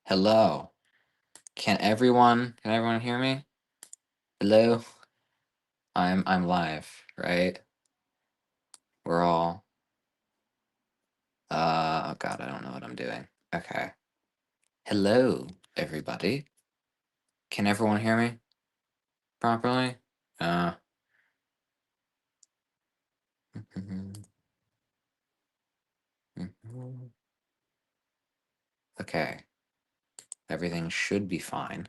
Hello. Can everyone hear me? Hello? I'm live, right? We're all oh god, I don't know what I'm doing. Okay. Hello, everybody. Can everyone hear me properly? Uh Okay. Everything should be fine.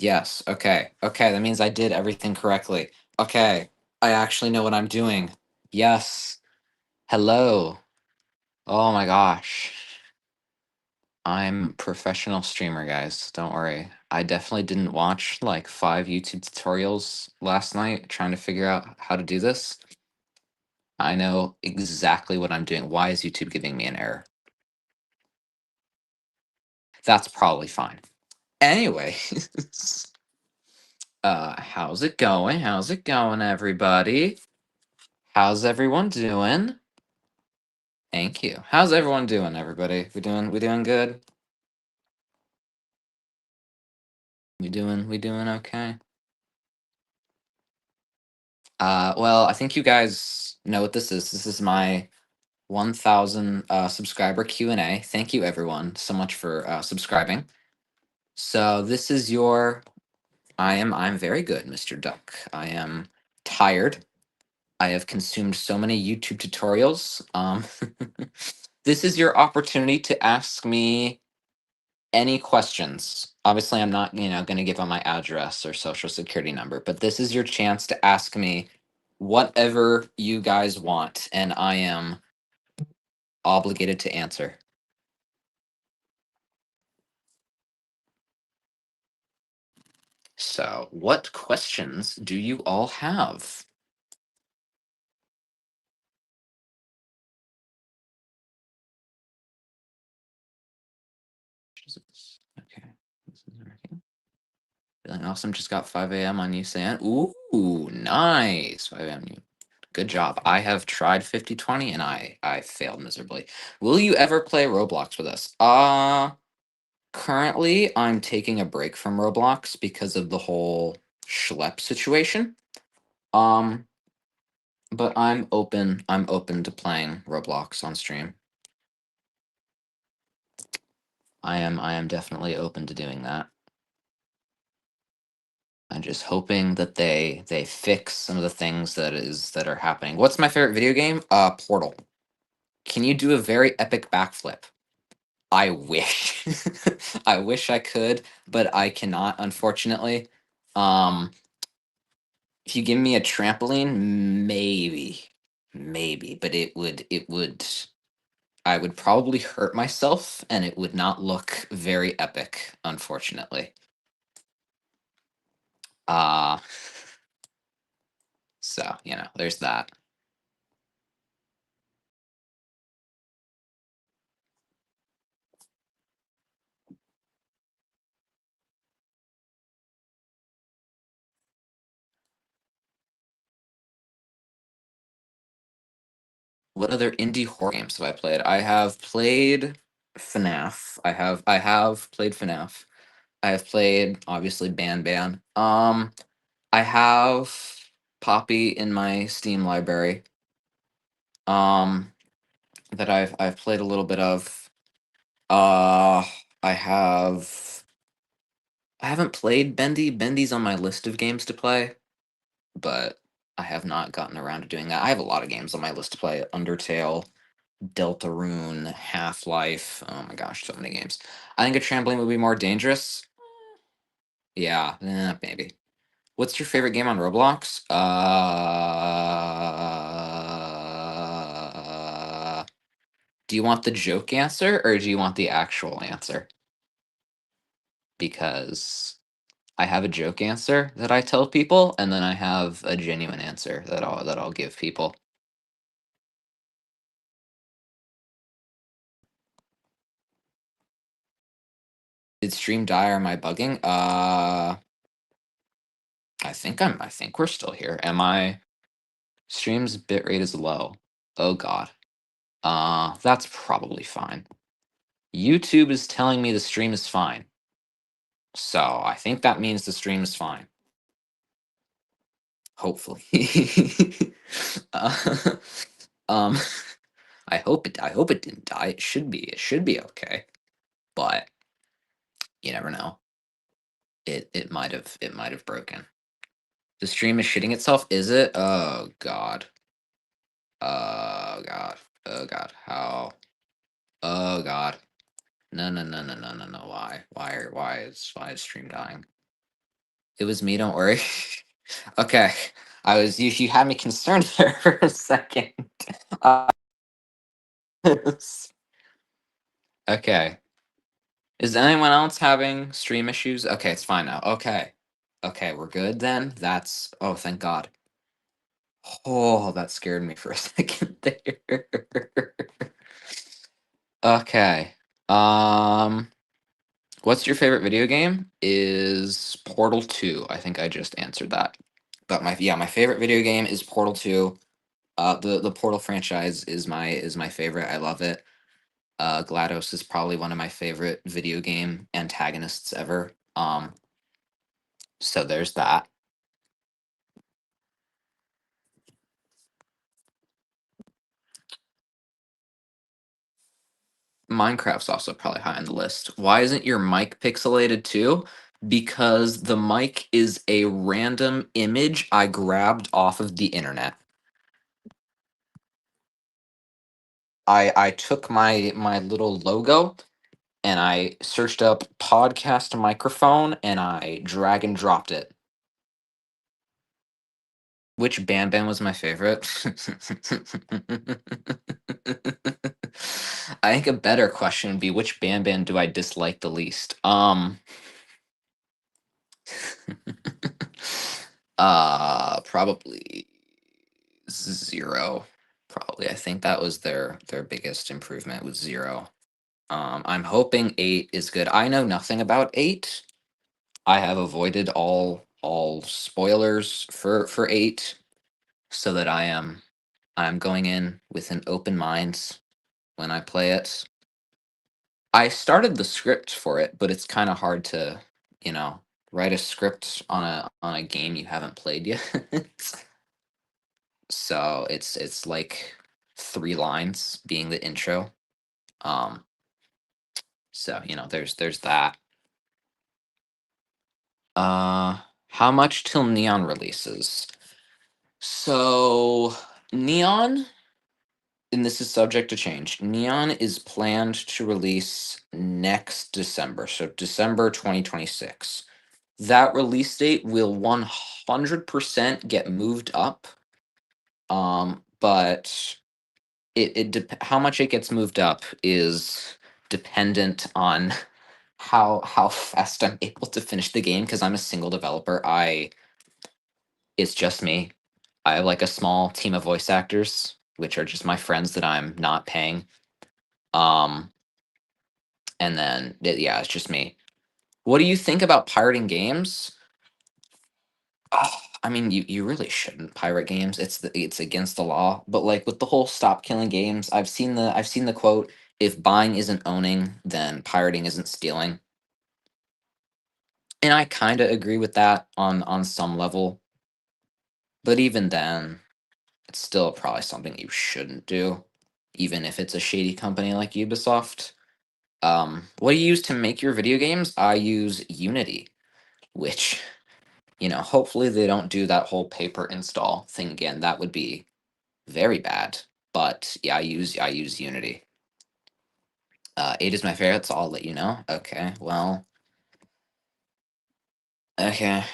Yes, okay. Okay, that means I did everything correctly. Okay. I actually know what I'm doing. Yes. Hello. Oh my gosh. I'm professional streamer, guys. Don't worry. I definitely didn't watch like 5 YouTube tutorials last night trying to figure out how to do this. I know exactly what I'm doing. Why is YouTube giving me an error? That's probably fine. Anyway, how's it going? How's it going, everybody? How's everyone doing? Thank you. How's everyone doing, everybody? We doing good? We doing okay? Well, I think you guys know what this is. This is my 1,000 subscriber Q&A. Thank you everyone so much for subscribing. So this is your I'm very good, Mr. Duck. I am tired. I have consumed so many YouTube tutorials. This is your opportunity to ask me any questions. Obviously, I'm not, going to give out my address or social security number, but this is your chance to ask me whatever you guys want, and I am obligated to answer. So, what questions do you all have? Jesus. Okay, this is working. Feeling awesome. Just got 5 a.m. on you saying, ooh, nice. 5 a.m. You. Good job. I have tried 50/20 and I failed miserably. Will you ever play Roblox with us? Currently I'm taking a break from Roblox because of the whole schlep situation. Um, but I'm open to playing Roblox on stream. I am definitely open to doing that. I'm just hoping that they fix some of the things that are happening. What's my favorite video game? Portal. Can you do a very epic backflip? I wish. I wish I could, but I cannot, unfortunately. Um, if you give me a trampoline, maybe, but it would I would probably hurt myself and it would not look very epic, unfortunately. Uh so, there's that. What other indie horror games have I played? I have played FNAF. I have played FNAF. I have played obviously Banban. I have Poppy in my Steam library. Um that I've played a little bit of. Uh I have I haven't played Bendy. Bendy's on my list of games to play, but I have not gotten around to doing that. I have a lot of games on my list to play. Undertale, Deltarune, Half-Life. Oh my gosh, so many games. I think a trampoline would be more dangerous. Yeah, maybe. What's your favorite game on Roblox? Do you want the joke answer or do you want the actual answer? Because I have a joke answer that I tell people, and then I have a genuine answer that I'll give people. Did stream die or am I bugging? I think we're still here. Am I? Stream's bitrate is low. Oh god. That's probably fine. YouTube is telling me the stream is fine. So I think that means the stream is fine. Hopefully. uh, um I hope it didn't die. It should be okay. But you never know. It might have broken. The stream is shitting itself, is it? Oh god. Oh god. Oh god. How? Oh god. No, no, no, no, no, no, no. Why? Why is stream dying? It was me, don't worry. Okay. You had me concerned there for a second. Uh, okay. Is anyone else having stream issues? Okay, it's fine now. Okay. Okay, we're good then. Oh, thank God. Oh, that scared me for a second there. Okay. Um, what's your favorite video game? Is Portal 2. I think I just answered that. But my favorite video game is Portal 2. The Portal franchise is my favorite. I love it. GLaDOS is probably one of my favorite video game antagonists ever. So there's that. Minecraft's also probably high on the list. Why isn't your mic pixelated too? Because the mic is a random image I grabbed off of the internet. I took my little logo and I searched up podcast microphone and I drag and dropped it. Which Banban was my favorite? I think a better question would be which Banban do I dislike the least? Probably zero. Probably. I think that was their biggest improvement was zero. I'm hoping eight is good. I know nothing about eight. I have avoided all spoilers for eight so that I'm going in with an open mind when I play it. I started the script for it, but it's kind of hard to, you know, write a script on a game you haven't played yet. So it's like 3 lines being the intro. Um, so there's that. Uh, how much till Neon releases? So Neon, and this is subject to change. Neon is planned to release next December, so December 2026. That release date will 100% get moved up. But how much it gets moved up is dependent on how fast I'm able to finish the game because I'm a single developer. It's just me. I have like a small team of voice actors, which are just my friends that I'm not paying. Um, and then yeah, it's just me. What do you think about pirating games? I mean, you really shouldn't pirate games. It's against the law. But like with the whole stop killing games, I've seen the quote: "If buying isn't owning, then pirating isn't stealing." And I kind of agree with that on some level. But even then, it's still probably something you shouldn't do, even if it's a shady company like Ubisoft. What do you use to make your video games? I use Unity, which hopefully they don't do that whole paper install thing again. That would be very bad. But yeah, I use Unity. Eight is my favorite, so I'll let you know. Okay, well, okay.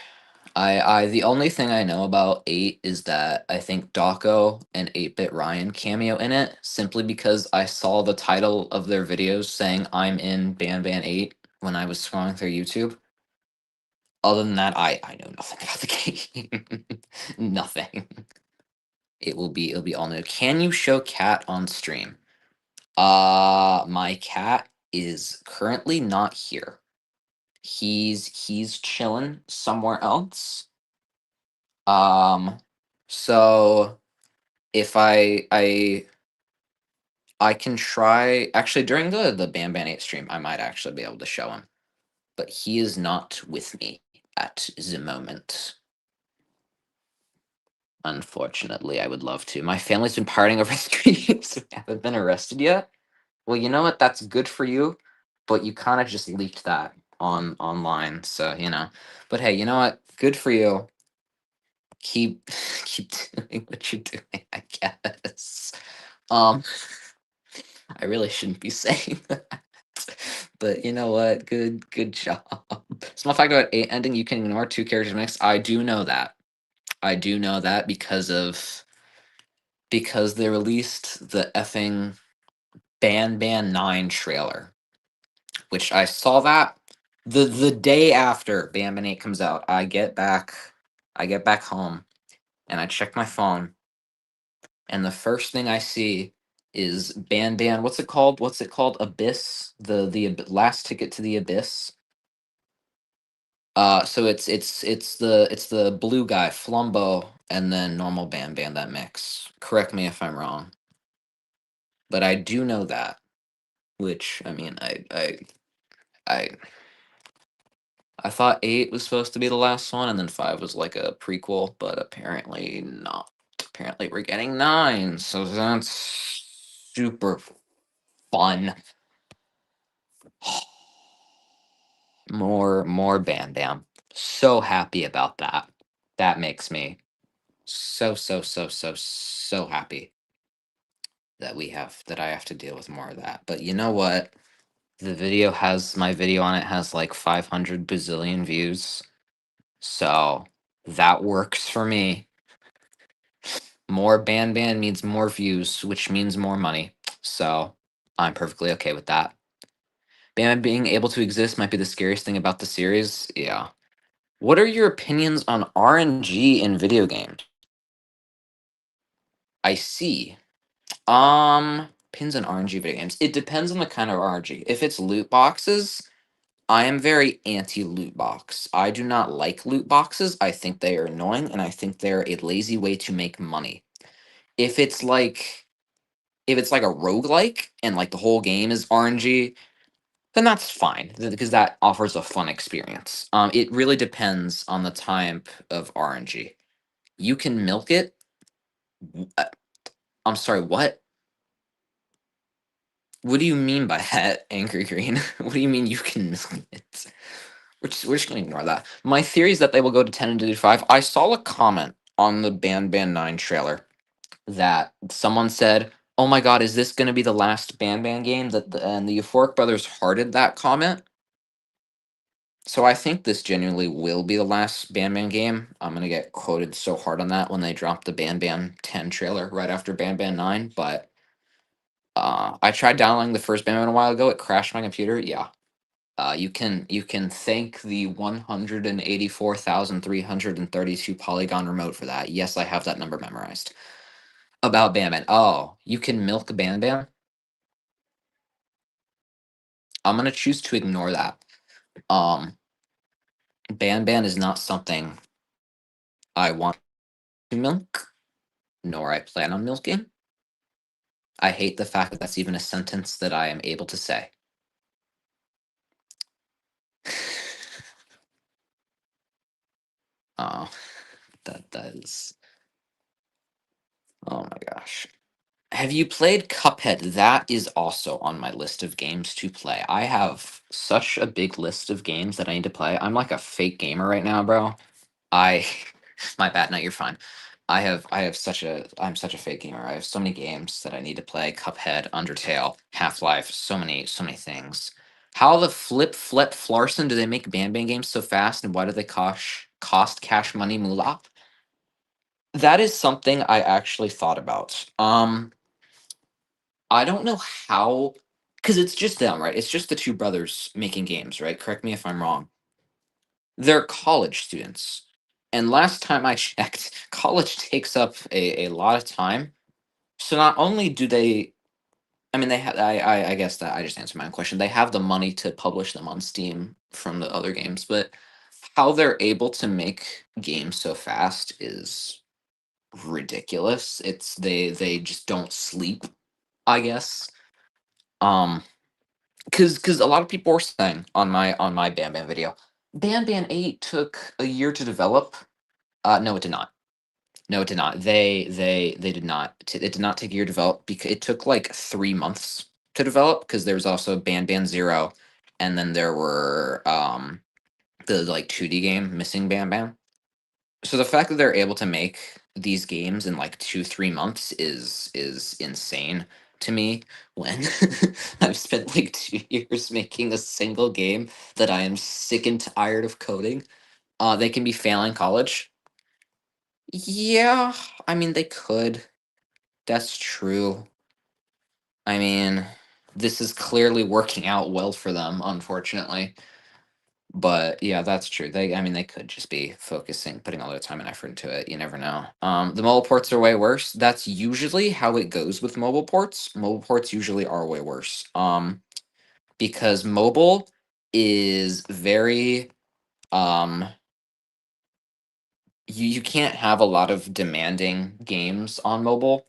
I the only thing I know about eight is that I think Dawko and 8-Bit Ryan cameo in it simply because I saw the title of their videos saying I'm in Banban 8 when I was scrolling through YouTube. Other than that, I know nothing about the game. Nothing. It'll be all new. Can you show cat on stream? My cat is currently not here. He's chilling somewhere else. Um, so if I can try actually during the Banban 8 stream, I might actually be able to show him. But he is not with me at the moment. Unfortunately, I would love to. My family's been partying over 3 years. We haven't been arrested yet. Well, you know what? That's good for you, but you kind of just leaked that online, so But hey, you know what? Good for you. Keep keep doing what you're doing, I guess. Um, I really shouldn't be saying that, but you know what? Good job. Small fact about eight ending: you can ignore two characters mix. I do know that. I do know that because they released the effing Banban 9 trailer, which I saw that the day after Banban 8 comes out. I get back home and I check my phone, and the first thing I see is Banban. What's it called? What's it called? Abyss. Last ticket to the abyss. So it's the blue guy, Flumbo, and then normal Banban that mix. Correct me if I'm wrong, but I do know that. Which I mean, I I thought 8 was supposed to be the last one, and then 5 was like a prequel, but apparently not. Apparently we're getting 9, so that's super fun. More Bam Bam. So happy about that. That makes me so happy that I have to deal with more of that. But you know what? My video on it has like 500 bazillion views. So that works for me. More Banban means more views, which means more money. So I'm perfectly okay with that. Banban being able to exist might be the scariest thing about the series. Yeah. What are your opinions on RNG in video games? I see. Pins and RNG video games. It depends on the kind of RNG. If it's loot boxes, I am very anti loot box. I do not like loot boxes. I think they are annoying and I think they're a lazy way to make money. If it's like if it's like a roguelike and like the whole game is RNG, then that's fine because that offers a fun experience. It really depends on the type of RNG. You can milk it. Uh, I'm sorry, what? What do you mean by that, Angry Green? What do you mean you can milk it? We're just gonna ignore that. My theory is that they will go to 10 and to 5. I saw a comment on the Banban 9 trailer that someone said, "Oh my god, is this gonna be the last Banban game?" And the Euphoric Brothers hearted that comment. So I think this genuinely will be the last Banban game. I'm gonna get quoted so hard on that when they drop the Banban 10 trailer right after Banban 9, but I tried downloading the first Banban a while ago. It crashed my computer. Yeah. You can thank the 184,332 polygon remote for that. Yes, I have that number memorized. About Banban. Oh, you can milk Banban? I'm gonna choose to ignore that. Um, Banban is not something I want to milk, nor I plan on milking. I hate the fact that that's even a sentence that I am able to say. Oh, that is. Oh my gosh. Have you played Cuphead? That is also on my list of games to play. I have such a big list of games that I need to play. I'm like a fake gamer right now, bro. I my bad, no, you're fine. I'm such a fake gamer. I have so many games that I need to play. Cuphead, Undertale, Half-Life, so many things. How the flip Flarson do they make Banban games so fast and why do they cost cash money moolah? That is something I actually thought about. I don't know how, because it's just them, right? It's just the two brothers making games, right? Correct me if I'm wrong. They're college students. And last time I checked, college takes up a lot of time. So not only do they, I mean, they have, I guess that I just answered my own question. They have the money to publish them on Steam from the other games, but how they're able to make games so fast is ridiculous. They just don't sleep. I guess. Um, because a lot of people were saying on my Banban video, Banban 8 took a year to develop. No, it did not. No, it did not. They did not. It did not take a year to develop because it took like 3 months to develop because there was also Banban Zero, and then there were the like 2D game Missing Banban. So the fact that they're able to make these games in like 2 3 months is insane to me. When I've spent like 2 years making a single game that I am sick and tired of coding. They can be failing college. Yeah, I mean they could. That's true. I mean, this is clearly working out well for them, unfortunately. But yeah, that's true. I mean, they could just be focusing, putting all their time and effort into it. You never know. The mobile ports are way worse. That's usually how it goes with mobile ports. Mobile ports usually are way worse. Because mobile is very um you can't have a lot of demanding games on mobile.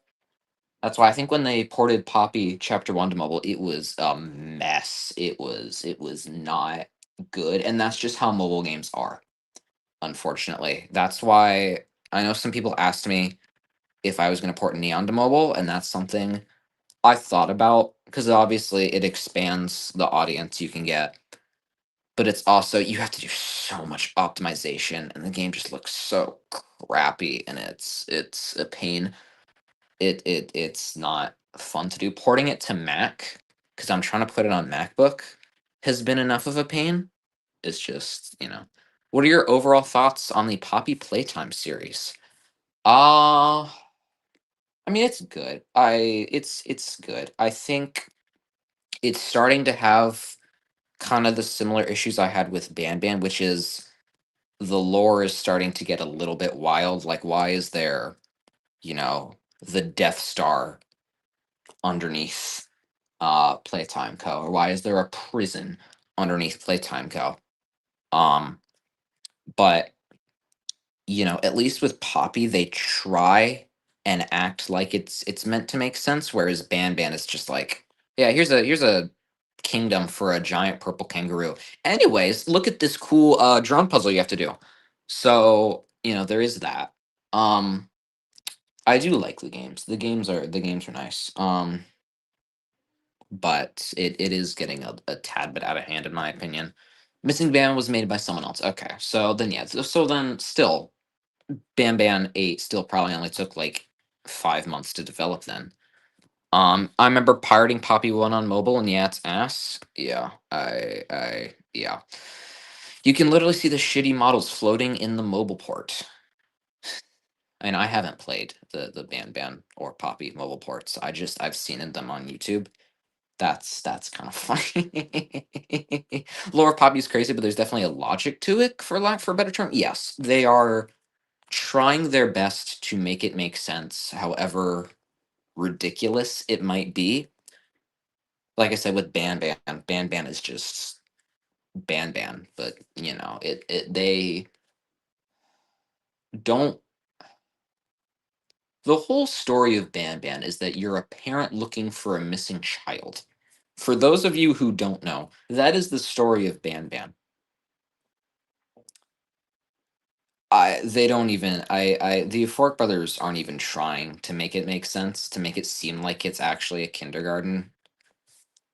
That's why I think when they ported Poppy Chapter 1 to mobile, it was a mess. It was not good, and that's just how mobile games are, unfortunately. That's why I know some people asked me if I was going to port Neon to mobile, and that's something I thought about because obviously it expands the audience you can get, but it's also you have to do so much optimization, and the game just looks so crappy, and it's a pain. It's not fun to do. Porting it to Mac because I'm trying to put it on MacBook has been enough of a pain. It's just, What are your overall thoughts on the Poppy Playtime series? Uh I mean it's good. It's good. I think it's starting to have kind of the similar issues I had with Banban, which is the lore is starting to get a little bit wild. Like why is there, the Death Star underneath Playtime Co. Or why is there a prison underneath Playtime Co. Um, but at least with Poppy, they try and act like it's meant to make sense, whereas Banban is just like, yeah, here's a kingdom for a giant purple kangaroo. Anyways, look at this cool drum puzzle you have to do. So, there is that. Um, I do like the games. The games are nice. But it is getting a tad bit out of hand in my opinion. Missing Band was made by someone else. Okay, so then yeah, so then still, Banban 8 still probably only took like 5 months to develop then. I remember pirating Poppy 1 on mobile, and yeah, it's ass. Yeah, yeah. You can literally see the shitty models floating in the mobile port. And I haven't played the Banban or Poppy mobile ports. I've seen them on YouTube. That's kind of funny. Lore Poppy is crazy, but there's definitely a logic to it, for a better term. Yes, they are trying their best to make it make sense, however ridiculous it might be. Like I said with Banban is just Banban, but they don't. The whole story of Banban is that you're a parent looking for a missing child. For those of you who don't know, that is the story of Banban. They don't even the Fork brothers aren't even trying to make it make sense, to make it seem like it's actually a kindergarten.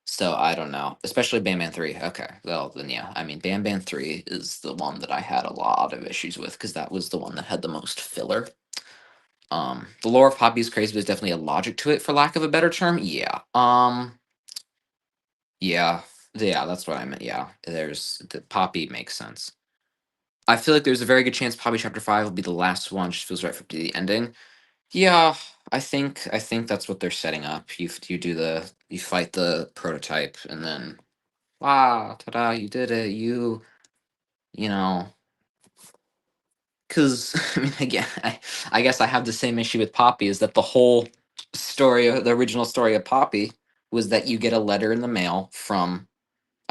So I don't know, especially Banban 3. Okay, well then yeah, I mean Banban 3 is the one that I had a lot of issues with because that was the one that had the most filler. The lore of Poppy is crazy, but there's definitely a logic to it, for lack of a better term. Yeah. Yeah, yeah, that's what I meant. Yeah, there's the Poppy makes sense. I feel like there's a very good chance Poppy Chapter 5 will be the last one. Just feels right for the ending. Yeah, I think that's what they're setting up. You fight the prototype, and then ta-da, you did it. You know, because I mean, again, I guess I have the same issue with Poppy, is that the whole the original story of Poppy was that you get a letter in the mail from.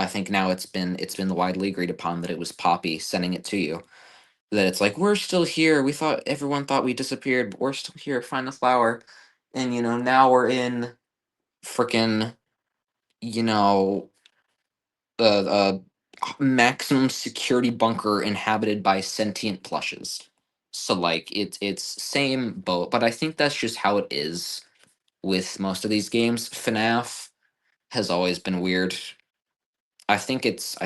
I think now it's been widely agreed upon that it was Poppy sending it to you. That it's like, we're still here. Everyone thought we disappeared, but we're still here. Find the flower, and now we're in. freaking, you know, uh, maximum security bunker inhabited by sentient plushes. So like it's same boat, but I think that's just how it is with most of these games. FNAF has always been weird. I think it's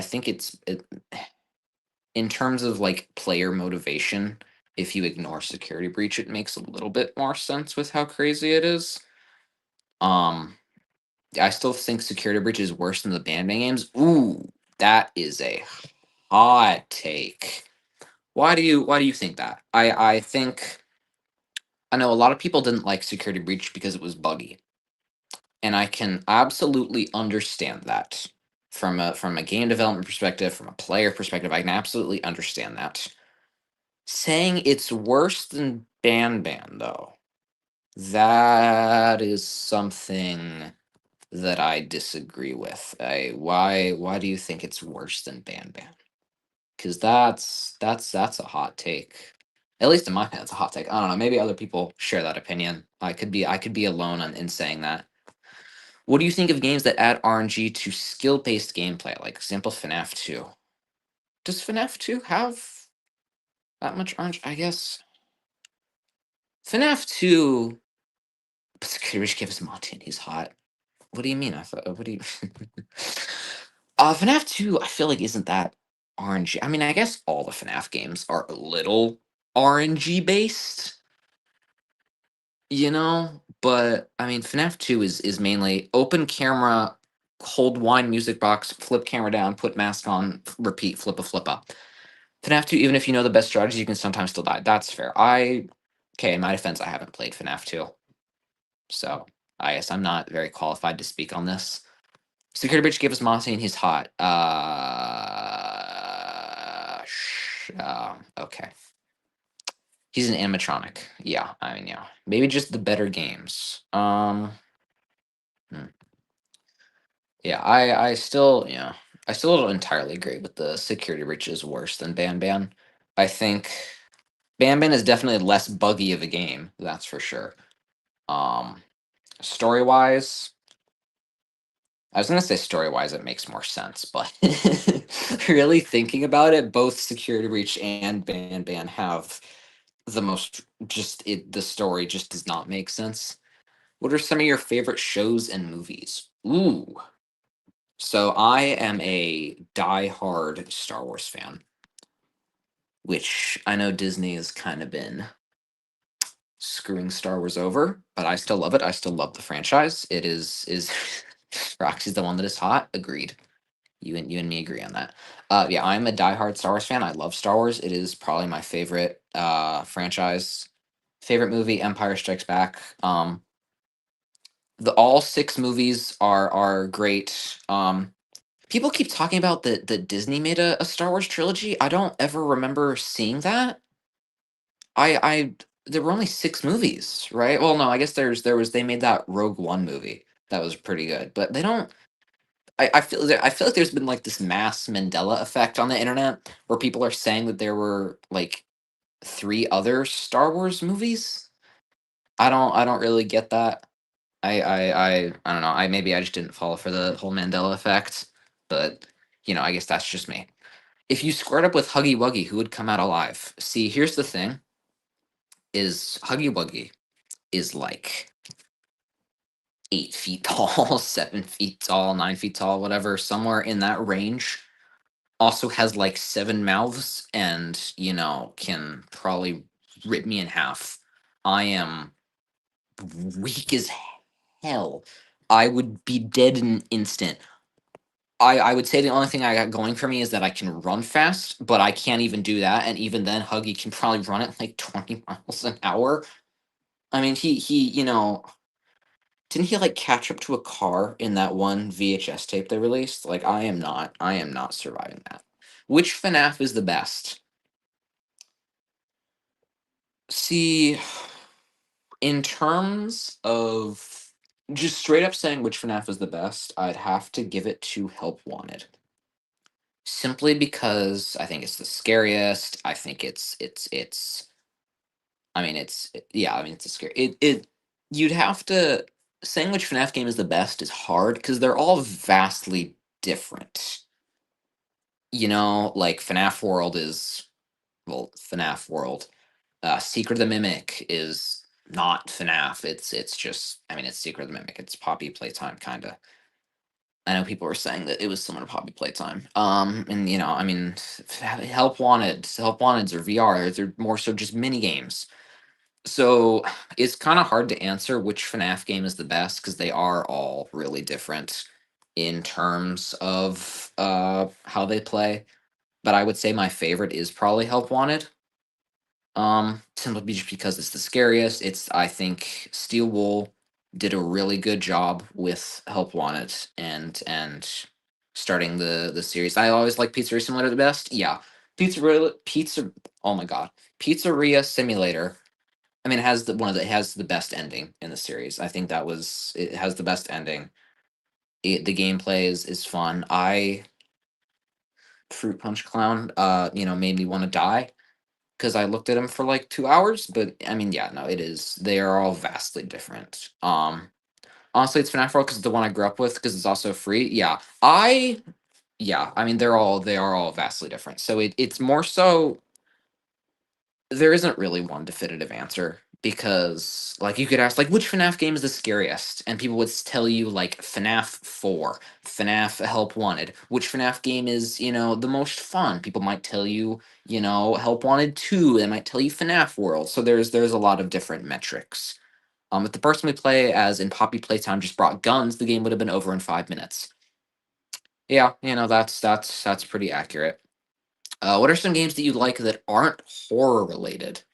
in terms of like player motivation, if you ignore security breach, it makes a little bit more sense with how crazy it is. Um, I still think security breach is worse than the Banban games. Ooh, that is a hot take. Why do you think that? I think I know a lot of people didn't like security breach because it was buggy, and I can absolutely understand that from a game development perspective, from a player perspective. I can absolutely understand that. Saying it's worse than Banban, though, that is something that I disagree with. Why do you think it's worse than Banban? Because that's a hot take. At least in my opinion, it's a hot take. I don't know. Maybe other people share that opinion. I could be alone in saying that. What do you think of games that add RNG to skill based gameplay, like example FNAF 2? Does FNAF 2 have that much RNG? I guess FNAF 2. Rich gives Monty and he's hot. What do you mean? I thought. What do you? FNAF 2, I feel like isn't that RNG. I mean, I guess all the FNAF games are a little RNG based, but I mean, FNAF 2 is mainly open camera, hold wine music box, flip camera down, put mask on, repeat, flip a flip up. FNAF 2, even if you know the best strategy, you can sometimes still die. That's fair. Okay, in my defense, I haven't played FNAF 2, so I guess I'm not very qualified to speak on this. Security Breach gave us Monty and he's hot. Okay. He's an animatronic. Yeah, I mean, yeah. Maybe just the better games. Hmm. Yeah, I still don't entirely agree with the security breach is worse than Banban. I think Banban is definitely less buggy of a game, that's for sure. Um, story wise, I was gonna say story wise it makes more sense, but really thinking about it, both security breach and Banban have the most the story just does not make sense. What are some of your favorite shows and movies? Ooh. So I am a die-hard Star Wars fan, which I know Disney has kind of been screwing Star Wars over, but I still love it. I still love the franchise. It is Roxy's the one that is hot. Agreed. You and me agree on that. Yeah, I'm a die-hard Star Wars fan. I love Star Wars. It is probably my favorite franchise. Favorite movie, Empire Strikes Back. The all six movies are great. People keep talking about that Disney made a Star Wars trilogy. I don't ever remember seeing that. I there were only six movies, right? Well, no, I guess there was they made that Rogue One movie that was pretty good, but they don't. I feel like there's been like this mass Mandela effect on the internet where people are saying that there were like three other Star Wars movies. I don't really get that. I don't know. I just didn't fall for the whole Mandela effect, but I guess that's just me. If you squared up with Huggy Wuggy, who would come out alive? See, here's the thing: is Huggy Wuggy is like 8 feet tall, 7 feet tall, 9 feet tall, whatever, somewhere in that range. Also has like seven mouths, and can probably rip me in half. I am weak as hell. I would be dead in an instant. I would say the only thing I got going for me is that I can run fast, but I can't even do that. And even then, Huggy can probably run at like 20 miles an hour. I mean, he didn't he like catch up to a car in that one VHS tape they released? Like, I am not surviving that. Which FNAF is the best? See, in terms of just straight up saying which FNAF is the best, I'd have to give it to Help Wanted. Simply because I think it's the scariest. I think it's I mean it's yeah, I mean it's a scary it you'd have to saying which FNAF game is the best is hard because they're all vastly different. Like FNAF World is, well, FNAF World. Secret of the Mimic is not FNAF. It's just, I mean, it's Secret of the Mimic. It's Poppy Playtime kind of. I know people were saying that it was similar to Poppy Playtime. And I mean, Help Wanted's or VR. They're more so just mini games. So it's kind of hard to answer which FNAF game is the best because they are all really different in terms of how they play. But I would say my favorite is probably Help Wanted. Simply just because it's the scariest. I think Steel Wool did a really good job with Help Wanted and starting the series. I always like Pizzeria Simulator the best. Yeah. Pizza oh my god. Pizzeria Simulator. I mean, it has the best ending in the series. I think it has the best ending. The gameplay is fun. Fruit Punch Clown made me want to die because I looked at him for like 2 hours. But I mean, yeah, no, it is. They are all vastly different. Honestly, it's FNAF World because it's the one I grew up with because it's also free. Yeah. I mean, they are all vastly different. So it's more so there isn't really one definitive answer because like you could ask like which FNAF game is the scariest and people would tell you like FNAF 4, FNAF Help Wanted. Which FNAF game is, the most fun? People might tell you, Help Wanted 2, they might tell you FNAF World. So there's a lot of different metrics. If the person we play as in Poppy Playtime just brought guns, the game would have been over in 5 minutes. Yeah, that's pretty accurate. What are some games that you like that aren't horror related?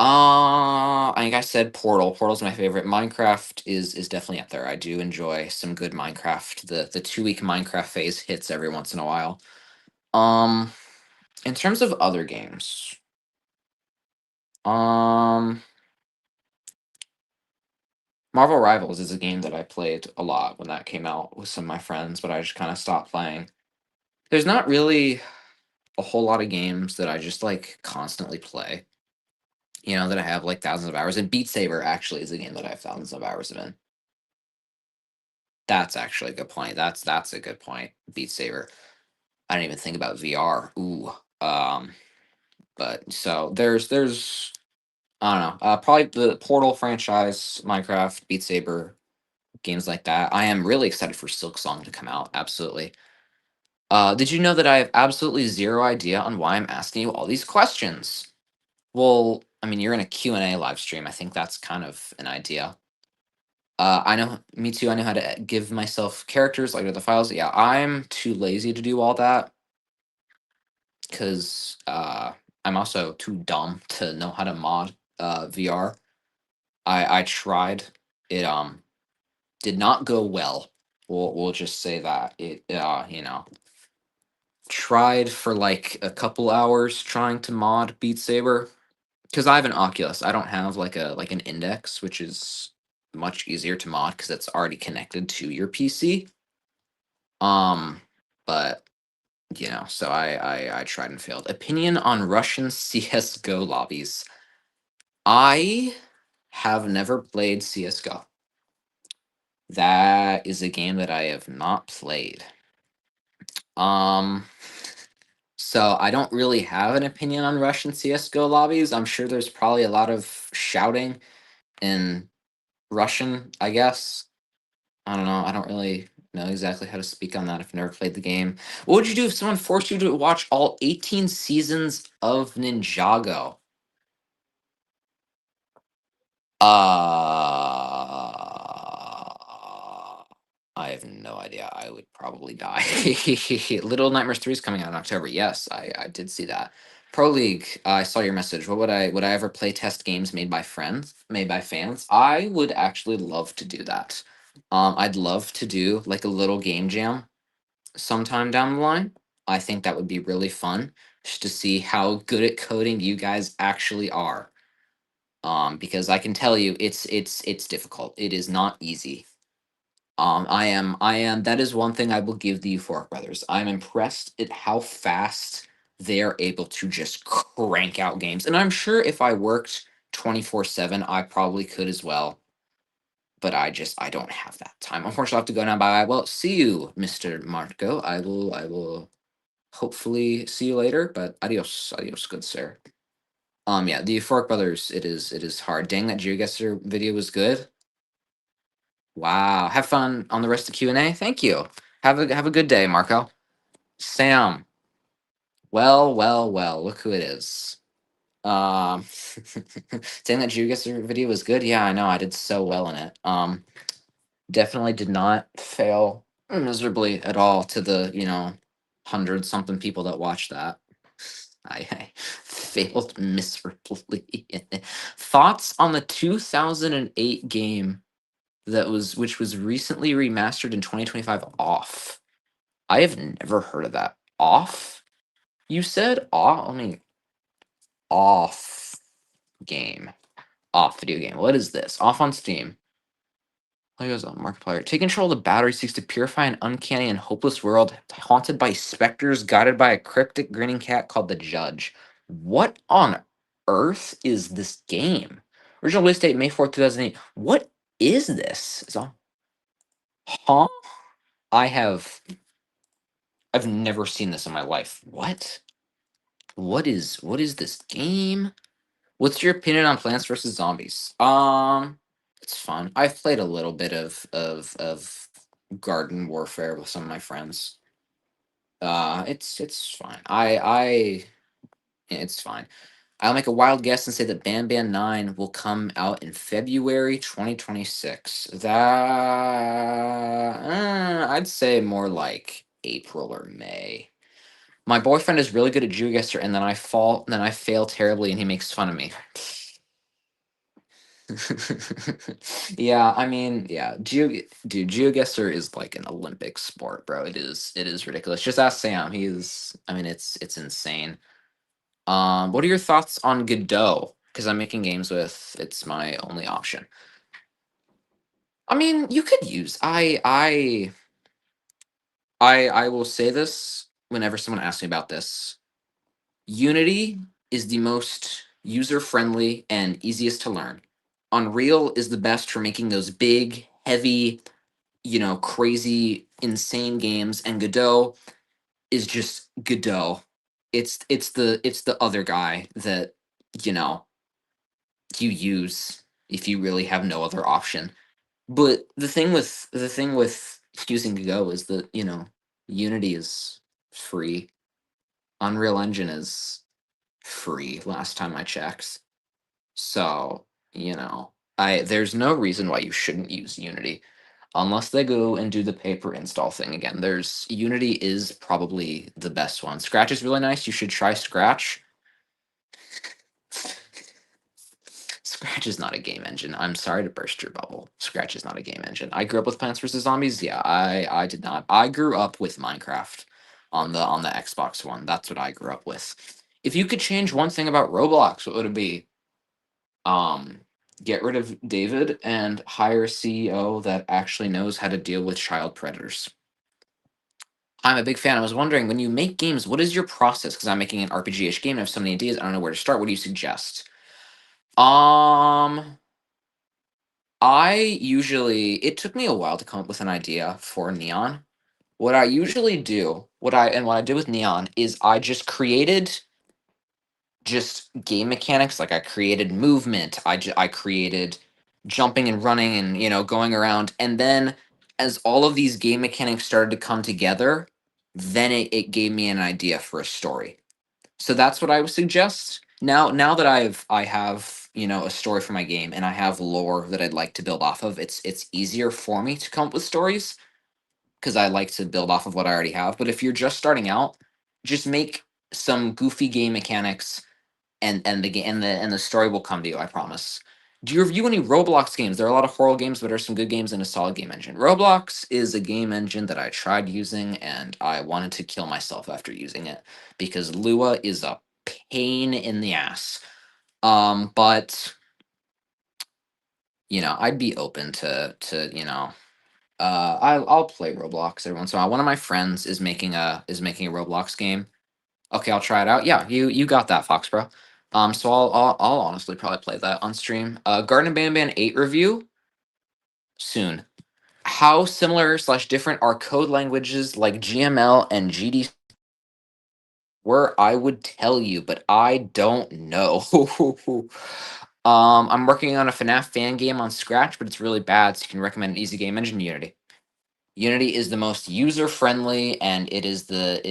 I think I said Portal. Portal's my favorite. Minecraft is definitely up there. I do enjoy some good Minecraft. The 2 week Minecraft phase hits every once in a while. Um, in terms of other games, um, Marvel Rivals is a game that I played a lot when that came out with some of my friends, but I just kind of stopped playing. There's not really a whole lot of games that I just like constantly play. That I have like thousands of hours. And Beat Saber actually is a game that I have thousands of hours in. That's actually a good point. That's a good point. Beat Saber. I didn't even think about VR. Ooh. Um, but so there's I don't know. Probably the Portal franchise, Minecraft, Beat Saber, games like that. I am really excited for Silk Song to come out. Absolutely. Did you know that I have absolutely zero idea on why I'm asking you all these questions? Well, I mean, you're in a Q&A live stream. I think that's kind of an idea. I know, me too. I know how to give myself characters, like the files. Yeah, I'm too lazy to do all that because I'm also too dumb to know how to mod VR. I tried. It did not go well. We'll just say that it tried for like a couple hours trying to mod Beat Saber because I have an Oculus. I don't have like an Index, which is much easier to mod because it's already connected to your PC. Um, but so I tried and failed. Opinion on Russian CS:GO lobbies. I have never played CS:GO. That is a game that I have not played. Um, so I don't really have an opinion on Russian CS:GO lobbies. I'm sure there's probably a lot of shouting in Russian, I guess. I don't know. I don't really know exactly how to speak on that if I've never played the game. What would you do if someone forced you to watch all 18 seasons of Ninjago? I have no idea. I would probably die. Little Nightmares 3 is coming out in October. Yes, I did see that. Pro League, I saw your message. What would I ever play test games made by fans? I would actually love to do that. I'd love to do like a little game jam sometime down the line. I think that would be really fun just to see how good at coding you guys actually are. Because I can tell you it's difficult. It is not easy. That is one thing I will give the Euphoric Brothers. I'm impressed at how fast they're able to just crank out games. And I'm sure if I worked 24/7, I probably could as well. but I don't have that time. Unfortunately, I have to go now. Bye. Well, see you, Mr. Marco. I will hopefully see you later. But adios, adios, good sir. Yeah, the Euphoric Brothers. It is hard. Dang, that GeoGuessr video was good. Wow. Have fun on the rest of Q&A. Thank you. Have a good day, Marco. Sam. Well, well, well. Look who it is. Um, saying that GeoGuessr video was good. Yeah, I know. I did so well in it. Definitely did not fail miserably at all to the 100 something people that watched that. I failed miserably. Thoughts on the 2008 game which was recently remastered in 2025 off. I have never heard of that. Off? You said off? I mean, off game. Off video game. What is this? Off on Steam. Legos on Markiplier. Take control of the battery seeks to purify an uncanny and hopeless world haunted by specters, guided by a cryptic grinning cat called the Judge. What on earth is this game? Original release date May 4th, 2008. What is this? Huh? I've never seen this in my life. What? What is this game? What's your opinion on Plants vs Zombies? It's fun. I've played a little bit of Garden Warfare with some of my friends. It's fine. It's fine. I'll make a wild guess and say that Banban 9 will come out in February 2026. I'd say more like April or May. My boyfriend is really good at GeoGuessr, and then I fail terribly, and he makes fun of me. Yeah, I mean, yeah, GeoGuessr is like an Olympic sport, bro. It is ridiculous. Just ask Sam. I mean, it's insane. What are your thoughts on Godot? Because I'm making games with it's my only option. I mean, you could use I will say this whenever someone asks me about this. Unity is the most user friendly and easiest to learn. Unreal is the best for making those big, heavy, crazy, insane games, and Godot is just Godot. It's the other guy that you know you use if you really have no other option. But the thing with using Go is that Unity is free. Unreal Engine is free. Last time I checked, so I there's no reason why you shouldn't use Unity, unless they go and do the paper install thing again. There's Unity is probably the best one. Scratch is really nice. You should try Scratch. Scratch is not a game engine. I'm sorry to burst your bubble. Scratch is not a game engine. I grew up with Plants vs Zombies. Yeah, I did not. I grew up with Minecraft on the Xbox One. That's what I grew up with. If you could change one thing about Roblox, what would it be? Um, get rid of David and hire a CEO that actually knows how to deal with child predators. I'm a big fan. I was wondering, when you make games, what is your process? Because I'm making an RPG-ish game. I have so many ideas. I don't know where to start. What do you suggest? Um, it took me a while to come up with an idea for Neon. What I usually do, what I did with Neon is I just created just game mechanics. Like I created movement. I created jumping and running and going around. And then as all of these game mechanics started to come together, then it gave me an idea for a story. So that's what I would suggest. Now that I have a story for my game and I have lore that I'd like to build off of, it's easier for me to come up with stories because I like to build off of what I already have. But if you're just starting out, just make some goofy game mechanics and the game and the story will come to you. I promise. Do you review any Roblox games? There are a lot of horror games, but there are some good games and a solid game engine. Roblox is a game engine that I tried using, and I wanted to kill myself after using it because Lua is a pain in the ass. But I'd be open to I'll play Roblox every once in a while. One of my friends is making a Roblox game. Okay, I'll try it out. Yeah, you got that, Fox Bro. So I'll honestly probably play that on stream. Garden Banban 8 review. soon. How similar slash different are code languages like GML and GD were? I would tell you, but I don't know. I'm working on a FNAF fan game on Scratch, but it's really bad, so you can recommend an easy game engine, Unity. Unity is the most user friendly, and it is the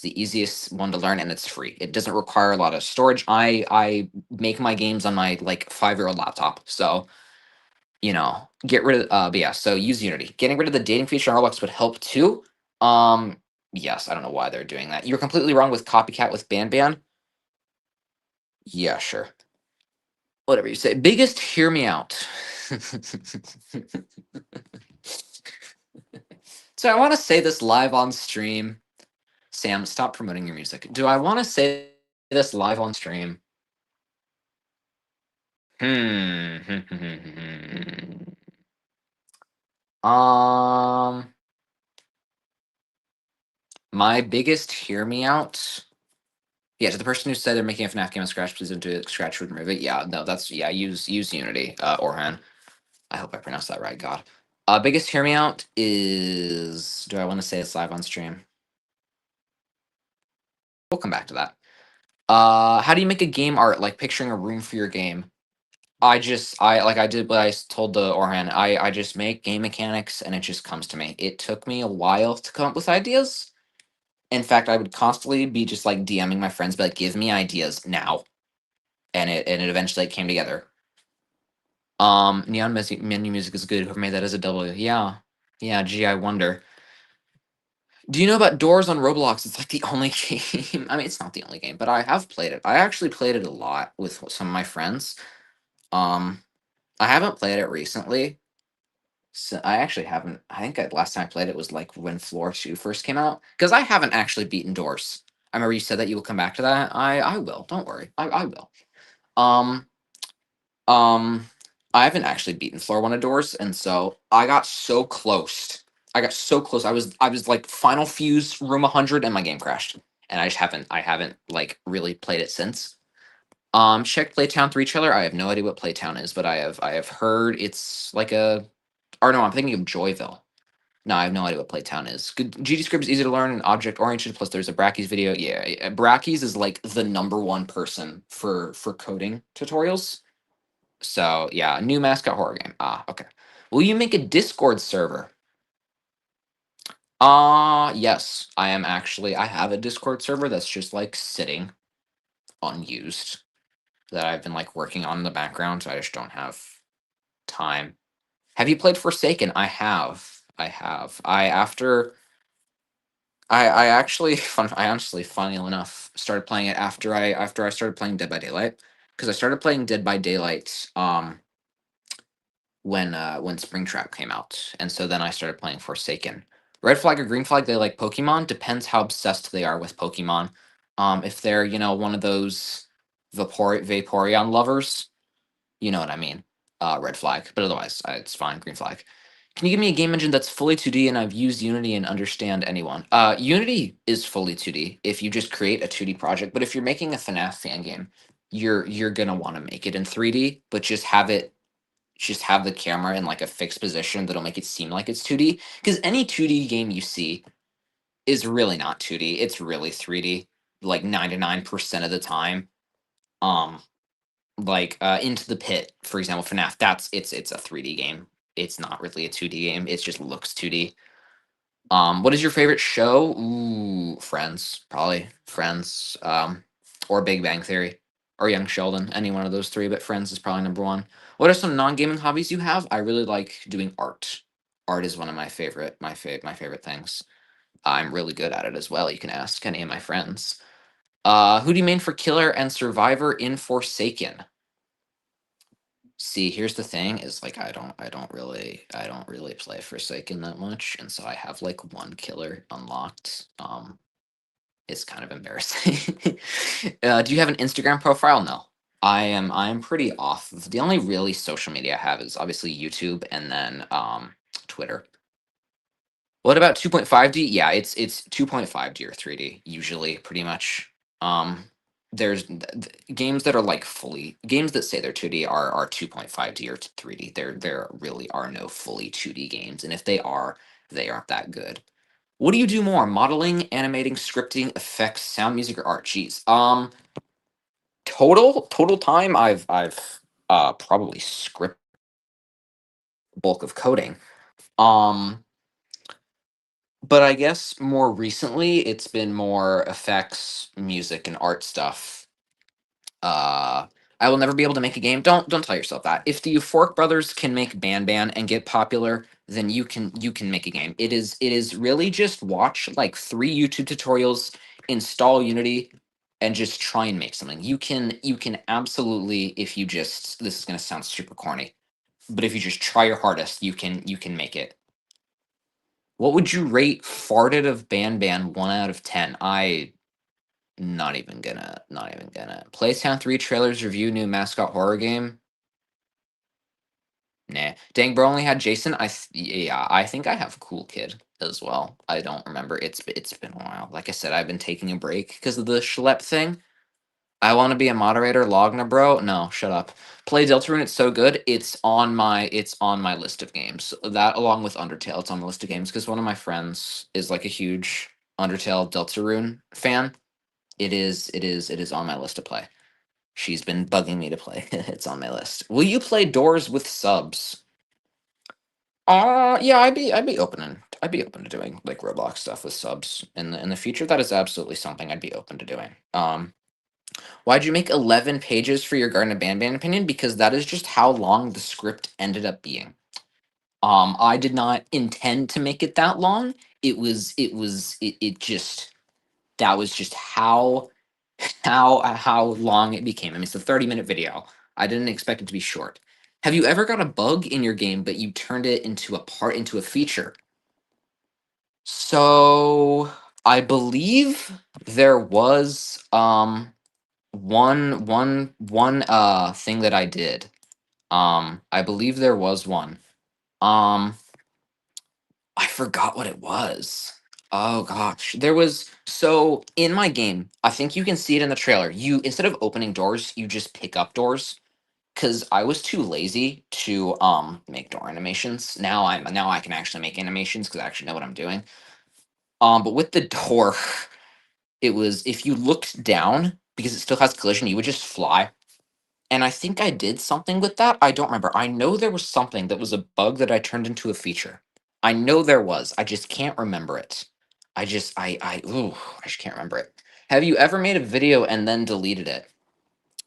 easiest one to learn, and it's free. It doesn't require a lot of storage. I make my games on my like 5-year-old laptop, so get rid of. But yeah, so use Unity. Getting rid of the dating feature on Roblox would help too. Um, yes, I don't know why they're doing that. You're completely wrong with copycat with Banban. Yeah, sure. Whatever you say. Biggest hear me out. So I want to say this live on stream. Sam, stop promoting your music. Do I want to say this live on stream? Hmm. um, my biggest hear me out. Yeah, to the person who said they're making a FNAF game on Scratch, please don't do it. Scratch would remove it. Yeah, no, that's yeah. Use Unity, Orhan. I hope I pronounced that right. God. Biggest hear me out is. Do I want to say it's live on stream? We'll come back to that. How do you make a game art like picturing a room for your game? I did what told the Orhan. I just make game mechanics and it just comes to me. It took me a while to come up with ideas. In fact, I would constantly be just like DMing my friends, but like, give me ideas now, and it eventually came together. Neon menu music is good. Whoever made that is a W. Yeah, yeah. Gee, I wonder. Do you know about Doors on Roblox? It's like the only game. I mean, it's not the only game, but I have played it. I actually played it a lot with some of my friends. Um, I haven't played it recently. So I actually haven't. I think last time I played it was like when Floor 2 first came out. Because I haven't actually beaten Doors. I remember you said that you will come back to that. I will. Don't worry. I will. Um um I haven't actually beaten Floor 1 of Doors, and so I got so close. I got so close. I was like final fuse room 100 and my game crashed. And I haven't like really played it since. Check Playtown 3 trailer. I have no idea what Playtown is, but I have heard it's like a or no, I'm thinking of Joyville. No, I have no idea what Playtown is. GD Script is easy to learn and object oriented. Plus, there's a Brackeys video. Yeah, Brackeys is like the number one person for coding tutorials. So yeah, new mascot horror game. Ah, okay. Will you make a Discord server? Yes. I am actually. I have a Discord server that's just like sitting unused that I've been like working on in the background. So I just don't have time. Have you played Forsaken? I have. I have. I after I actually I honestly, funny enough, started playing it after I started playing Dead by Daylight, because I started playing Dead by Daylight when Springtrap came out, and so then I started playing Forsaken. Red flag or green flag, they like Pokemon. Depends how obsessed they are with Pokemon. If they're one of those Vaporeon lovers, you know what I mean. Red flag, but otherwise it's fine. Green flag. Can you give me a game engine that's fully 2D and I've used Unity and understand anyone? Unity is fully 2D if you just create a 2D project, but if you're making a FNAF fan game, you're gonna want to make it in 3D, but just have the camera in like a fixed position that'll make it seem like it's 2D. Because any 2D game you see is really not 2D. It's really 3D, like 99% of the time. Um, like Into the Pit, for example, FNAF, it's a 3D game. It's not really a 2D game. It just looks 2D. What is your favorite show? Ooh, Friends, probably Friends. Or Big Bang Theory, or Young Sheldon. Any one of those three, but Friends is probably number one. What are some non-gaming hobbies you have? I really like doing art. Art is one of my favorite things. I'm really good at it as well. You can ask any of my friends. Who do you main for Killer and Survivor in Forsaken? See, here's the thing: is like I don't really play Forsaken that much, and so I have like one killer unlocked. It's kind of embarrassing. Do you have an Instagram profile? No. I'm pretty off. The only really social media I have is obviously YouTube and then Twitter. What about 2.5D? Yeah, it's 2.5D or 3D usually, pretty much. Um games that are like fully games that say they're 2D are 2.5D or 3D. There really are no fully 2D games, and if they are, they aren't that good. What do you do more? Modeling, animating, scripting, effects, sound, music, or art? Jeez. Total time I've probably script bulk of coding. Um but I guess more recently it's been more effects, music, and art stuff. Uh, I will never be able to make a game. Don't tell yourself that. If the Euphoric brothers can make Banban and get popular, then you can make a game. It is really just watch like 3 YouTube tutorials, install Unity, and just try and make something. You can absolutely, if you just, this is gonna sound super corny, but if you just try your hardest, you can make it. What would you rate farted of Banban 1 out of 10? Not even gonna. Playtown 3 trailers review new mascot horror game. Nah. Dang, bro only had Jason. Yeah, I think I have Cool Kid as well. I don't remember. It's been a while. Like I said, I've been taking a break because of the schlep thing. I want to be a moderator. Logna, bro. No, shut up. Play Deltarune. It's so good. It's on my list of games. That along with Undertale, it's on the list of games because one of my friends is like a huge Undertale Deltarune fan. It is on my list to play. She's been bugging me to play. It's on my list. Will you play Doors with subs? Yeah, I'd be open to doing like Roblox stuff with subs in the future. That is absolutely something I'd be open to doing. Why'd you make 11 pages for your Garden of Banban opinion? Because that is just how long the script ended up being. I did not intend to make it that long. It just that was just how long it became. I mean, it's a 30-minute video. I didn't expect it to be short. Have you ever got a bug in your game, but you turned it into a feature? So I believe there was one thing that I did. I believe there was one. Um I forgot what it was. Oh gosh. There was so in my game, I think you can see it in the trailer. You instead of opening doors, you just pick up doors. Cause I was too lazy to make door animations. Now I can actually make animations because I actually know what I'm doing. But with the door, it was if you looked down, because it still has collision, you would just fly. And I think I did something with that. I don't remember. I know there was something that was a bug that I turned into a feature. I know there was. I just can't remember it. I just can't remember it. Have you ever made a video and then deleted it?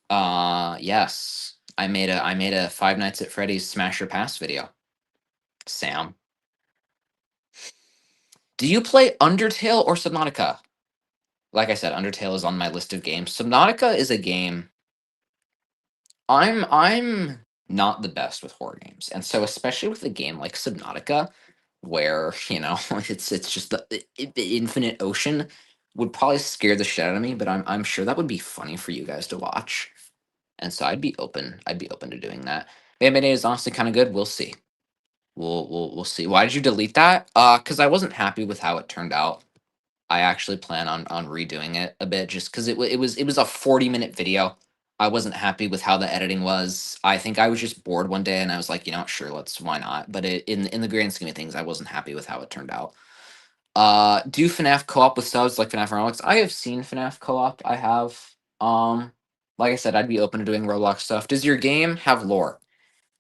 Yes. I made a Five Nights at Freddy's Smash or Pass video. Sam. Do you play Undertale or Subnautica? Like I said, Undertale is on my list of games. Subnautica is a game I'm not the best with horror games, and so especially with a game like Subnautica, where it's just the infinite ocean, would probably scare the shit out of me. But I'm sure that would be funny for you guys to watch, and so I'd be open to doing that. Bayonetta is honestly kind of good. We'll see. We'll see. Why did you delete that? Because I wasn't happy with how it turned out. I actually plan on redoing it a bit just because it was a 40-minute video. I wasn't happy with how the editing was. I think I was just bored one day and I was like, sure, let's why not? But in the grand scheme of things, I wasn't happy with how it turned out. Do FNAF co-op with subs like FNAF and Roblox? I have seen FNAF co-op. I have. Um, like I said, I'd be open to doing Roblox stuff. Does your game have lore?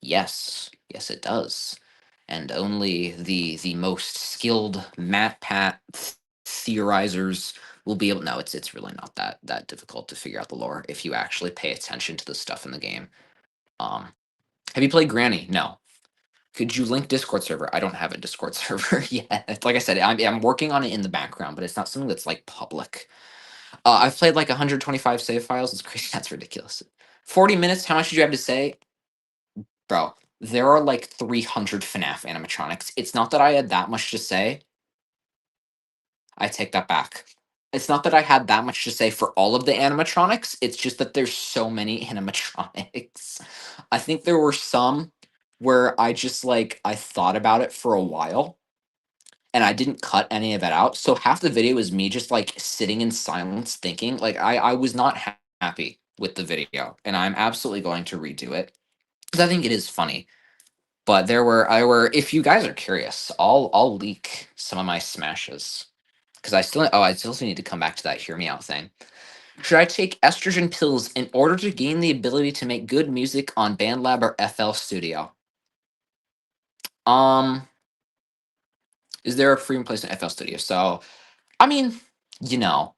Yes, yes, it does. And only the most skilled theorizers will be able. No, it's really not that difficult to figure out the lore if you actually pay attention to the stuff in the game. Um, have you played Granny? No. Could you link Discord server? I don't have a Discord server yet. Like I said, I'm working on it in the background, but it's not something that's like public. I've played like 125 save files. It's crazy. That's ridiculous. 40 minutes. How much did you have to say? Bro, there are like 300 FNAF animatronics. It's not that I had that much to say. I take that back. It's not that I had that much to say for all of the animatronics. It's just that there's so many animatronics. I think there were some where I just like I thought about it for a while and I didn't cut any of it out. So half the video is me just like sitting in silence thinking. Like I was not happy with the video, and I'm absolutely going to redo it because I think it is funny. But if you guys are curious, I'll leak some of my smashes because I still need to come back to that hear me out thing. Should I take estrogen pills in order to gain the ability to make good music on BandLab or FL Studio? Um, is there a free replacement FL Studio? So, I mean, you know,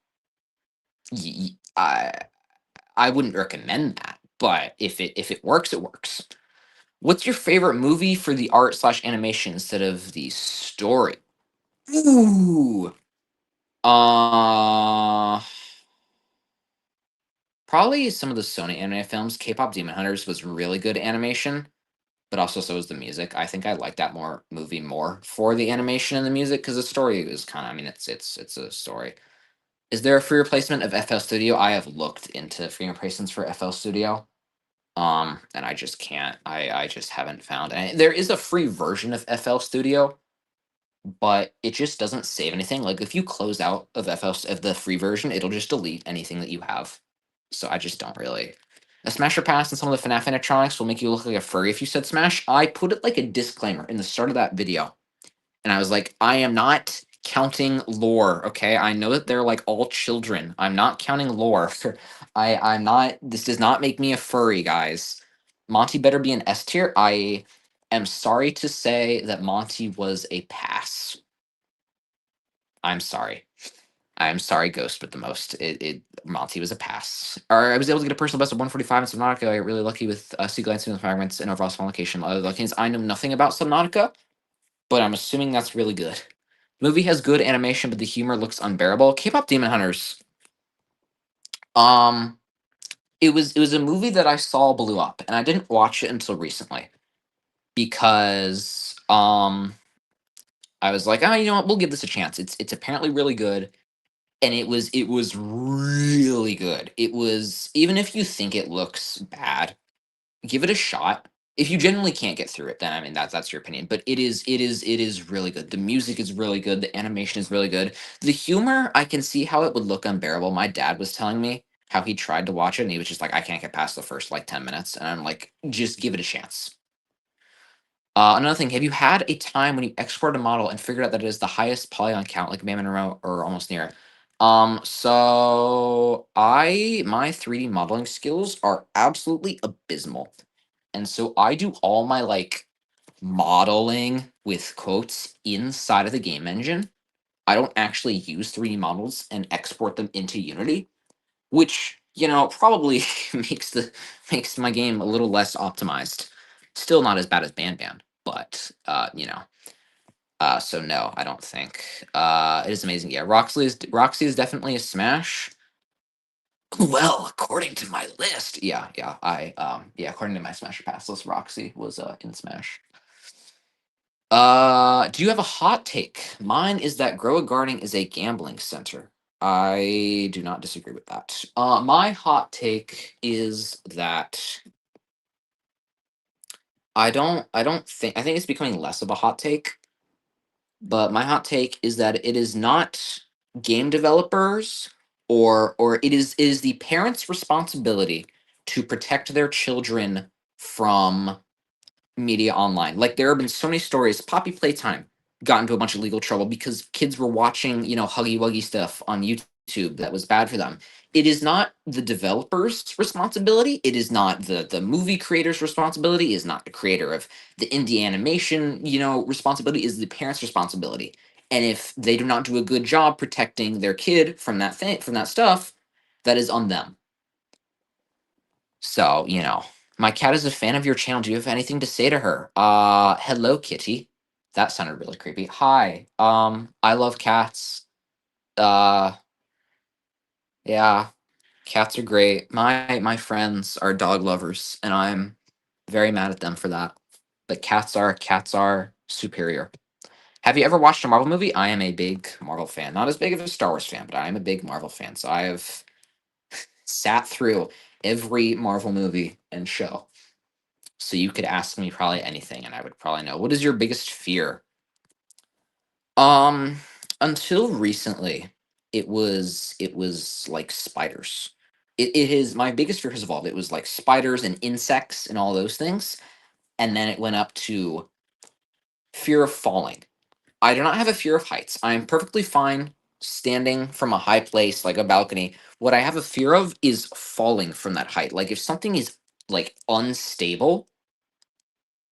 y- y- I I wouldn't recommend that, but if it works, it works. What's your favorite movie for the art slash animation instead of the story? Ooh, uh, probably some of the Sony anime films. K-pop Demon Hunters was really good animation, but also so was the music. I think I like that movie more for the animation and the music because the story is kind of. I mean, it's a story. Is there a free replacement of FL Studio? I have looked into free replacements for FL Studio. And I just can't. I just haven't found any. There is a free version of FL Studio, but it just doesn't save anything. Like if you close out of of the free version, it'll just delete anything that you have. So I just don't really. A Smasher Pass and some of the FNAF animatronics will make you look like a furry if you said Smash. I put it like a disclaimer in the start of that video. And I was like, I am not counting lore, okay? I know that they're like all children. I'm not counting lore. I'm not this does not make me a furry, guys. Monty better be an S tier. I am sorry to say that Monty was a pass. I'm sorry. I'm sorry, Ghost, but the most it Monty was a pass. Or I was able to get a personal best of 145 in Subnautica. I got really lucky with Sea Glancing with fragments and overall small location. Other lucky I know nothing about Subnautica, but I'm assuming that's really good. Movie has good animation, but the humor looks unbearable. K-pop Demon Hunters. Um, it was a movie that I saw blew up, and I didn't watch it until recently because I was like, oh, you know what, we'll give this a chance. It's apparently really good, and it was really good. It was even if you think it looks bad, give it a shot. If you genuinely can't get through it, then I mean that's your opinion. But it is really good. The music is really good. The animation is really good. The humor, I can see how it would look unbearable. My dad was telling me how he tried to watch it and he was just like, I can't get past the first like 10 minutes. And I'm like, just give it a chance. Another thing, have you had a time when you export a model and figured out that it is the highest polygon count, like Mammon or almost near it? So my 3D modeling skills are absolutely abysmal. And so I do all my like modeling with quotes inside of the game engine. I don't actually use 3D models and export them into Unity, which, probably makes my game a little less optimized. Still not as bad as Banban, but so no, I don't think. It is amazing. Yeah, Roxy is definitely a smash. Well, according to my list, yeah, according to my Smasher Pass list, Roxy was in Smash. Do you have a hot take? Mine is that Grow a Gardening is a gambling center. I do not disagree with that. My hot take is that I think it's becoming less of a hot take, but my hot take is that it is not game developers or it is the parents' responsibility to protect their children from media online. Like there have been so many stories. Poppy Playtime got into a bunch of legal trouble because kids were watching, huggy wuggy stuff on YouTube that was bad for them. It is not the developer's responsibility. It is not the movie creator's responsibility. It is not the creator of the indie animation, responsibility. It is the parent's responsibility. And if they do not do a good job protecting their kid from that stuff, that is on them. So, my cat is a fan of your channel. Do you have anything to say to her? Hello, kitty. That sounded really creepy. Hi. I love cats. Uh, yeah, cats are great. My friends are dog lovers, and I'm very mad at them for that. But cats are superior. Have you ever watched a Marvel movie? I am a big Marvel fan. Not as big of a Star Wars fan, but I am a big Marvel fan. So I have sat through every Marvel movie and show. So you could ask me probably anything and I would probably know. What is your biggest fear? Um until recently, it was like spiders. it is my biggest fear has evolved. It was like spiders and insects and all those things, and then it went up to fear of falling. I do not have a fear of heights. I am perfectly fine standing from a high place like a balcony. What I have a fear of is falling from that height. Like if something is like unstable,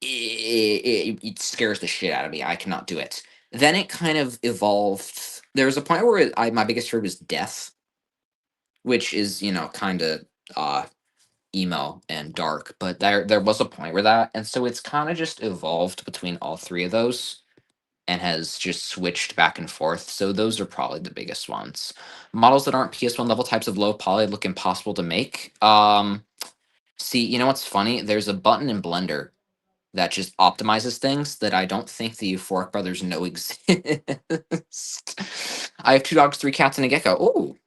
it scares the shit out of me. I cannot do it. Then it kind of evolved. There was a point where my biggest fear was death, which is kind of uh emo and dark. But there was a point where that, and so it's kind of just evolved between all three of those and has just switched back and forth. So those are probably the biggest ones. Models that aren't PS1 level types of low poly look impossible to make. See, you know what's funny? There's a button in Blender that just optimizes things that I don't think the Euphoric brothers know exist. I have 2 dogs, 3 cats, and a gecko. Ooh,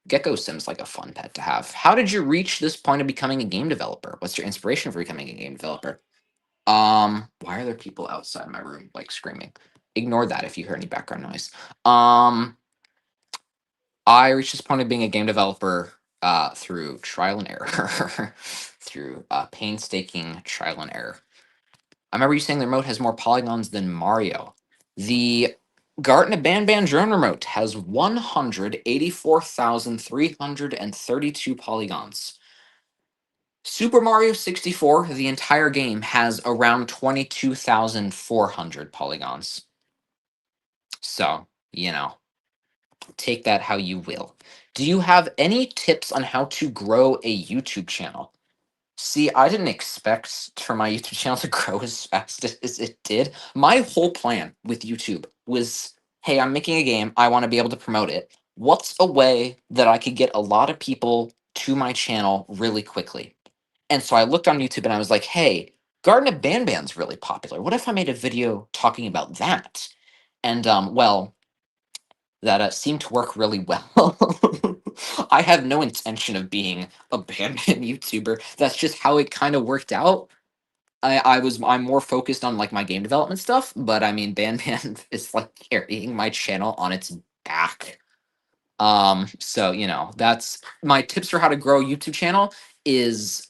gecko seems like a fun pet to have. How did you reach this point of becoming a game developer? What's your inspiration for becoming a game developer? Why are there people outside my room like screaming? Ignore that if you hear any background noise. Um, I reached this point of being a game developer through trial and error, through painstaking trial and error. I remember you saying the remote has more polygons than Mario. The Garten of Banban drone remote has 184,332 polygons. Super Mario 64, the entire game, has around 22,400 polygons. So, take that how you will. Do you have any tips on how to grow a YouTube channel? See, I didn't expect for my YouTube channel to grow as fast as it did. My whole plan with YouTube was, hey, I'm making a game. I want to be able to promote it. What's a way that I could get a lot of people to my channel really quickly? And so I looked on YouTube and I was like, hey, Garden of Banban's really popular. What if I made a video talking about that? And well, that seemed to work really well. I have no intention of being a Banban YouTuber. That's just how it kind of worked out. I'm more focused on like my game development stuff, but I mean Banban is like carrying my channel on its back. So that's my tips for how to grow a YouTube channel is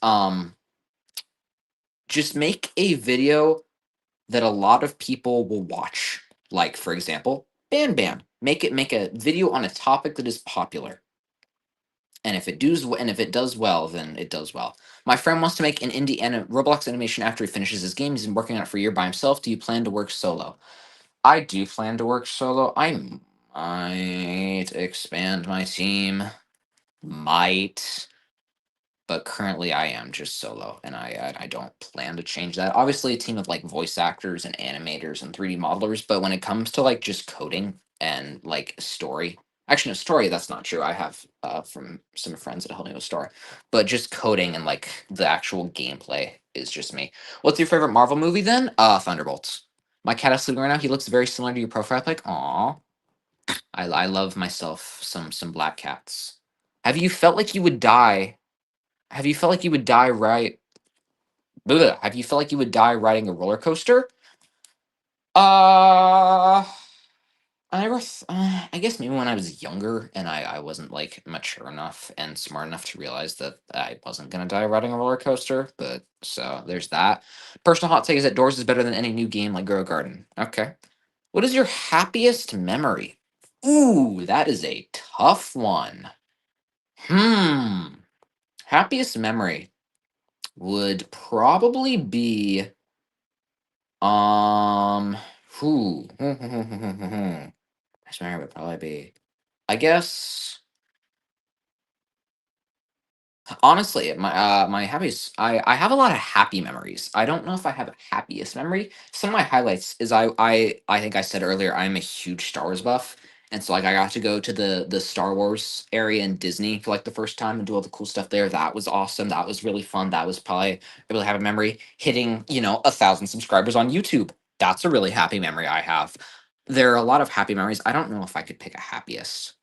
just make a video that a lot of people will watch. Like for example, Banban. Make a video on a topic that is popular. And if it does well, then it does well. My friend wants to make an Roblox animation after he finishes his game. He's been working on it for a year by himself. Do you plan to work solo? I do plan to work solo. I might expand my team. Might. But currently I am just solo, and I don't plan to change that. Obviously, a team of like voice actors and animators and 3D modelers, but when it comes to like just coding and like story, actually no story, that's not true. I have from some friends that help me with story, but just coding and like the actual gameplay is just me. What's your favorite Marvel movie then? Thunderbolts. My cat is sleeping right now. He looks very similar to your profile pic. Aw, I love myself some black cats. Have you felt like you would die have you felt like you would die have you felt like you would die riding a roller coaster? Uh, I guess maybe when I was younger and I wasn't like mature enough and smart enough to realize that I wasn't gonna die riding a roller coaster. But so there's that. Personal hot take is that Doors is better than any new game like Grow a Garden. Okay. What is your happiest memory? Ooh, that is a tough one. Hmm. Happiest memory would probably be um who Best memory would probably be I guess honestly my happiest I have a lot of happy memories. I don't know if I have a happiest memory. Some of my highlights is I think I said earlier I'm a huge Star Wars buff. And so like I got to go to the Star Wars area in Disney for like the first time and do all the cool stuff there. That was awesome. That was really fun. That was probably a really happy memory. Hitting, 1,000 subscribers on YouTube. That's a really happy memory I have. There are a lot of happy memories. I don't know if I could pick a happiest.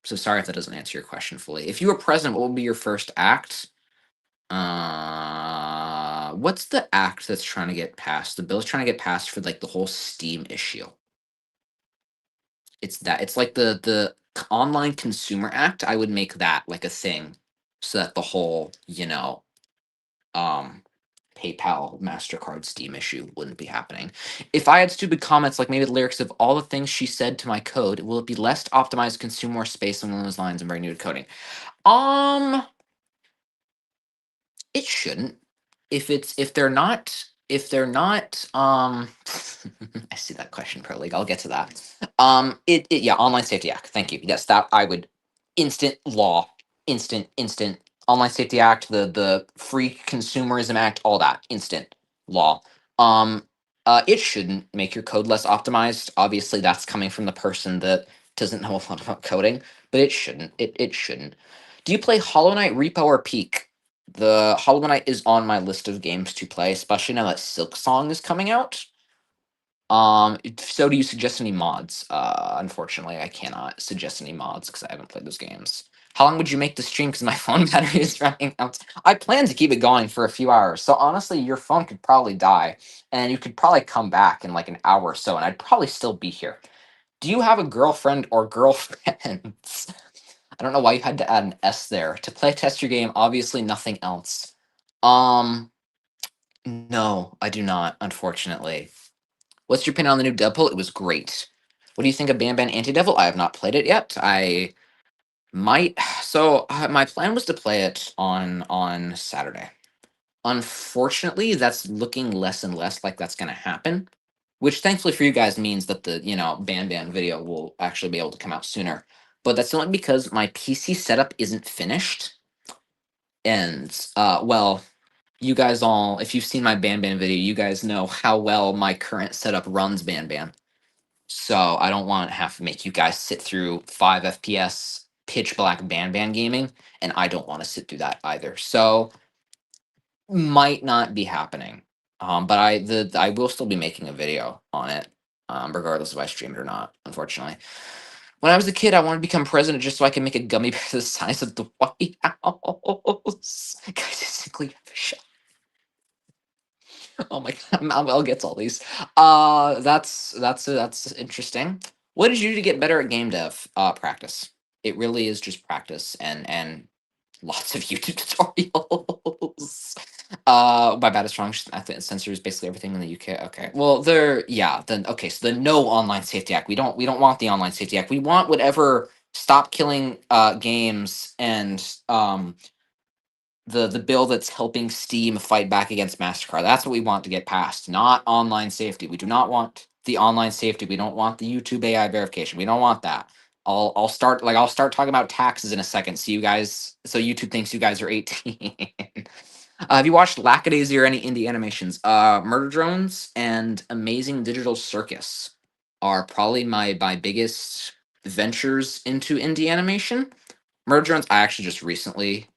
So sorry if that doesn't answer your question fully. If you were president, what would be your first act? What's the act that's trying to get passed? The bill's trying to get passed for like the whole Steam issue. It's like online consumer act. I would make that like a thing, so that the whole um PayPal, MasterCard, Steam issue wouldn't be happening. If I had stupid comments like maybe the lyrics of all the things she said to my code, will it be less optimized, consume more space on one of those lines and very new to coding? Um, it shouldn't. If they're not I see that question, Pro League. I'll get to that. It yeah, Online Safety Act. Thank you. Yes, that I would instant law, instant Online Safety Act, the Free Consumerism Act, all that instant law. Um, it shouldn't make your code less optimized. Obviously, that's coming from the person that doesn't know a lot about coding, but it shouldn't. It shouldn't. Do you play Hollow Knight, Repo, or Peak? The Hollow Knight is on my list of games to play, especially now that Silk Song is coming out. So do you suggest any mods? Unfortunately, I cannot suggest any mods because I haven't played those games. How long would you make the stream? Because my phone battery is running out. I plan to keep it going for a few hours. So honestly, your phone could probably die, and you could probably come back in like an hour or so, and I'd probably still be here. Do you have a girlfriend or girlfriends? I don't know why you had to add an S there. To play test your game, obviously nothing else. Um, no, I do not, unfortunately. What's your opinion on the new Deadpool? It was great. What do you think of Banban Anti-Devil? I have not played it yet. I might. So my plan was to play it on Saturday. Unfortunately, that's looking less and less like that's going to happen. Which thankfully for you guys means that the Banban video will actually be able to come out sooner. But that's only because my PC setup isn't finished. And well, you guys all, if you've seen my Banban video, you guys know how well my current setup runs Banban. So I don't want to have to make you guys sit through 5 FPS pitch black Banban gaming, and I don't want to sit through that either. So might not be happening. But I will still be making a video on it, regardless if I stream it or not. Unfortunately, when I was a kid, I wanted to become president just so I could make a gummy bear the size of the White House. Guys, distinctly have a shot. Oh my god, I'll get to all these. That's interesting. What did you do to get better at game dev? Practice. It really is just practice and lots of YouTube tutorials. My bad is strong. I think it censors basically everything in the UK. Okay. Well, yeah. Then okay. So the no online safety act. We don't want the online safety act. We want whatever stop killing games and the bill that's helping Steam fight back against Mastercard. That's what we want to get passed, not online safety. We do not want the online safety. We don't want the YouTube AI verification. We don't want that. I'll start talking about taxes in a second. So YouTube thinks you guys are 18. Have you watched Lackadaisy or any indie animations? Murder Drones and Amazing Digital Circus are probably my biggest ventures into indie animation. Murder Drones, I actually just recently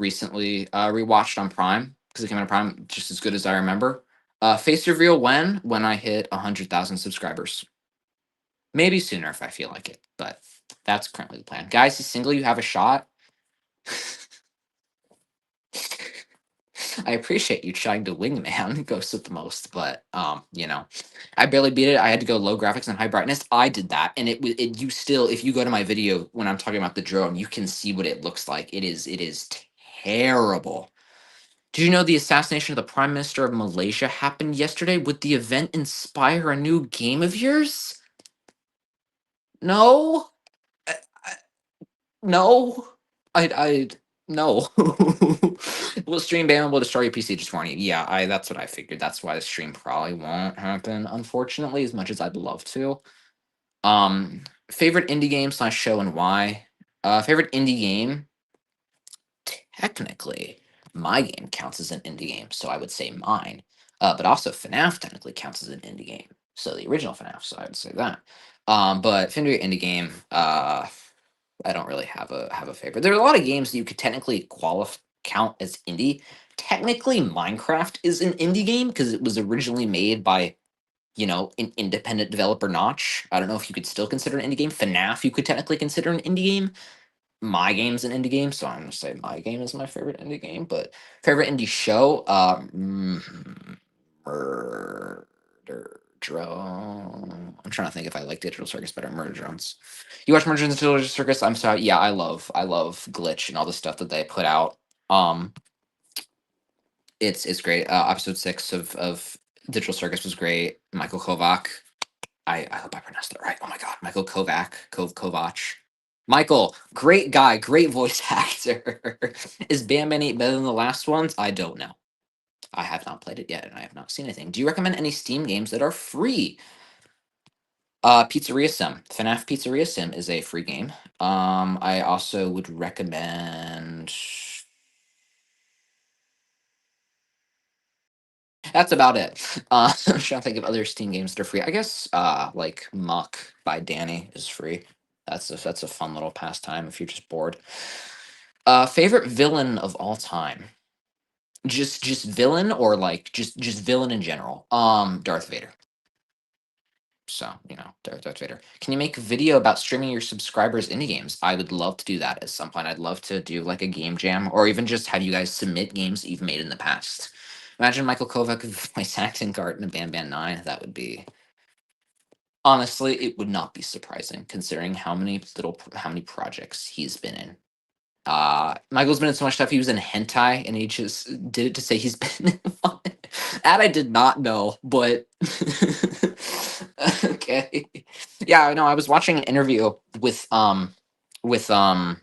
rewatched on Prime because it came out on Prime just as good as I remember. Face reveal when I hit 100,000 subscribers. Maybe sooner if I feel like it, but that's currently the plan. Guys, he's single. You have a shot. I appreciate you trying to wingman Ghost of the most, but I barely beat it. I had to go low graphics and high brightness. I did that, and you still, if you go to my video when I'm talking about the drone, you can see what it looks like. It is terrible. Did you know the assassination of the Prime Minister of Malaysia happened yesterday? Would the event inspire a new game of yours? No? I- no? I no. Will stream ban will destroy your PC just warning you. Yeah, that's what I figured. That's why the stream probably won't happen, unfortunately, as much as I'd love to. Favorite indie game slash show and why? Favorite indie game? Technically, my game counts as an indie game, so I would say mine. But also FNAF technically counts as an indie game, so the original FNAF. So I would say that. But favorite indie game, I don't really have a favorite. There are a lot of games that you could technically count as indie. Technically, Minecraft is an indie game because it was originally made by an independent developer Notch. I don't know if you could still consider an indie game. FNAF you could technically consider an indie game. My game's an indie game, so I'm gonna say my game is my favorite indie game. But favorite indie show, Murder. I'm trying to think if I like Digital Circus better. Murder Drones. You watch Murder Drones Digital Circus? I'm sorry. Yeah, I love Glitch and all the stuff that they put out. Um, it's great. Episode 6 of Digital Circus was great. Michael Kovac. I hope I pronounced that right. Oh my god, Michael Kovac, Kovac. Michael, great guy, great voice actor. Is Banban 8 better than the last ones? I don't know. I have not played it yet, and I have not seen anything. Do you recommend any Steam games that are free? Pizzeria Sim. FNAF Pizzeria Sim is a free game. I also would recommend. That's about it. I'm trying to think of other Steam games that are free. I guess like Muck by Danny is free. That's a fun little pastime if you're just bored. Favorite villain of all time. Just villain or like just villain in general. Darth Vader. So, Darth Vader. Can you make a video about streaming your subscribers indie games? I would love to do that at some point. I'd love to do like a game jam or even just have you guys submit games that you've made in the past. Imagine Michael Kovac with voice acting Gart in a Banban 9. That would be honestly, it would not be surprising considering how many projects he's been in. Michael's been in so much stuff. He was in hentai, and he just did it to say he's been in one. That I did not know, but okay. Yeah, I know. I was watching an interview with him with a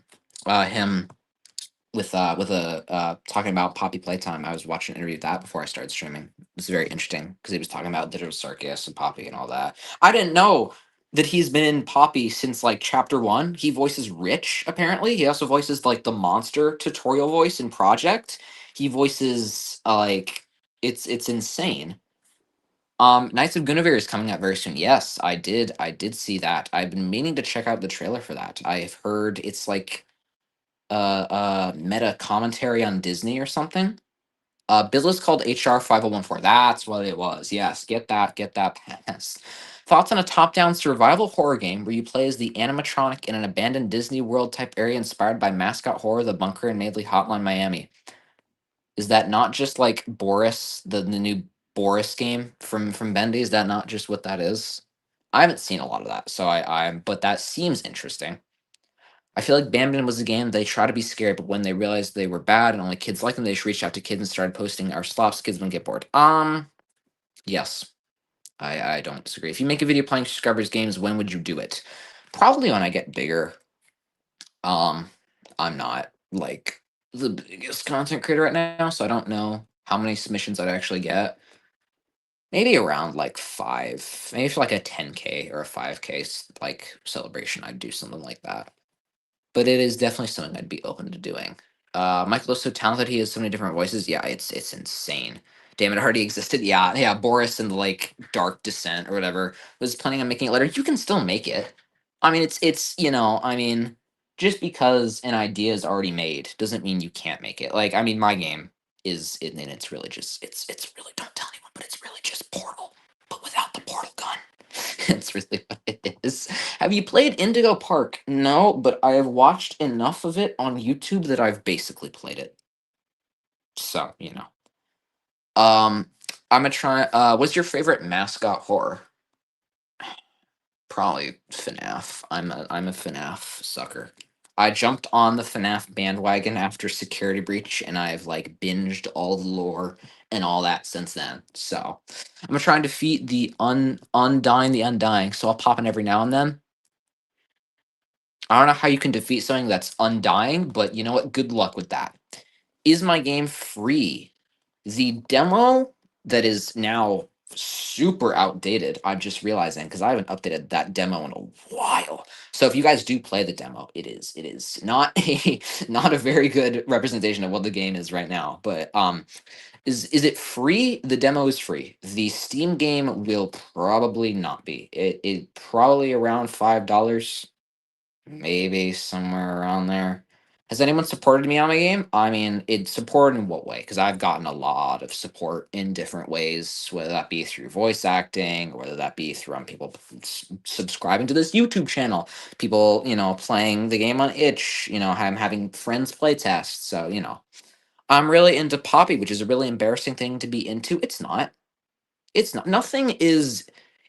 talking about Poppy Playtime. I was watching an interview of that before I started streaming. It was very interesting because he was talking about Digital Circus and Poppy and all that. I didn't know that he's been in Poppy since like chapter 1. He voices Rich apparently. He also voices like the monster tutorial voice in Project. He voices like it's insane. Knights of Guinevere is coming out very soon. Yes, I did see that. I've been meaning to check out the trailer for that. I've heard it's like meta commentary on Disney or something. Bill is called HR 5014. That's what it was. Yes, get that pass. Thoughts on a top-down survival horror game where you play as the animatronic in an abandoned Disney World type area inspired by mascot horror, The Bunker, and Maidley Hotline Miami. Is that not just like Boris, the new Boris game from Bendy? Is that not just what that is? I haven't seen a lot of that, so but that seems interesting. I feel like Banban was a game they try to be scary, but when they realized they were bad and only kids liked them, they just reached out to kids and started posting our slops. Kids wouldn't get bored. Yes, I don't disagree. If you make a video playing subscribers games, when would you do it? Probably when I get bigger. Um, I'm not like the biggest content creator right now, so I don't know how many submissions I'd actually get. Maybe around like 5, maybe for like a 10K or a 5K like celebration, I'd do something like that. But it is definitely something I'd be open to doing. Michael is so talented; he has so many different voices. Yeah, it's insane. Damn it, already existed. Yeah, yeah. Boris in the like Dark Descent or whatever was planning on making it later. You can still make it. I mean, it's I mean, just because an idea is already made doesn't mean you can't make it. Like, I mean, my game is and it's really just it's really don't tell anyone, but it's really just Portal, but without the portal gun. It's really what it is. Have you played Indigo Park? No, but I have watched enough of it on YouTube that I've basically played it. So, Um, I'm gonna try. What's your favorite mascot horror? Probably FNAF. I'm a FNAF sucker. I jumped on the FNAF bandwagon after Security Breach, and I've like binged all the lore and all that since then. So I'm gonna try and defeat the Undying. So I'll pop in every now and then. I don't know how you can defeat something that's undying, but you know what? Good luck with that. Is my game free? The demo that is now super outdated, I'm just realizing because I haven't updated that demo in a while. So if you guys do play the demo, it is not a not a very good representation of what the game is right now. But is it free? The demo is free. The Steam game will probably not be. It probably around $5. Maybe somewhere around there. Has anyone supported me on my game? I mean, it's support in what way? Because I've gotten a lot of support in different ways, whether that be through voice acting, or whether that be through people subscribing to this YouTube channel, people, playing the game on itch, I'm having friends play tests. So, I'm really into Poppy, which is a really embarrassing thing to be into. It's not. It's not. Nothing is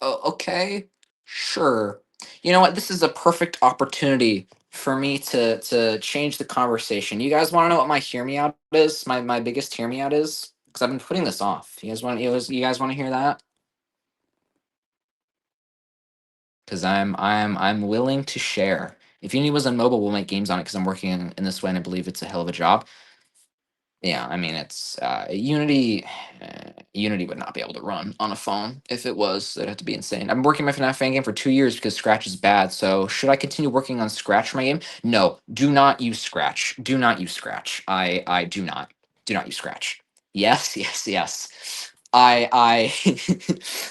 Okay, sure. You know what? This is a perfect opportunity for me to change the conversation. You guys want to know what my hear me out is? My biggest hear me out is because I've been putting this off. You guys want to hear that? Because I'm willing to share. If Unity was on mobile, we'll make games on it because I'm working in this way and I believe it's a hell of a job. Yeah, I mean it's Unity. Unity would not be able to run on a phone. If it was, it'd have to be insane. I've been working my FNAF fan game for 2 years because Scratch is bad. So should I continue working on Scratch for my game? No, do not use Scratch. Do not use Scratch. I do not use Scratch. Yes, yes, yes. I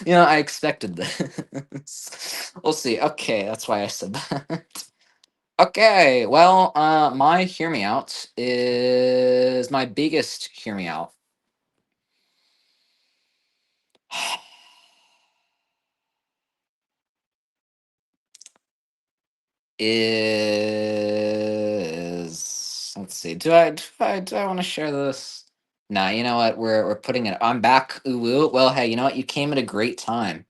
I expected this. We'll see. Okay, that's why I said that. Okay, well, my hear me out is my biggest hear me out is let's see. Do I want to share this? Nah, you know what? We're putting it. I'm back. Ooh, woo. Well, hey, you know what? You came at a great time.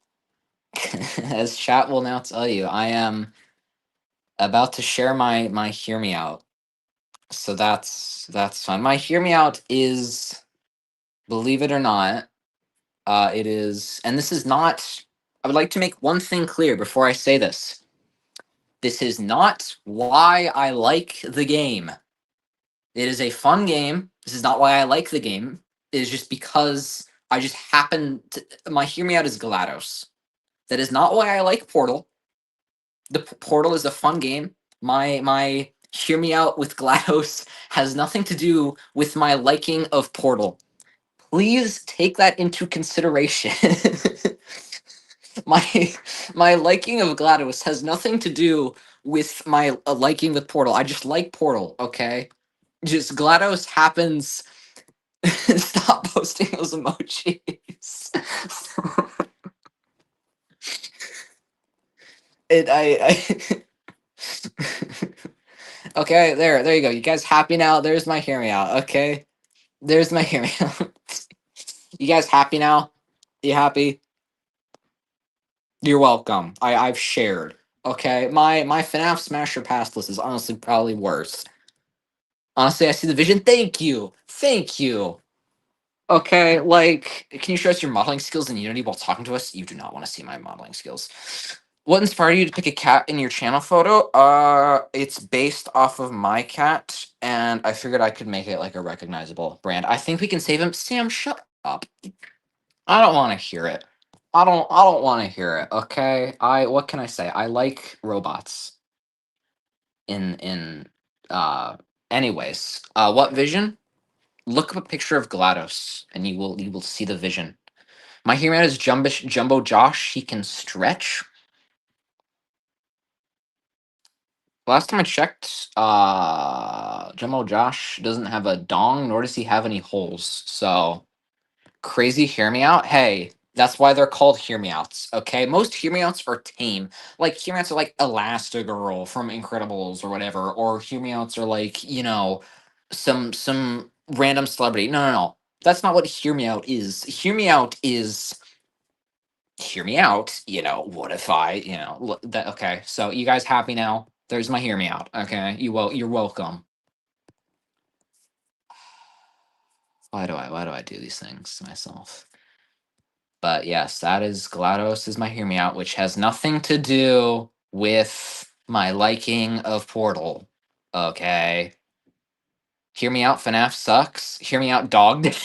As chat will now tell you, I am about to share my hear me out. So that's fun. My hear me out is, believe it or not, it is, and this is not. I would like to make one thing clear before I say this. This is not why I like the game. It is a fun game. This is not why I like the game. It is just because I just happen to. My hear me out is GLaDOS. That is not why I like Portal. Portal is a fun game. My hear me out with GLaDOS has nothing to do with my liking of Portal. Please take that into consideration. my my liking of GLaDOS has nothing to do with my liking with Portal. I just like Portal, okay? Just GLaDOS happens. Stop posting those emojis. I Okay, there you go. You guys happy now? There's my hear me out, okay? There's my hear me out. You guys happy now? You happy? You're welcome. I've shared. Okay, my FNAF Smasher Pass list is honestly probably worse. Honestly, I see the vision. Thank you. Thank you. Okay, like, can you show us your modeling skills in Unity while talking to us? You do not want to see my modeling skills. What inspired you to pick a cat in your channel photo? It's based off of my cat, and I figured I could make it like a recognizable brand. I think we can save him. Sam, shut up. I don't want to hear it. I don't want to hear it. Okay. What can I say? I like robots in uh anyways. What vision? Look up a picture of GLaDOS and you will see the vision. My hero is Jumbo Josh. He can stretch. Last time I checked, Jumbo Josh doesn't have a dong, nor does he have any holes. So crazy hear me out. Hey, that's why they're called hear me outs. Okay, most hear me outs are tame. Like hear me outs are like Elastigirl from Incredibles or whatever, or hear me outs are like some random celebrity. No, no, no. That's not what hear me out is. Hear me out is hear me out. What if I, that okay. So you guys happy now? There's my hear me out. Okay, you're welcome. Why do I do these things to myself? But yes, that is GLaDOS is my hear me out, which has nothing to do with my liking of Portal. Okay. Hear me out, FNAF sucks. Hear me out, Dog Day.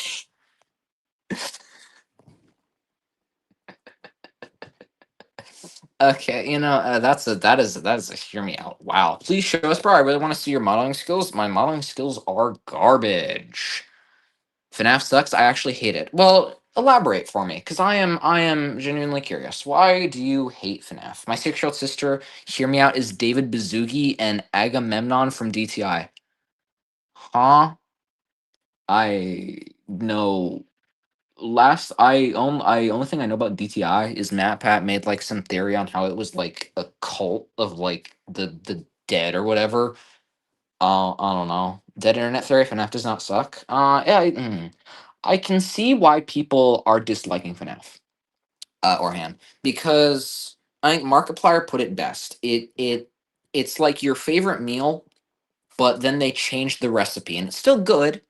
Okay, that is a hear me out. Wow. Please show us, bro. I really want to see your modeling skills. My modeling skills are garbage. FNAF sucks. I actually hate it. Well, elaborate for me, because I am genuinely curious. Why do you hate FNAF? My 6-year-old sister, hear me out, is David Bazoogi and Agamemnon from DTI. Huh? I know. I only thing I know about DTI is MatPat made like some theory on how it was like a cult of like the dead or whatever. I don't know. Dead internet theory. FNAF does not suck. Yeah. I can see why people are disliking FNAF. or hand, because I think Markiplier put it best. It's like your favorite meal, but then they changed the recipe, and it's still good,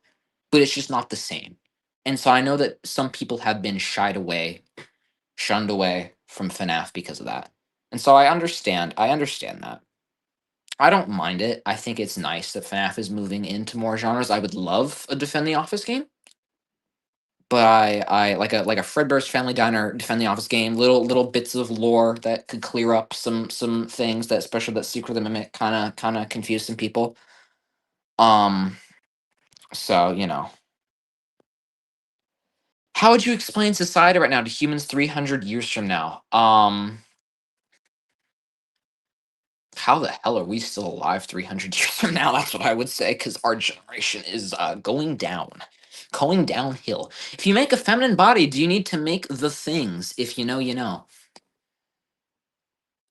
but it's just not the same. And so I know that some people have been shunned away from FNAF because of that. And so I understand that. I don't mind it. I think it's nice that FNAF is moving into more genres. I would love a Defend the Office game, but I like a Fredbear's Family Diner Defend the Office game. Little bits of lore that could clear up some things that, especially that Secret of the Mimic, kind of confused some people. Um, so how would you explain society right now to humans 300 years from now? How the hell are we still alive 300 years from now? That's what I would say, because our generation is going downhill. If you make a feminine body, do you need to make the things? If you know, you know.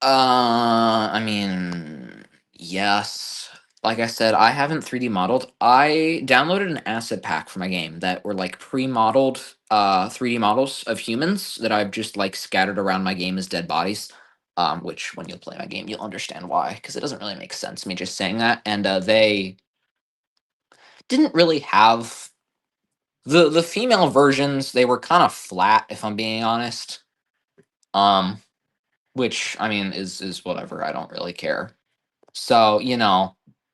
I mean, yes. Like I said, I haven't 3D modeled. I downloaded an asset pack for my game that were like pre-modeled 3D models of humans that I've just like scattered around my game as dead bodies. Which when you'll play my game, you'll understand why, because it doesn't really make sense me just saying that. And they didn't really have the female versions. They were kind of flat, if I'm being honest. Um, which I mean is whatever. I don't really care. So,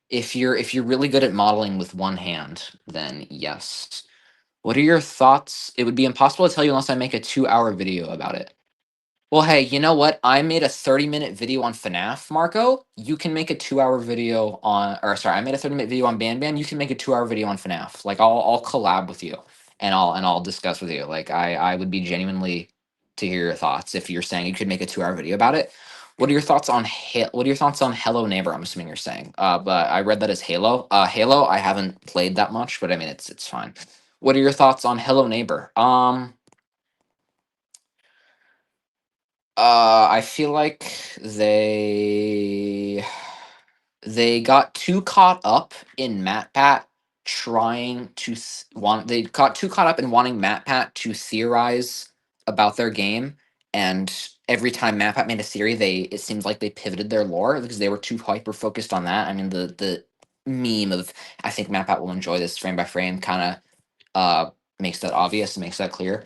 if you're really good at modeling with one hand, then yes. What are your thoughts? It would be impossible to tell you unless I make a 2-hour video about it. Well, hey, you know what? I made a 30-minute video on FNAF, Marco. You can make a 2-hour video on, or sorry, I made a 30-minute video on Banban. You can make a 2-hour video on FNAF. Like I'll collab with you, and I'll discuss with you. Like I would be genuinely to hear your thoughts if you're saying you could make a 2-hour video about it. What are your thoughts on What are your thoughts on Hello Neighbor? I'm assuming you're saying. But I read that as Halo. Halo, I haven't played that much, but I mean it's fine. What are your thoughts on Hello Neighbor? I feel like they got too caught up in MatPat trying to want they got too caught up in wanting MatPat to theorize about their game, and every time MatPat made a theory, it seems like they pivoted their lore because they were too hyper focused on that. I mean, the meme of I think MatPat will enjoy this frame by frame kind of makes that obvious and makes that clear.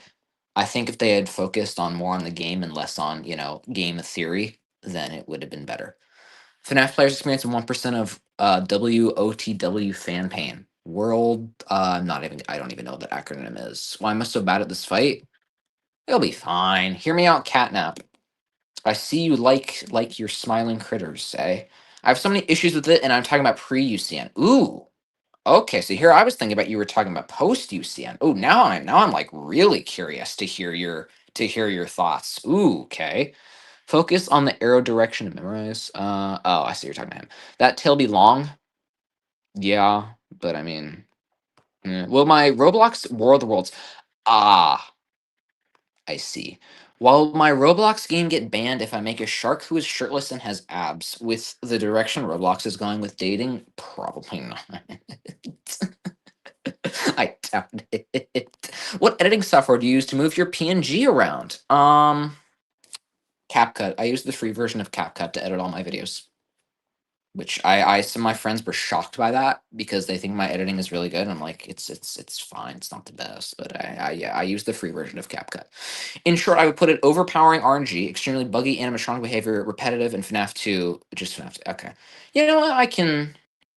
I think if they had focused on more on the game and less on, game theory, then it would have been better. FNAF players experience 1% of WOTW fan pain. I don't even know what that acronym is. Why am I so bad at this fight? It'll be fine. Hear me out, Catnap. I see you like your smiling critters, eh? I have so many issues with it, and I'm talking about pre-UCN. Ooh, okay, so here I was thinking about you were talking about post UCN. Oh, now I'm like really curious to hear your thoughts. Ooh, okay. Focus on the arrow direction to memorize. Oh, I see you're talking to him. That tail be long. Yeah, but I mean, will my Roblox War of the Worlds? Ah, I see. Will my Roblox game get banned if I make a shark who is shirtless and has abs? With the direction Roblox is going with dating, probably not. I doubt it. What editing software do you use to move your PNG around? CapCut. I use the free version of CapCut to edit all my videos. Which some of my friends were shocked by that because they think my editing is really good. I'm like, it's fine. It's not the best, but I use the free version of CapCut. In short, I would put it overpowering RNG, extremely buggy animatronic behavior, repetitive, and FNAF 2, just FNAF 2. Okay. You know what?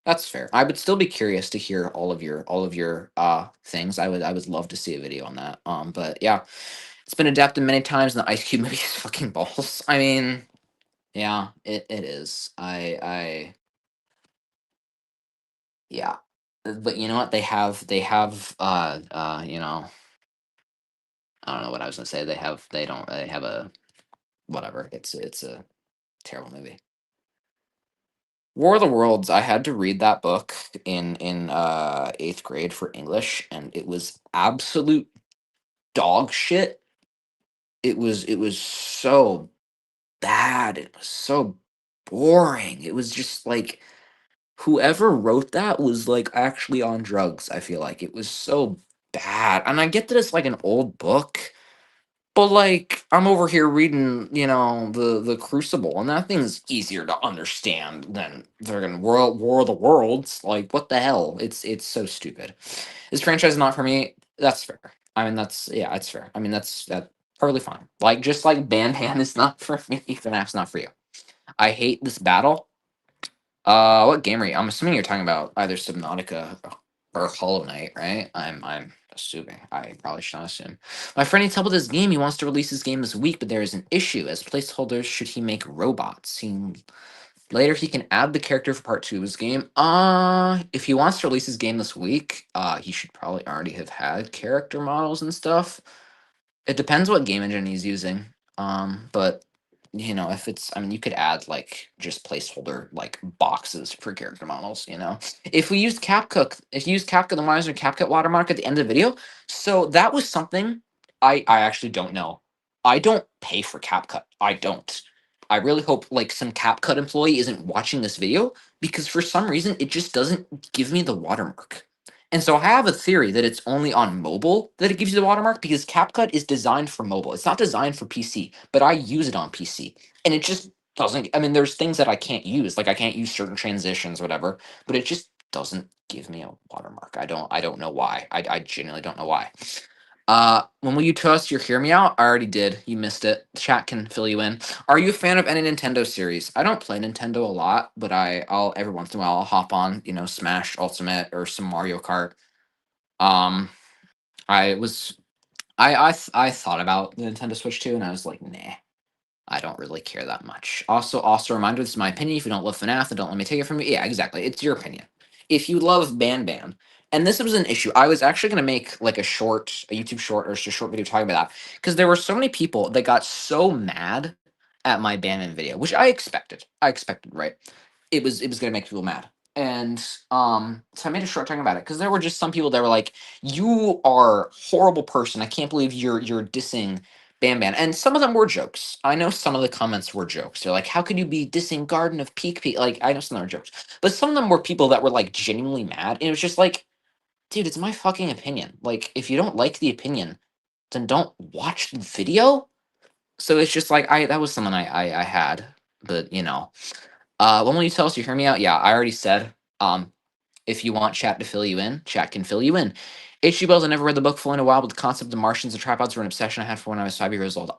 That's fair. I would still be curious to hear all of your things. I would love to see a video on that. But yeah, it's been adapted many times, and the Ice Cube movie is fucking balls. I mean, yeah, it is. Yeah. But you know what? They have I don't know what I was gonna say. They have a whatever. It's a terrible movie. War of the Worlds, I had to read that book in 8th grade for English, and it was absolute dog shit. It was so bad. It was so boring. It was just like whoever wrote that was like actually on drugs, I feel like. It was so bad. And I get that it's like an old book, But like I'm over here reading, the Crucible, and that thing's easier to understand than friggin' World War of the Worlds. Like what the hell? It's so stupid. This franchise is not for me. That's fair. I mean that's yeah, it's fair. I mean that's perfectly fine. Like just like Banban is not for me, FNAF's not for you. I hate this battle. What game are you? I'm assuming you're talking about either Subnautica or Hollow Knight, right? I'm assuming. I probably should not assume. My friend needs help with this game. He wants to release his game this week, but there is an issue. As placeholders, should he make robots? Later he can add the character for part two of his game. If he wants to release his game this week, he should probably already have had character models and stuff. It depends what game engine he's using. But if it's, I mean, you could add like just placeholder like boxes for character models. If we used CapCut, if you use CapCut, the Myers or CapCut watermark at the end of the video, so that was something I actually don't know. I don't pay for CapCut. I don't. I really hope like some CapCut employee isn't watching this video because for some reason it just doesn't give me the watermark. And so I have a theory that it's only on mobile that it gives you the watermark because CapCut is designed for mobile. It's not designed for PC, but I use it on PC. And it just doesn't, I mean, there's things that I can't use, like I can't use certain transitions, whatever, but it just doesn't give me a watermark. I don't know why. I genuinely don't know why. When will you tell us you hear me out? I already did. You missed it. The chat can fill you in. Are you a fan of any Nintendo series? I don't play Nintendo a lot, but I'll every once in a while I'll hop on, Smash Ultimate or some Mario Kart. Um, I was I thought about the Nintendo Switch too, and I was like, nah. I don't really care that much. Also, reminder: this is my opinion. If you don't love FNAF, then don't let me take it from you. Yeah, exactly. It's your opinion. If you love Banban, and this was an issue, I was actually going to make like a YouTube short, or just a short video talking about that because there were so many people that got so mad at my Banban video, which I expected. I expected, right? It was going to make people mad, and so I made a short talking about it because there were just some people that were like, "You are a horrible person. I can't believe you're dissing." Banban. And some of them were jokes. I know some of the comments were jokes. They're like, how could you be dissing Garden of Peak Peak? Like, I know some of them were jokes. But some of them were people that were like genuinely mad. And it was just like, dude, it's my fucking opinion. Like, if you don't like the opinion, then don't watch the video. So it's just like that was something I had. But when will you tell us you hear me out? Yeah, I already said. If you want chat to fill you in, chat can fill you in. H.G. Wells, I never read the book fully in a while, but the concept of Martians and tripods were an obsession I had for when I was 5 years old.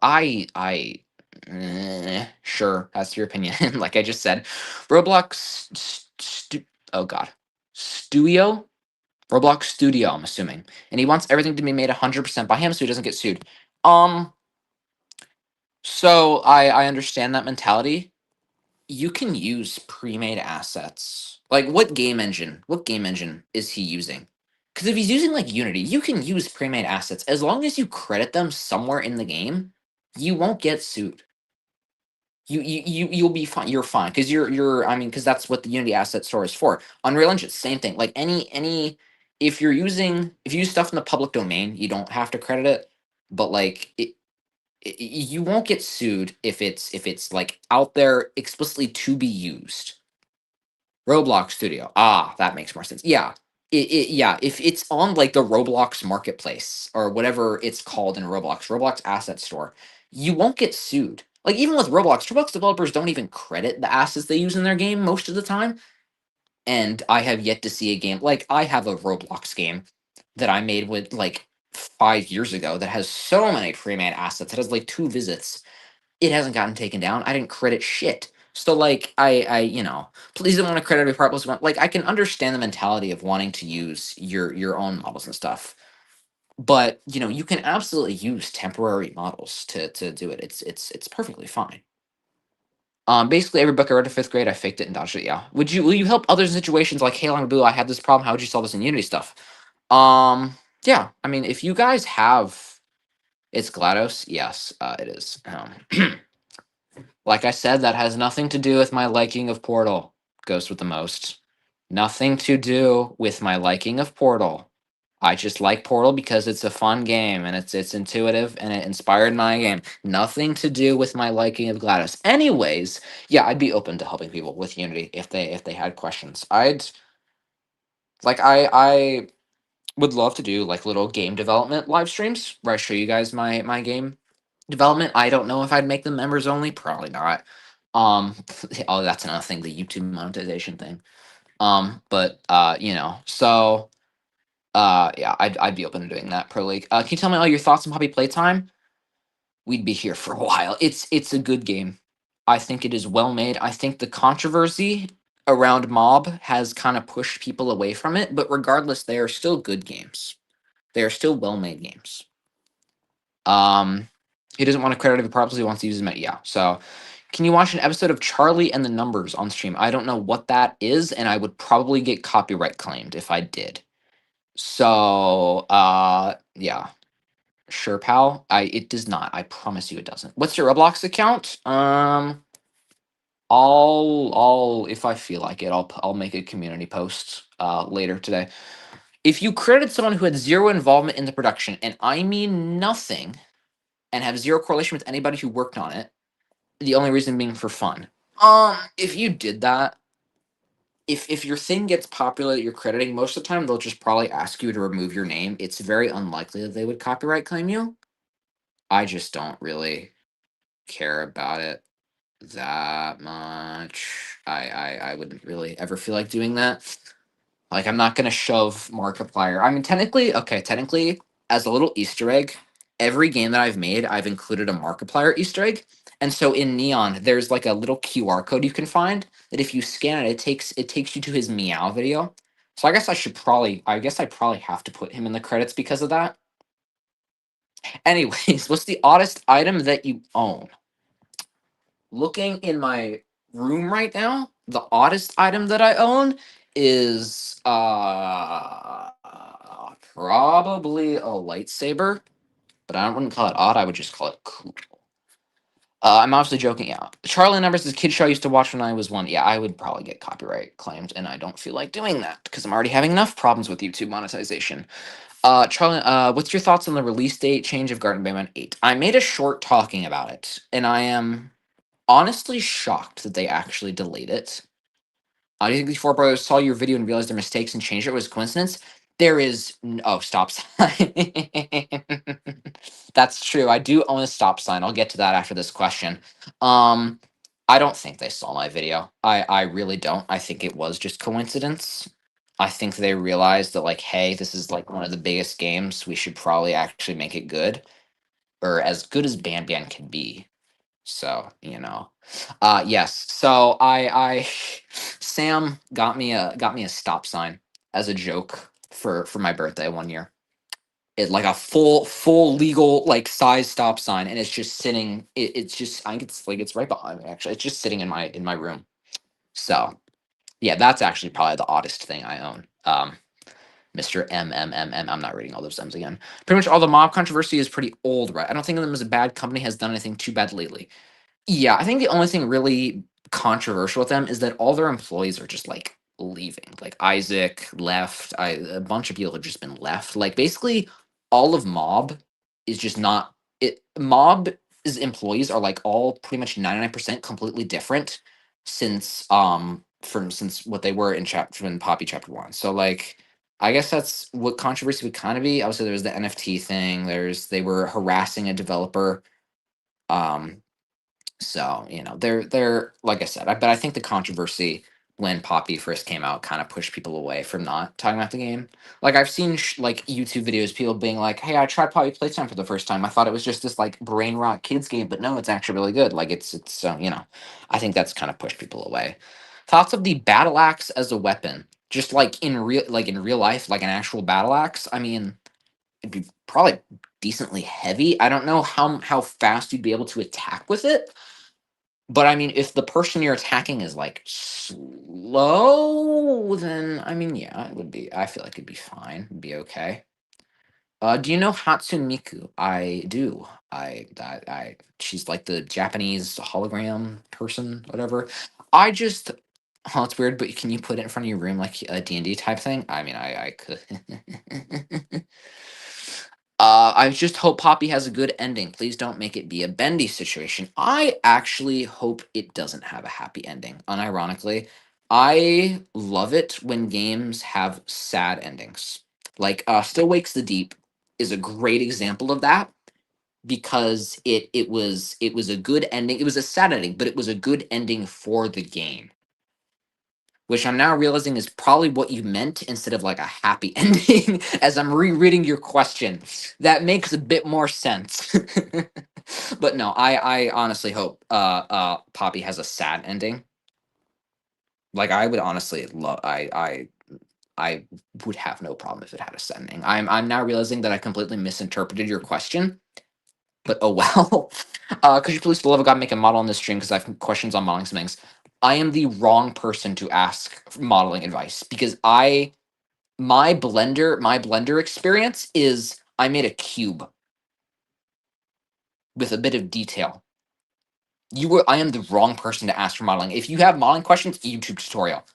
Sure, that's your opinion. Like I just said, Roblox, oh god, Studio, Roblox Studio. I'm assuming, and he wants everything to be made 100% by him, so he doesn't get sued. Um, so I understand that mentality. You can use pre-made assets. Like what game engine is he using? Because if he's using like Unity, you can use pre-made assets as long as you credit them somewhere in the game. You won't get sued. You'll be fine. You're fine because you're. I mean, because that's what the Unity asset store is for. Unreal Engine, same thing. Like any if if you use stuff in the public domain, you don't have to credit it. But like you won't get sued if it's like out there explicitly to be used. Roblox Studio. Ah, that makes more sense. Yeah. Yeah, if it's on like the Roblox marketplace or whatever it's called in Roblox Asset Store, you won't get sued. Like even with Roblox developers don't even credit the assets they use in their game most of the time. And I have yet to see a game like I have a Roblox game that I made with like 5 years ago that has so many pre-made assets. It has like two visits. It hasn't gotten taken down. I didn't credit shit. So like please don't want to credit every part plus one. Like I can understand the mentality of wanting to use your own models and stuff. But you can absolutely use temporary models to do it. It's perfectly fine. Basically every book I read in fifth grade, I faked it and dodged it. Yeah. Will you help others in situations like hey long boo, I had this problem. How would you solve this in Unity stuff? Yeah. I mean, if you guys have it's GLaDOS, yes, it is. Like I said, that has nothing to do with my liking of Portal. Goes with the most. Nothing to do with my liking of Portal. I just like Portal because it's a fun game and it's intuitive and it inspired my game. Nothing to do with my liking of GLaDOS. Anyways, yeah, I'd be open to helping people with Unity if they had questions. I would love to do like little game development live streams where I show you guys my game Development, I don't know if I'd make them members only. Probably not. Um, oh, that's another thing, the YouTube monetization thing. But so yeah, I'd be open to doing that pro league. Can you tell me all your thoughts on Poppy Playtime? We'd be here for a while. It's a good game. I think it is well made. I think the controversy around Mob has kind of pushed people away from it, but regardless, they are still good games. They are still well made games. Um, he doesn't want to credit the properly. He wants to use them. Yeah. So, can you watch an episode of Charlie and the Numbers on stream? I don't know what that is, and I would probably get copyright claimed if I did. So, yeah, sure, pal. It does not. I promise you, it doesn't. What's your Roblox account? I'll if I feel like it, I'll make a community post later today. If you credited someone who had zero involvement in the production, and I mean nothing, and have zero correlation with anybody who worked on it, the only reason being for fun. If you did that, if your thing gets popular that you're crediting, most of the time they'll just probably ask you to remove your name. It's very unlikely that they would copyright claim you. I just don't really care about it that much. I wouldn't really ever feel like doing that. Like, I'm not gonna shove Markiplier. I mean, technically, as a little Easter egg, every game that I've made, I've included a Markiplier Easter egg. And so in Neon, there's like a little QR code you can find that if you scan it, it takes you to his meow video. So I guess I probably have to put him in the credits because of that. Anyways, what's the oddest item that you own? Looking in my room right now, the oddest item that I own is probably a lightsaber, but I wouldn't call it odd. I would just call it cool. I'm obviously joking. Yeah, Charlie Numbers is a kid show I used to watch when I was one. Yeah, I would probably get copyright claimed, and I don't feel like doing that because I'm already having enough problems with YouTube monetization. Charlie, what's your thoughts on the release date change of Garden Banban 8? I made a short talking about it, and I am honestly shocked that they actually delayed it. Do you think these four brothers saw your video and realized their mistakes and changed it? Was coincidence? There is oh, stop sign. That's true. I do own a stop sign. I'll get to that after this question. Um, I don't think they saw my video. I really don't. I think it was just coincidence. I think they realized that, like, hey, this is like one of the biggest games. We should probably actually make it good, or as good as Banban can be. So, yes. So I Sam got me a stop sign as a joke for my birthday one year. It like a full legal like size stop sign, and it's just sitting. It's just I think it's like it's right behind me actually. It's just sitting in my room. So yeah, that's actually probably the oddest thing I own. Mr. M. I'm not reading all those M's again. Pretty much all the mob controversy is pretty old, right? I don't think of them as a bad company has done anything too bad lately. Yeah, I think the only thing really controversial with them is that all their employees are just like leaving. Like Isaac left, a bunch of people have just been left. Like basically all of Mob is just not it Mob's employees are like all pretty much 99% completely different since what they were in chapter in Poppy chapter 1. So like I guess that's what controversy would kind of be. Obviously, there's the NFT thing. They were harassing a developer. Um, so, they're like I said, but I think the controversy when Poppy first came out kind of pushed people away from not talking about the game. Like I've seen like YouTube videos, people being like, "Hey, I tried Poppy Playtime for the first time. I thought it was just this like brain rot kids game, but no, it's actually really good." Like I think that's kind of pushed people away. Thoughts of the battle axe as a weapon, just like in real life, like an actual battle axe. I mean, it'd be probably decently heavy. I don't know how fast you'd be able to attack with it, but I mean, if the person you're attacking is like slow, then I mean, yeah, it would be. I feel like it'd be fine. It'd be okay. Do you know Hatsune Miku? I do. She's like the Japanese hologram person, whatever. I just, oh, it's weird, but can you put it in front of your room like a D&D type thing? I mean, I could. I just hope Poppy has a good ending. Please don't make it be a bendy situation. I actually hope it doesn't have a happy ending. Unironically, I love it when games have sad endings. Like Still Wakes the Deep is a great example of that. because it was a good ending. It was a sad ending, but it was a good ending for the game, which I'm now realizing is probably what you meant instead of like a happy ending. As I'm rereading your question, that makes a bit more sense. But no, I honestly hope Poppy has a sad ending. Like I would honestly love I would have no problem if it had a sad ending. I'm now realizing that I completely misinterpreted your question, but oh well. Could you please, for the love of God, make a model on this stream because I have questions on modeling some things. I am the wrong person to ask modeling advice because my blender experience is I made a cube with a bit of detail. I am the wrong person to ask for modeling. If you have modeling questions, YouTube tutorial.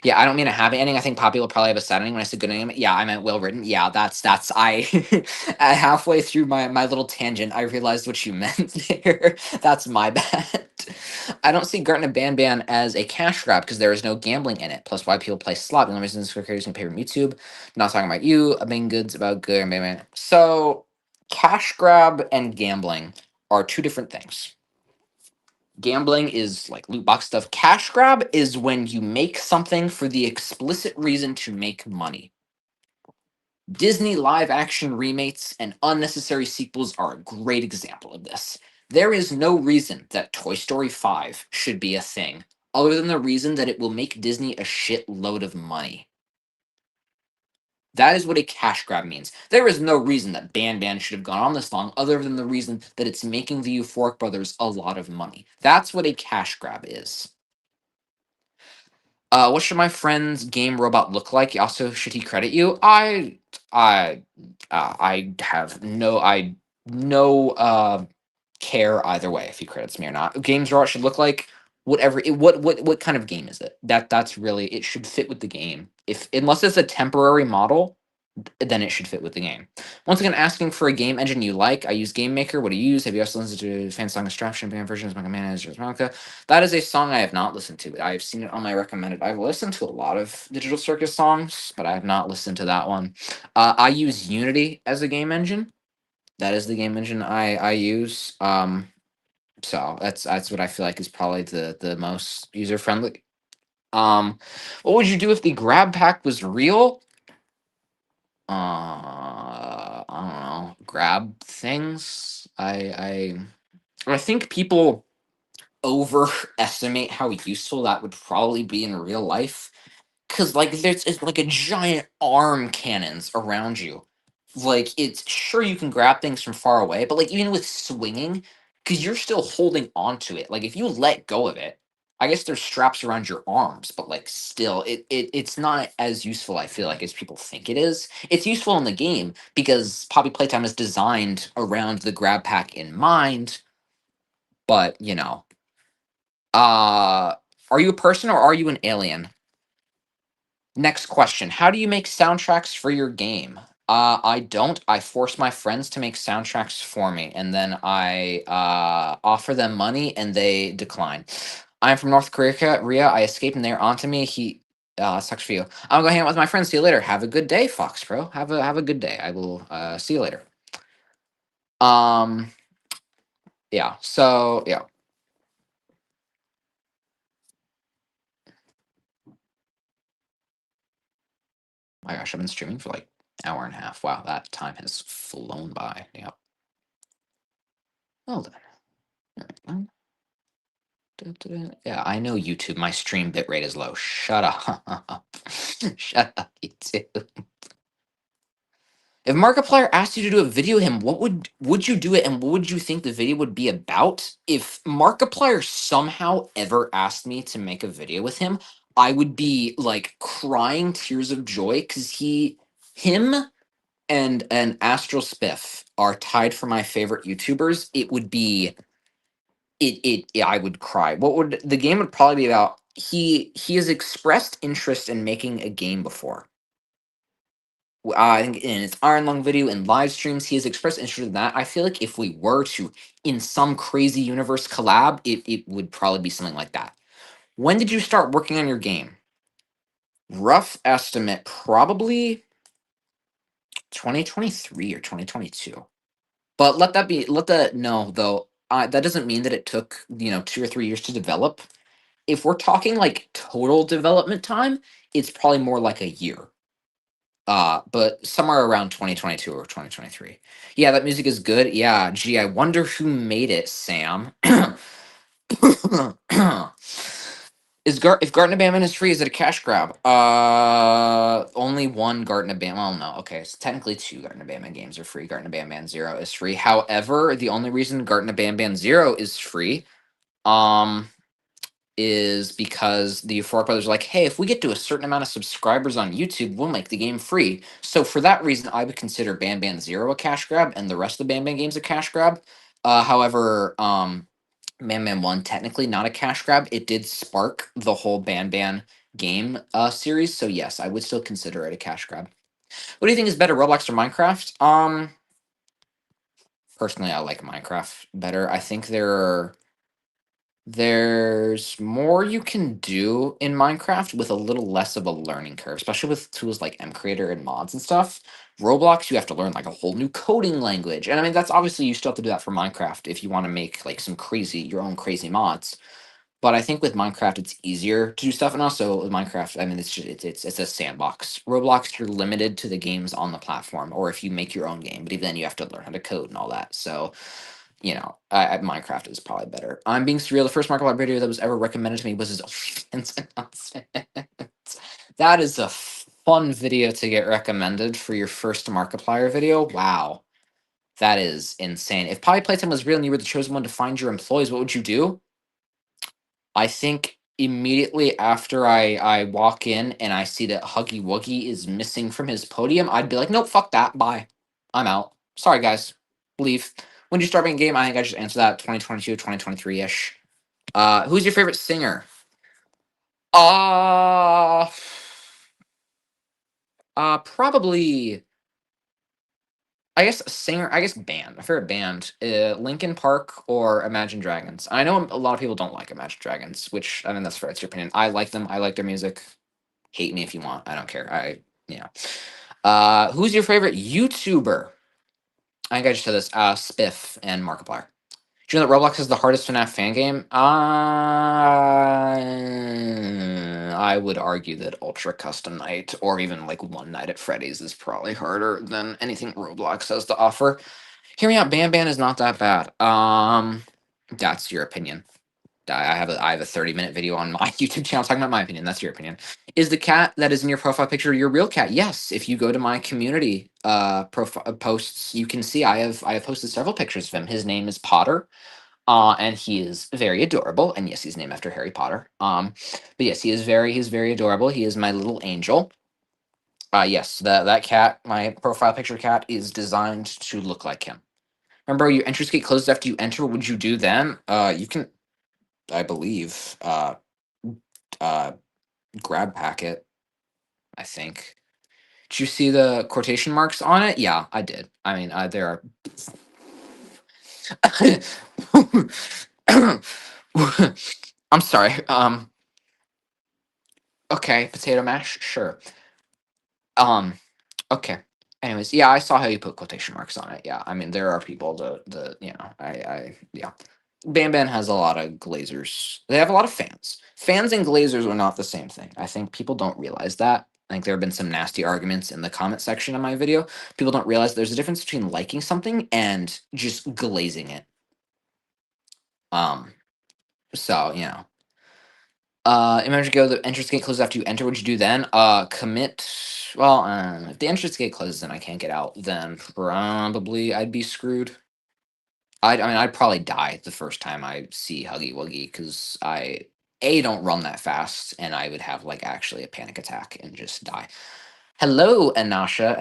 Yeah, I don't mean a happy ending. I think Poppy will probably have a sad ending when I said good ending. Yeah, I meant well written. Yeah, that's I halfway through my little tangent, I realized what you meant there. That's my bad. I don't see Garten of Banban as a cash grab because there is no gambling in it. Plus, why people play slot? The only reason is creators can pay from YouTube. Not talking about you. I'm being goods about good and Banban. So, cash grab and gambling are two different things. Gambling is like loot box stuff. Cash grab is when you make something for the explicit reason to make money. Disney live action remakes and unnecessary sequels are a great example of this. There is no reason that Toy Story 5 should be a thing, other than the reason that it will make Disney a shitload of money. That is what a cash grab means. There is no reason that Banban should have gone on this long, other than the reason that it's making the Euphoric Brothers a lot of money. That's what a cash grab is. What should my friend's game robot look like? Also, should he credit you? I, I have no care either way if he credits me or not. Games robot should look like whatever. What kind of game is it? That's really it should fit with the game. If unless it's a temporary model, then it should fit with the game. Once again, asking for a game engine you like. I use Game Maker. What do you use? Have you also listened to Fan Song Extraction band versions? Manga Manager, Monica. That is a song I have not listened to. I've seen it on my recommended. I've listened to a lot of Digital Circus songs, but I have not listened to that one. I use Unity as a game engine. That is the game engine I use. So that's what I feel like is probably the most user friendly. What would you do if the grab pack was real? I don't know, grab things. I think people overestimate how useful that would probably be in real life. Cause like there's it's like a giant arm cannons around you. Like it's sure you can grab things from far away, but like even with swinging, because you're still holding onto it. Like if you let go of it, I guess there's straps around your arms, but like still, it's not as useful. I feel like as people think it is. It's useful in the game because Poppy Playtime is designed around the grab pack in mind. But uh, are you a person or are you an alien? Next question. How do you make soundtracks for your game? I don't. I force my friends to make soundtracks for me, and then I offer them money, and they decline. I'm from North Korea. I escaped, and they're onto me. Sucks for you. I'm gonna go hang out with my friends. See you later. Have a good day, Fox Pro. Have a good day. I will see you later. Um, yeah. So yeah. My gosh, I've been streaming for like an hour and a half. Wow, that time has flown by. Yep. Well then. Yeah, I know YouTube. My stream bitrate is low. Shut up. Shut up, YouTube. If Markiplier asked you to do a video with him, what would you do it and what would you think the video would be about? If Markiplier somehow ever asked me to make a video with him, I would be like crying tears of joy because him and Astral Spiff are tied for my favorite YouTubers. It would be yeah, I would cry. What would the game would probably be about? He has expressed interest in making a game before. I think in his Iron Lung video and live streams, he has expressed interest in that. I feel like if we were to, in some crazy universe collab, it would probably be something like that. When did you start working on your game? Rough estimate, probably 2023 or 2022. But let that know though. That doesn't mean that it took 2 or 3 years to develop. If we're talking like total development time, it's probably more like a year. But somewhere around 2022 or 2023. Yeah, that music is good. Yeah, gee, I wonder who made it, Sam. If Garten of Banban is free, is it a cash grab? Only one Garten of Banban. Well, no, okay, so technically two Garten of Banban games are free. Garten of Banban Zero is free. However, the only reason Garten of Banban Zero is free, um, is because the Euphoric Brothers are like, hey, if we get to a certain amount of subscribers on YouTube, we'll make the game free. So for that reason, I would consider Banban Zero a cash grab and the rest of the Banban games a cash grab. However, Banban One technically not a cash grab. It did spark the whole Banban game series. So yes, I would still consider it a cash grab. What do you think is better, Roblox or Minecraft? Personally, I like Minecraft better. I think there's more you can do in Minecraft with a little less of a learning curve, especially with tools like MCreator and mods and stuff. Roblox, you have to learn like a whole new coding language. And I mean, that's obviously you still have to do that for Minecraft if you want to make like your own crazy mods. But I think with Minecraft, it's easier to do stuff, and also with Minecraft, I mean, it's a sandbox. Roblox, you're limited to the games on the platform, or if you make your own game, but even then, you have to learn how to code and all that. So, Minecraft is probably better. I'm being surreal. The first Markiplier video that was ever recommended to me was his OnlyFans announcement. That is a fun video to get recommended for your first Markiplier video. Wow, that is insane. If Poly Playtime was real and you were the chosen one to find your employees, what would you do? I think immediately after I walk in and I see that Huggy Wuggy is missing from his podium, I'd be like, nope, fuck that. Bye. I'm out. Sorry, guys. Leave. When did you start playing game? I think I just answered that 2022, 2023 ish. Who's your favorite singer? Uh, probably. I guess singer. I guess band. My favorite band. Linkin Park or Imagine Dragons. I know a lot of people don't like Imagine Dragons, which I mean that's fair. It's your opinion. I like them. I like their music. Hate me if you want. I don't care. Yeah. Who's your favorite YouTuber? I think I just said this. Spiff and Markiplier. Do you know that Roblox is the hardest FNAF fan game? I would argue that Ultra Custom Night or even like One Night at Freddy's is probably harder than anything Roblox has to offer. Hear me out. Banban is not that bad. That's your opinion. I have a 30-minute video on my YouTube channel talking about my opinion. That's your opinion. Is the cat that is in your profile picture your real cat? Yes. If you go to my community profile posts, you can see I have posted several pictures of him. His name is Potter. And he is very adorable. And yes, he's named after Harry Potter. But yes, he's very adorable. He is my little angel. Yes, that cat, my profile picture cat, is designed to look like him. Remember, your entrance gate closes after you enter. What would you do then? You can, I believe, uh, grab packet. I think. Did you see the quotation marks on it? Yeah, I did. I mean, there are. I'm sorry. Okay, potato mash, sure. Um, okay. Anyways, yeah, I saw how you put quotation marks on it. Yeah, I mean, there are people yeah. Banban has a lot of glazers. They have a lot of fans. Fans and glazers are not the same thing. I think people don't realize that. I think there have been some nasty arguments in the comment section of my video. People don't realize there's a difference between liking something and just glazing it. Um, so imagine go the entrance gate closes after you enter. What'd you do then? Commit. Well, if the entrance gate closes and I can't get out, then probably I'd be screwed. I mean, I'd probably die the first time I see Huggy Wuggy because I don't run that fast, and I would have like actually a panic attack and just die. Hello, Anasha.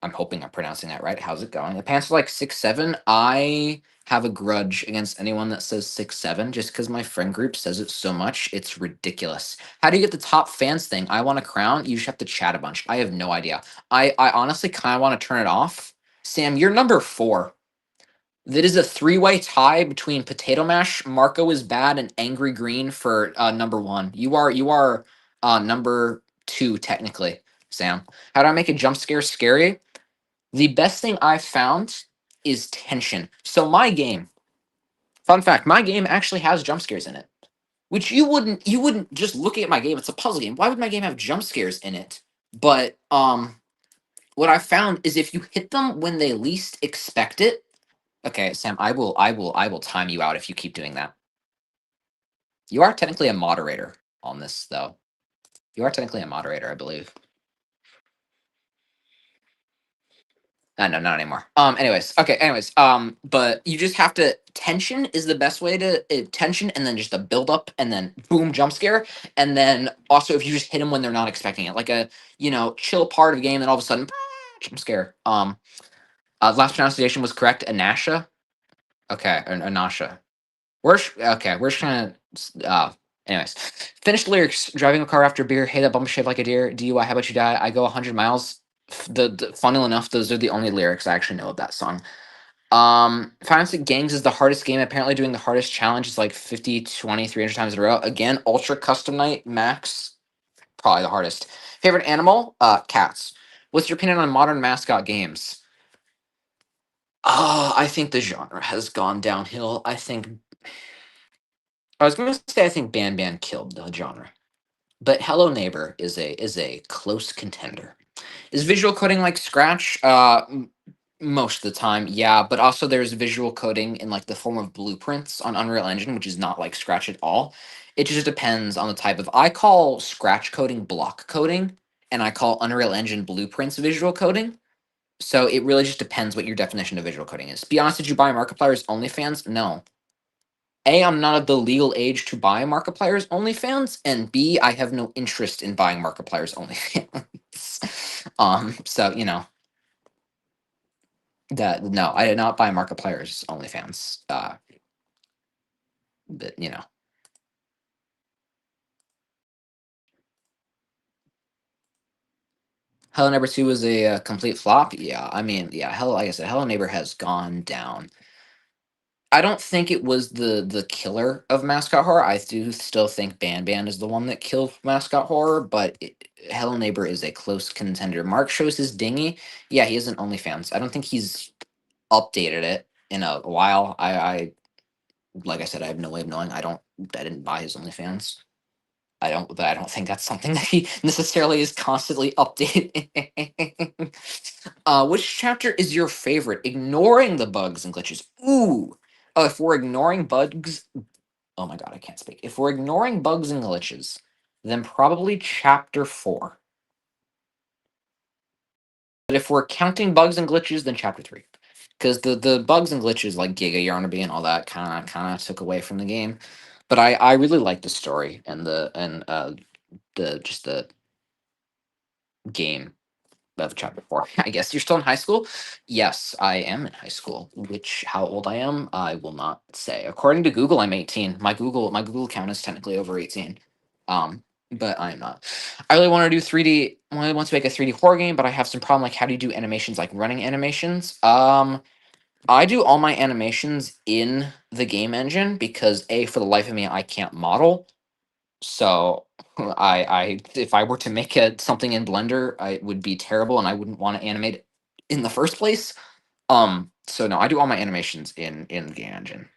I'm hoping I'm pronouncing that right. How's it going? The pants are like 6'7". I have a grudge against anyone that says 6'7", just because my friend group says it so much. It's ridiculous. How do you get the top fans thing? I want a crown. You just have to chat a bunch. I have no idea. I honestly kind of want to turn it off. Sam, you're number 4. That is a three-way tie between Potato Mash, Marco is bad, and Angry Green for number 1. You are number 2 technically, Sam. How do I make a jump scare scary? The best thing I've found is tension. So my game, fun fact, my game actually has jump scares in it. Which you wouldn't just looking at my game, it's a puzzle game. Why would my game have jump scares in it? But what I found is if you hit them when they least expect it. Okay, Sam, I will time you out if you keep doing that. You are technically a moderator on this though. You are technically a moderator, I believe. No, not anymore. Anyways, okay. Anyways, but you just have to. Tension is the best way to tension, and then just a build up, and then boom, jump scare, and then also if you just hit them when they're not expecting it, like a chill part of the game, then all of a sudden jump scare. Last pronunciation was correct. Anasha. Okay, or Anasha. We're just trying to. Anyways, finished lyrics. Driving a car after beer. Hey, that bump shaped like a deer. DUI. How about you die? I go 100 miles. Funnily enough, those are the only lyrics I actually know of that song. Final Fantasy Gangs is the hardest game. Apparently, doing the hardest challenge is like 50, 20, 300 times in a row. Again, Ultra Custom Night Max, probably the hardest. Favorite animal? Cats. What's your opinion on modern mascot games? I think the genre has gone downhill. I was going to say I think Banban killed the genre, but Hello Neighbor is a close contender. Is visual coding like Scratch? Most of the time, yeah. But also, there's visual coding in like the form of blueprints on Unreal Engine, which is not like Scratch at all. It just depends on the type of. I call Scratch coding block coding, and I call Unreal Engine blueprints visual coding. So it really just depends what your definition of visual coding is. Be honest, did you buy Markiplier's OnlyFans? No. A, I'm not of the legal age to buy Markiplier's OnlyFans, and B, I have no interest in buying Markiplier's OnlyFans. So that no, I did not buy Markiplier's OnlyFans. But Hello Neighbor 2 was a complete flop. Yeah, I mean, yeah, Hello, like I said, Hello Neighbor has gone down. I don't think it was the killer of mascot horror. I do still think Banban is the one that killed mascot horror, but Hello Neighbor is a close contender. Mark shows his dinghy. Yeah, he is an OnlyFans. I don't think he's updated it in a while. I like I said, I have no way of knowing. I didn't buy his OnlyFans. I don't think that's something that he necessarily is constantly updating. Which chapter is your favorite? Ignoring the bugs and glitches. Ooh. Oh, if we're ignoring bugs, oh my god, I can't speak. If we're ignoring bugs and glitches, then probably chapter 4. But if we're counting bugs and glitches, then chapter 3. Because the bugs and glitches like Giga Yarnaby and all that kind of took away from the game. But I really like the story and the game of chapter 4. I guess you're still in high school. Yes, I am in high school. Which how old I am, I will not say. According to Google, I'm 18. My Google account is technically over 18. But I'm not. I really want to do 3D. I really want to make a 3D horror game, but I have some problem like how do you do animations like running animations? I do all my animations in the game engine because A, for the life of me, I can't model. So if I were to make something in Blender, it would be terrible, and I wouldn't want to animate it in the first place. So no, I do all my animations in the game engine.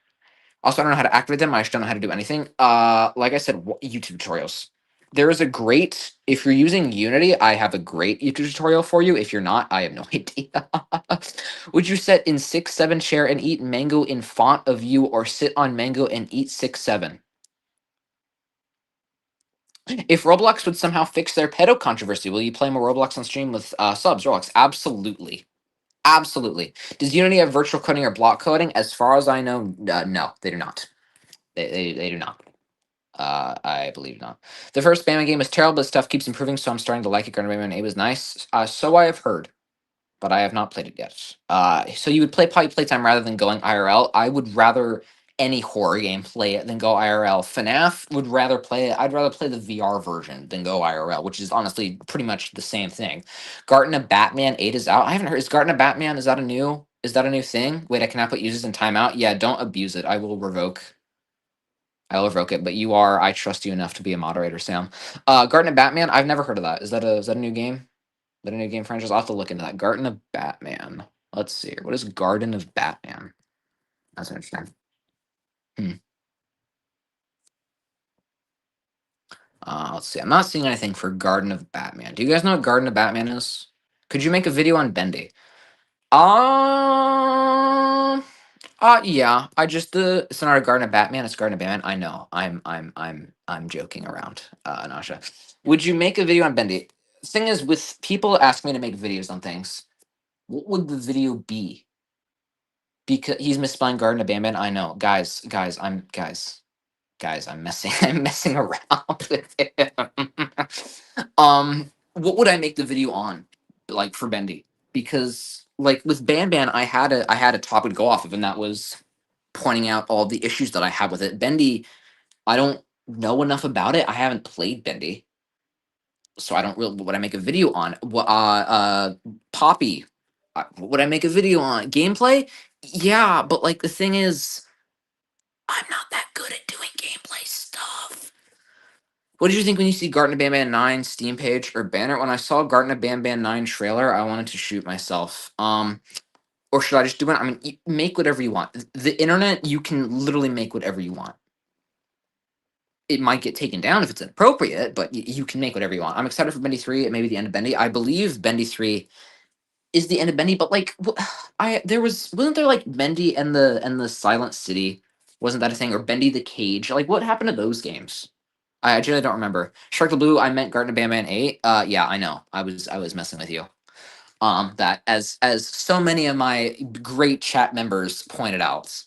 Also, I don't know how to activate them. I just don't know how to do anything. Like I said, YouTube tutorials. There is a great. If you're using Unity, I have a great YouTube tutorial for you. If you're not, I have no idea. Would you sit in 6-7 chair and eat mango in font of you, or sit on mango and eat 6-7? If Roblox would somehow fix their pedo controversy, will you play more Roblox on stream with subs? Roblox, absolutely, absolutely. Does Unity have virtual coding or block coding? As far as I know, no, they do not. They do not. I believe not. The first Batman game was terrible, but stuff keeps improving, so I'm starting to like it. Garden Batman 8 was nice. So I have heard, but I have not played it yet. So you would play probably Playtime rather than going IRL. I would rather any horror game play it than go IRL. FNAF would rather play it. I'd rather play the VR version than go IRL, which is honestly pretty much the same thing. Garden of Batman 8 is out. I haven't heard. Is Garden of Batman? Is that a new thing? Wait, I cannot put users in timeout. Yeah, don't abuse it. I will revoke it, but I trust you enough to be a moderator, Sam. Garden of Batman, I've never heard of that. Is that a new game? Is that a new game franchise? I'll have to look into that. Garden of Batman. Let's see here. What is Garden of Batman? That's interesting. Hmm. Let's see. I'm not seeing anything for Garden of Batman. Do you guys know what Garden of Batman is? Could you make a video on Bendy? Um. Yeah. I just it's not a Garden of Batman. It's Garden of Batman. I know. I'm joking around. Nasha. Would you make a video on Bendy? Thing is, with people asking me to make videos on things, what would the video be? Because he's misspelling Garden of Batman. I know, guys, I'm messing I'm messing around with him. What would I make the video on? Like for Bendy? Because like with Banban, I had a topic to go off of, and that was pointing out all the issues that I have with it. Bendy, I don't know enough about it. I haven't played Bendy, so I don't really what would I make a video on? What Poppy. What would I make a video on? Gameplay? Yeah, but like the thing is, I'm not that good at doing gameplay stuff. What did you think when you see Garten of Banban 9 Steam page or banner? When I saw Garten of Banban 9 trailer, I wanted to shoot myself. Or should I just do it? I mean, make whatever you want. The internet, you can literally make whatever you want. It might get taken down if it's inappropriate, but you can make whatever you want. I'm excited for Bendy 3. It may be the end of Bendy. I believe Bendy 3 is the end of Bendy, but like wasn't there like Bendy and the Silent City? Wasn't that a thing? Or Bendy the Cage? Like what happened to those games? I actually don't remember. Shark the Blue, I meant Garden of Banban 8. Yeah, I know. I was messing with you. That as so many of my great chat members pointed out.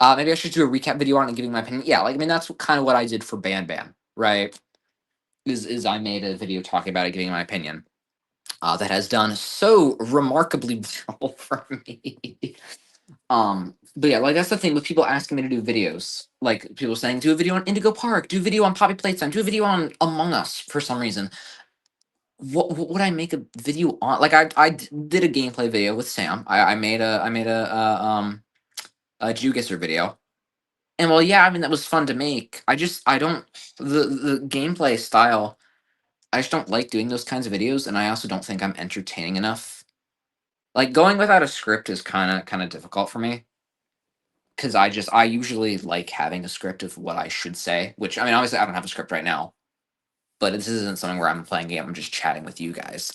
Maybe I should do a recap video on it and giving my opinion. Yeah, like I mean that's kind of what I did for Banban, right? Is I made a video talking about it, giving my opinion. That has done so remarkably well for me. But yeah, like that's the thing with people asking me to do videos. Like people saying, do a video on Indigo Park, do a video on Poppy Playtime, do a video on Among Us for some reason. What would I make a video on? Like did a gameplay video with Sam. I made a Jugisser video. And well, yeah, I mean that was fun to make. I don't the gameplay style. I just don't like doing those kinds of videos, and I also don't think I'm entertaining enough. Like going without a script is kind of difficult for me because I usually like having a script of what I should say. Which I mean, obviously I don't have a script right now, but this isn't something where I'm playing a game. I'm just chatting with you guys.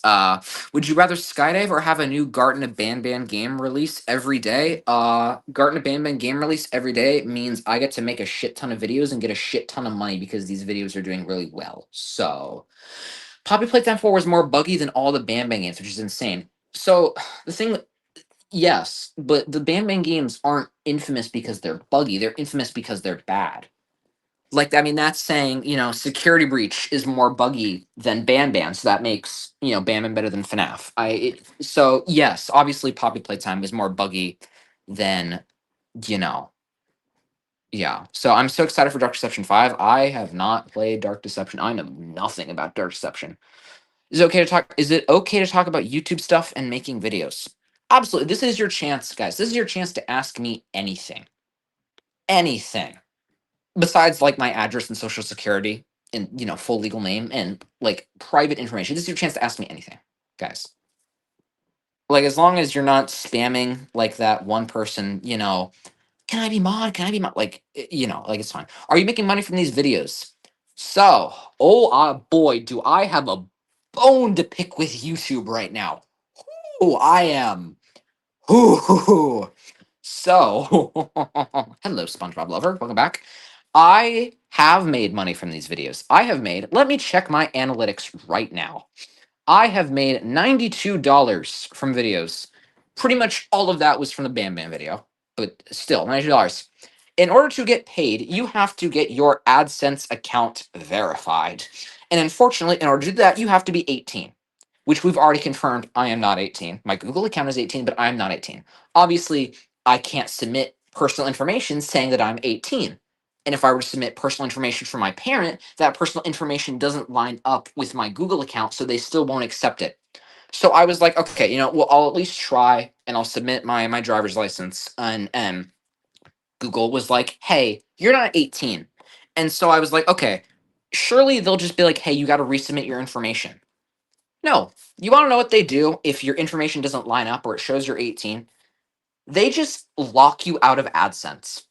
Would you rather skydive or have a new Garten of Banban game release every day? Garten of Banban game release every day means I get to make a shit ton of videos and get a shit ton of money because these videos are doing really well. So, Poppy Playtime 4 was more buggy than all the Banban games, which is insane. So, the thing, yes, but the Banban games aren't infamous because they're buggy. They're infamous because they're bad. Like I mean that's saying security breach is more buggy than Banban, so that makes Banban better than FNAF. So yes, obviously Poppy Playtime is more buggy than you know yeah. So I'm so excited for Dark Deception 5. I have not played Dark Deception. I know nothing about Dark Deception. Is it okay to talk about YouTube stuff and making videos? Absolutely. This is your chance, guys. This is your chance to ask me anything. Anything. Besides like my address and social security and full legal name and like private information. This is your chance to ask me anything, guys. Like as long as you're not spamming like that one person, can I be mod? Can I be mod? Like like it's fine. Are you making money from these videos? So, oh boy, do I have a bone to pick with YouTube right now. Oh, I am. Ooh. So, hello, SpongeBob lover. Welcome back. I have made money from these videos. Let me check my analytics right now. I have made $92 from videos. Pretty much all of that was from the Bam Bam video, but still, $92. In order to get paid, you have to get your AdSense account verified. And unfortunately, in order to do that, you have to be 18, which we've already confirmed I am not 18. My Google account is 18, but I'm not 18. Obviously, I can't submit personal information saying that I'm 18. And if I were to submit personal information from my parent, that personal information doesn't line up with my Google account, so they still won't accept it. So I was like, okay, well, I'll at least try and I'll submit my driver's license. And Google was like, hey, you're not 18. And so I was like, okay, surely they'll just be like, hey, you got to resubmit your information. No, you want to know what they do if your information doesn't line up or it shows you're 18? They just lock you out of AdSense.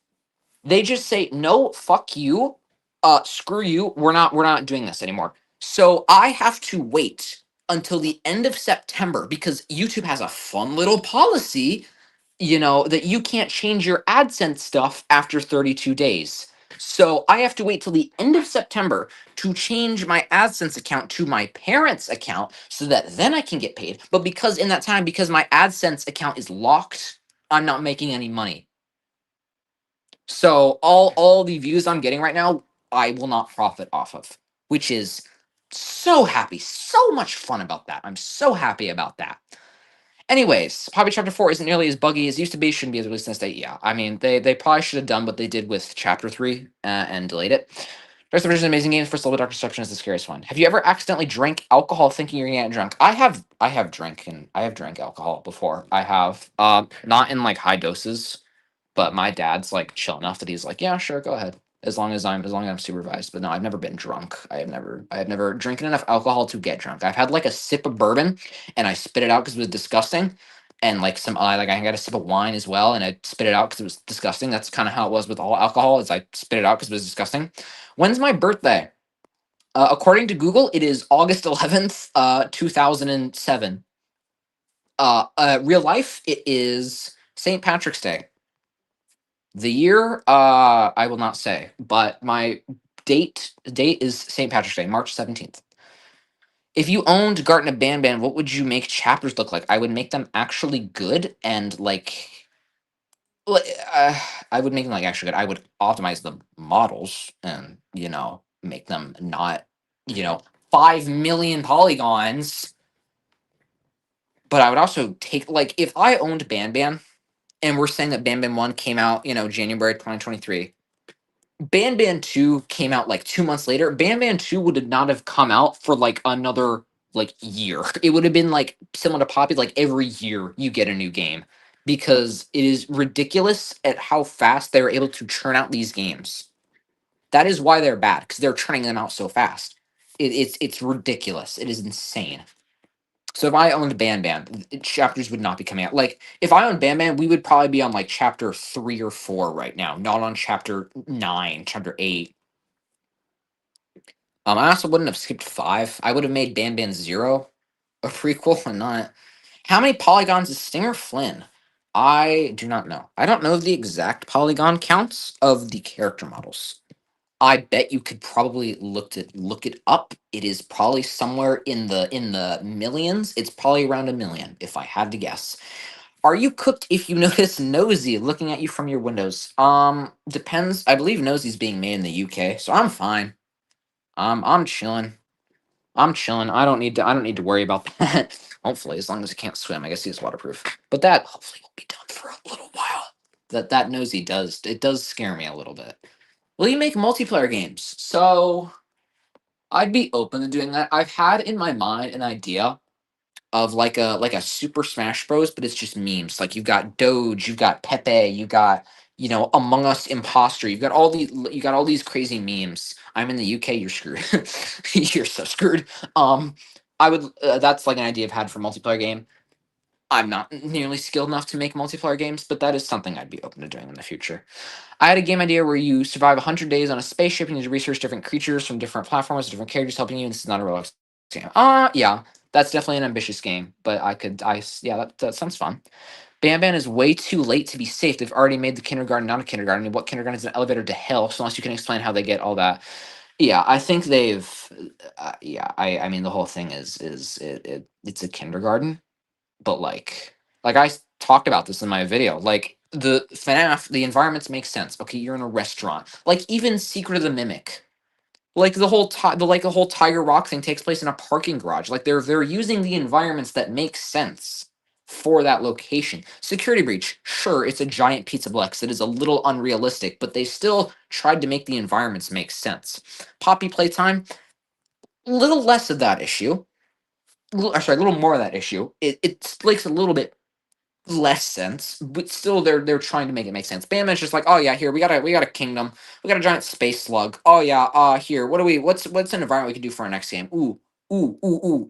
They just say, no, fuck you, screw you, we're not doing this anymore. So I have to wait until the end of September because YouTube has a fun little policy, that you can't change your AdSense stuff after 32 days. So I have to wait till the end of September to change my AdSense account to my parents' account so that then I can get paid. But because in that time, because my AdSense account is locked, I'm not making any money. So all the views I'm getting right now, I will not profit off of, which is so happy, so much fun about that. I'm so happy about that. Anyways, Hobby Chapter 4 isn't nearly as buggy as it used to be. Shouldn't be as released in this date. Yeah, I mean, they probably should have done what they did with Chapter 3 and delayed it. First Division is an amazing game. First level Dark Deception is the scariest one. Have you ever accidentally drank alcohol thinking you're gonna get drunk? I have drank alcohol before. I have not in like high doses, but my dad's like chill enough that he's like, yeah, sure, go ahead. As long as I'm supervised. But no, I've never been drunk. I have never drinking enough alcohol to get drunk. I've had like a sip of bourbon and I spit it out because it was disgusting. And like I got a sip of wine as well and I spit it out because it was disgusting. That's kind of how it was with all alcohol, is I spit it out because it was disgusting. When's my birthday? According to Google, it is August 11th, 2007. Real life, it is St. Patrick's Day. The year, I will not say, but my date is St. Patrick's Day, March 17th. If you owned Garten of Banban, what would you make chapters look like? I would make them actually good and li- uh, I would make them like actually good. I would optimize the models and make them not you know 5 million polygons. But I would also take, like, if I owned Banban and we're saying that Banban 1 came out January 2023. Banban 2 came out like 2 months later. Banban 2 would not have come out for like another like year. It would have been like similar to Poppy, like every year you get a new game because it is ridiculous at how fast they're able to churn out these games. That is why they're bad, because they're churning them out so fast. It's ridiculous. It is insane. So if I owned Banban, chapters would not be coming out. Like if I owned Banban, we would probably be on like chapter 3 or 4 right now, not on chapter 9, chapter 8. I also wouldn't have skipped 5. I would have made Banban Zero a prequel and not. How many polygons is Stinger Flynn? I do not know. I don't know the exact polygon counts of the character models. I bet you could probably look it up. It is probably somewhere in the millions. It's probably around 1 million, if I had to guess. Are you cooked if you notice Nosy looking at you from your windows? Depends. I believe Nosy's being made in the UK, so I'm fine. I'm chilling. I'm chilling. I don't need to worry about that. Hopefully, as long as it can't swim. I guess he's waterproof. But that hopefully will be done for a little while. That Nosy does scare me a little bit. Will you make multiplayer games? So I'd be open to doing that. I've had in my mind an idea of like a Super Smash Bros, but it's just memes. Like you've got Doge, you've got Pepe, you got Among Us Imposter. You got all these crazy memes. I'm in the UK. You're screwed. You're so screwed. Um, I would. That's like an idea I've had for a multiplayer game. I'm not nearly skilled enough to make multiplayer games, but that is something I'd be open to doing in the future. I had a game idea where you survive 100 days on a spaceship and you need to research different creatures from different platforms, different characters helping you. And this is not a Roblox game. Yeah, that's definitely an ambitious game, but yeah, that sounds fun. Banban is way too late to be safe. They've already made the kindergarten not a kindergarten. And what kindergarten is an elevator to hell? So unless you can explain how they get all that, yeah, I think they've, yeah, I mean the whole thing it's a kindergarten, but like talked about this in my video. Like the FNAF, the environments make sense. Okay, you're in a restaurant. Like even Secret of the Mimic. Like the whole Tiger Rock thing takes place in a parking garage. Like they're using the environments that make sense for that location. Security Breach, sure, it's a giant pizza plex. It is a little unrealistic, but they still tried to make the environments make sense. Poppy Playtime, little less of that issue. Sorry, a little more of that issue. It makes a little bit less sense, but still they're trying to make it make sense. Batman's just like, oh yeah, here we got a kingdom, we got a giant space slug. Oh yeah, here, what's an environment we could do for our next game? Ooh,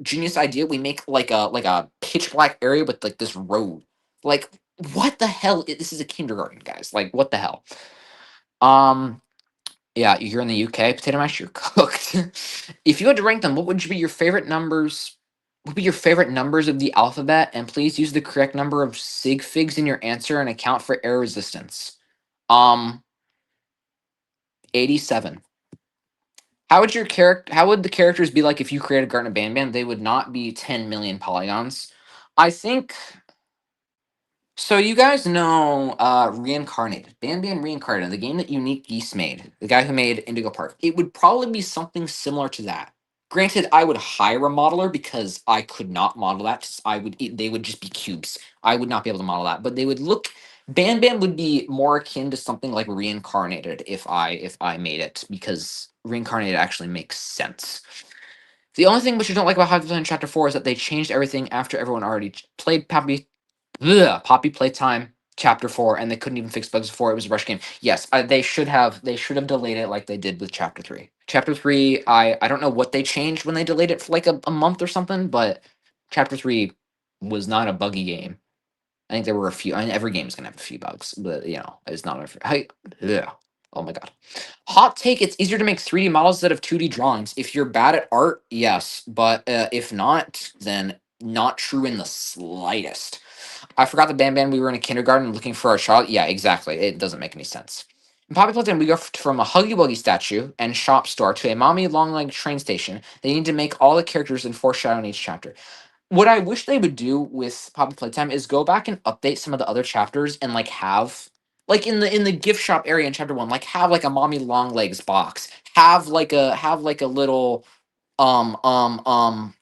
genius idea. We make like a pitch black area with like this road. Like What the hell? This is a kindergarten, guys. Like, what the hell? Um, yeah, you're in the UK. Potato mash, you're cooked. If you had to rank them, what would be your favorite numbers? What would be your favorite numbers of the alphabet? And please use the correct number of sig figs in your answer and account for error resistance. Um, 87. How would the characters be like if you created Garten Banban? They would not be 10 million polygons. I think so. You guys know Reincarnated. Banban Reincarnated, the game that Unique Geese made, the guy who made Indigo Park. It would probably be something similar to that. Granted, I would hire a modeler because I could not model that. 'Cause they would just be cubes. I would not be able to model that, but they would look. Banban would be more akin to something like Reincarnated if I made it, because Reincarnated actually makes sense. The only thing which I don't like about Hypothetical in Chapter 4 is that they changed everything after everyone already played Poppy Playtime Chapter 4, and they couldn't even fix bugs before it was a rush game. Yes, they should have delayed it like they did with Chapter 3. Chapter 3, I don't know what they changed when they delayed it for like a month or something, but Chapter 3 was not a buggy game. I think there were a few. I mean, every game is gonna have a few bugs, but it's not. Yeah. Oh my god. Hot take: it's easier to make 3D models instead of 2D drawings. If you're bad at art, yes, but if not, then not true in the slightest. I forgot the Banban. We were in a kindergarten looking for our child. Yeah, exactly. It doesn't make any sense. In Poppy Playtime, we go from a Huggy Wuggy statue and shop store to a Mommy Long Leg train station. They need to make all the characters and foreshadow in each chapter. What I wish they would do with Poppy Playtime is go back and update some of the other chapters and like have like in the gift shop area in chapter 1, like have like a mommy long legs box. Have like a little um um um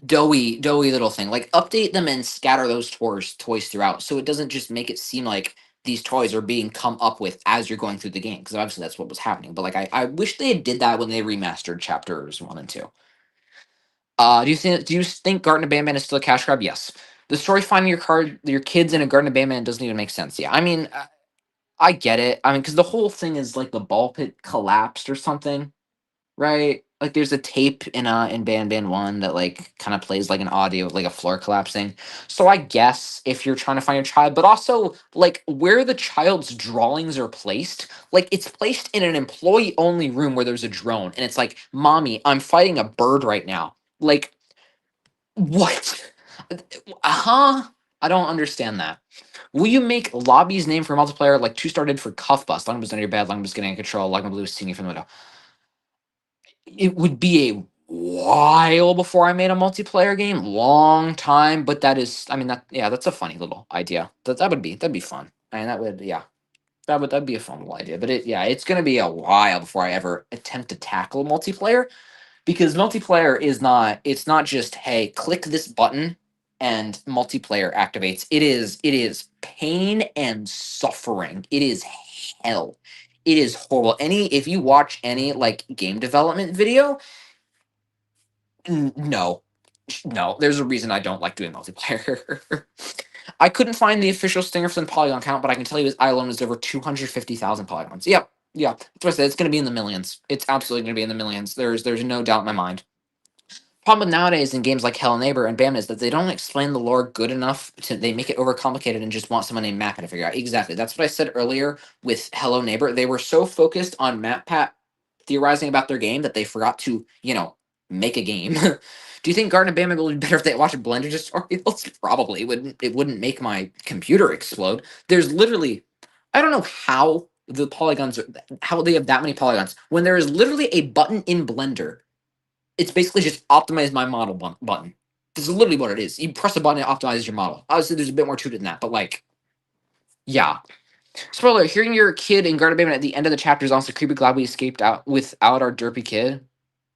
doughy little thing. Like update them and scatter those toys throughout so it doesn't just make it seem like these toys are being come up with as you're going through the game, because obviously that's what was happening. But like I wish they did that when they remastered chapters 1 and 2. Do you think Garten of Banban is still a cash grab? Yes. The story finding your kids in a Garten of Banban doesn't even make sense. Yeah, I mean, I get it. I mean, because the whole thing is like the ball pit collapsed or something, right? Like there's a tape in Banban One that like kind of plays like an audio of like a floor collapsing. So I guess if you're trying to find your child, but also like where the child's drawings are placed, like it's placed in an employee only room where there's a drone, and it's like, mommy, I'm fighting a bird right now. Like what? Huh? I don't understand that. Will you make Lobby's name for multiplayer like Two Star did for Cuff Bust? Long as under your bed, long as getting in control, long as blue is seeing you from the window. It would be a while before I made a multiplayer game. Long time, but that is, I mean, that's a funny little idea. That'd be fun. And that'd be a fun little idea. But it's gonna be a while before I ever attempt to tackle multiplayer, because multiplayer is not, it's not just, hey, click this button and multiplayer activates. It is pain and suffering. It is hell. It is horrible. If you watch any like game development video, no, no, there's a reason I don't like doing multiplayer. I couldn't find the official Stingerson polygon count, but I can tell you his island is over 250,000 polygons. Yep, yeah, that's what I said. It's going to be in the millions. It's absolutely going to be in the millions. There's no doubt in my mind. Problem nowadays in games like Hello Neighbor and Bam is that they don't explain the lore good enough they make it overcomplicated and just want someone named Mappa to figure out. Exactly. That's what I said earlier with Hello Neighbor. They were so focused on MatPat theorizing about their game that they forgot to, make a game. Do you think Garden of Bam would be better if they watched Blender tutorials? Probably. It wouldn't make my computer explode. There's literally, I don't know how they have that many polygons when there is literally a button in Blender. It's basically just optimize my model button. This is literally what it is. You press a button, it optimizes your model. Obviously, there's a bit more to it than that, but like, yeah. Spoiler: hearing your kid in Garden Baby at the end of the chapter is also creepy. Glad we escaped out without our derpy kid.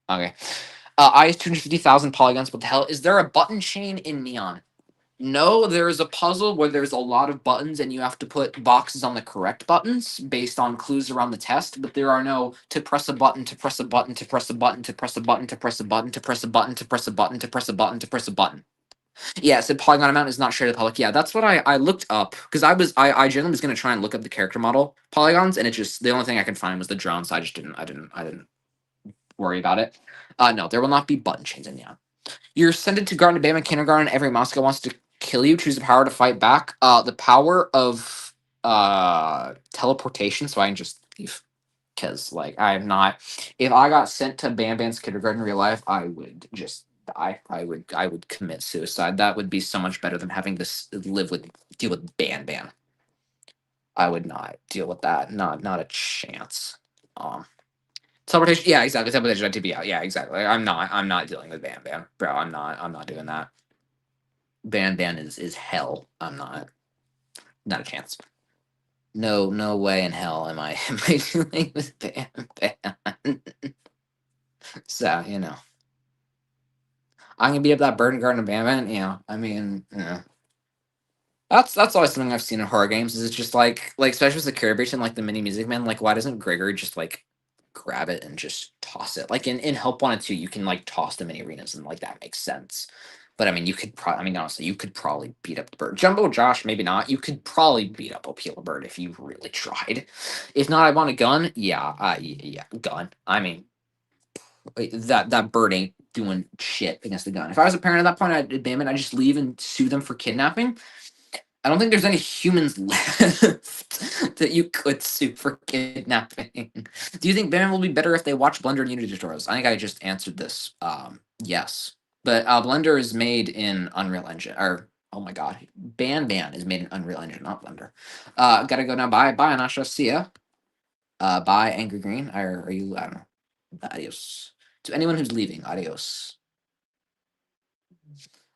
Okay. I is 250,000 polygons. What the hell? Is there a button chain in Neon? No, there is a puzzle where there's a lot of buttons and you have to put boxes on the correct buttons based on clues around the test, but there are no to press a button, to press a button, to press a button, to press a button, to press a button, to press a button, to press a button, to press a button, to press a button. Yeah, it said polygon amount is not shared to the public. Yeah, that's what I looked up, because I generally was gonna try and look up the character model polygons, and it just, the only thing I could find was the drone, so I didn't worry about it. No, there will not be button chains in Neon. You're sent to Garden of Bama kindergarten. Every Moscow wants to kill you, choose the power to fight back. The power of teleportation, so I can just leave. Because like I'm not, if I got sent to Banban's kindergarten in real life, I would just die. I would commit suicide. That would be so much better than having to deal with Banban. I would not deal with that. Not a chance. Um, Teleportation. Yeah, exactly. Teleportation TP. Yeah, exactly. I'm not dealing with Banban, bro. I'm not doing that. Banban is hell. I'm not a chance. No way in hell am I am I dealing with Banban. So I'm gonna beat up that Burden Garden of Banban. I mean, that's always something I've seen in horror games. Is it's just like especially with the Carrie Beach and like the mini Music Man. Like, why doesn't Gregory just like grab it and just toss it? Like in Help Wanted 2, you can like toss the mini arenas and like that makes sense. But I mean, you could probably. I mean, honestly, you could probably beat up the bird. Jumbo Josh, maybe not. You could probably beat up Opila Bird if you really tried. If not, I want a gun. Yeah, yeah, gun. I mean, that bird ain't doing shit against the gun. If I was a parent at that point, I'd just leave and sue them for kidnapping. I don't think there's any humans left that you could sue for kidnapping. Do you think Banban will be better if they watch Blender and Unity tutorials? I think I just answered this. Yes, but Blender is made in Unreal Engine. Or oh my god, Banban is made in Unreal Engine, not Blender. Gotta go now. Bye, bye, Anasha. See ya. Bye, Angry Green. Are you? I don't know. Adios. To anyone who's leaving, adios.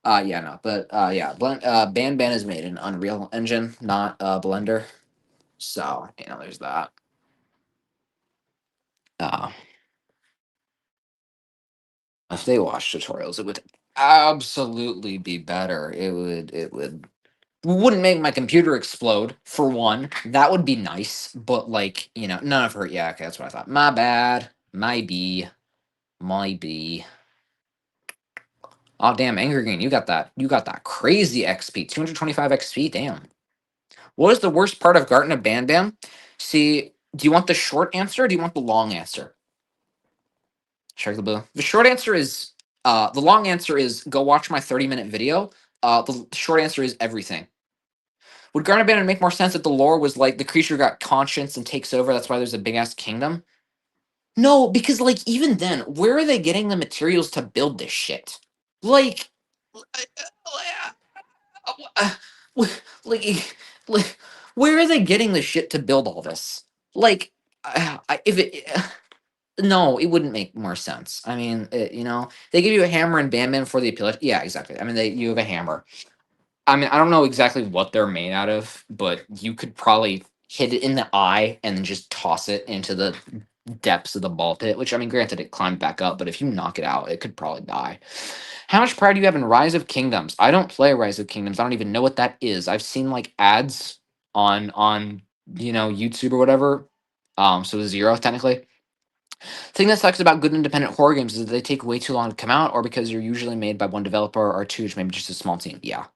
Yeah, no, but yeah, Banban is made in Unreal Engine, not Blender. So there's that. Uh, if they watch tutorials, it would absolutely be better. It wouldn't make my computer explode for one. That would be nice, but like none of her. Yeah, okay, that's what I thought. My bad. My B. My B. Oh damn, Angry Green, you got that. You got that crazy XP, 225 XP. Damn. What is the worst part of Garten of Banban? See, do you want the short answer or do you want the long answer? Shark the Blue. The short answer is the long answer is go watch my 30-minute video. The short answer is everything. Would Garten of Banban make more sense if the lore was like the creature got conscience and takes over? That's why there's a big ass kingdom. No, because like even then, where are they getting the materials to build this shit? Like, like, like, where are they getting the shit to build all this? Like, if it, no, it wouldn't make more sense. I mean, they give you a hammer and Banban for the appeal. Yeah, exactly. I mean, you have a hammer. I mean, I don't know exactly what they're made out of, but you could probably hit it in the eye and then just toss it into the depths of the ball pit. Which I mean, granted, it climbed back up, but if you knock it out, it could probably die. How much pride do you have in Rise of Kingdoms? I don't play Rise of Kingdoms. I don't even know what that is. I've seen like ads on YouTube or whatever. So zero technically. The thing that sucks about good independent horror games is that they take way too long to come out, or because you're usually made by one developer or two, which maybe just a small team. Yeah,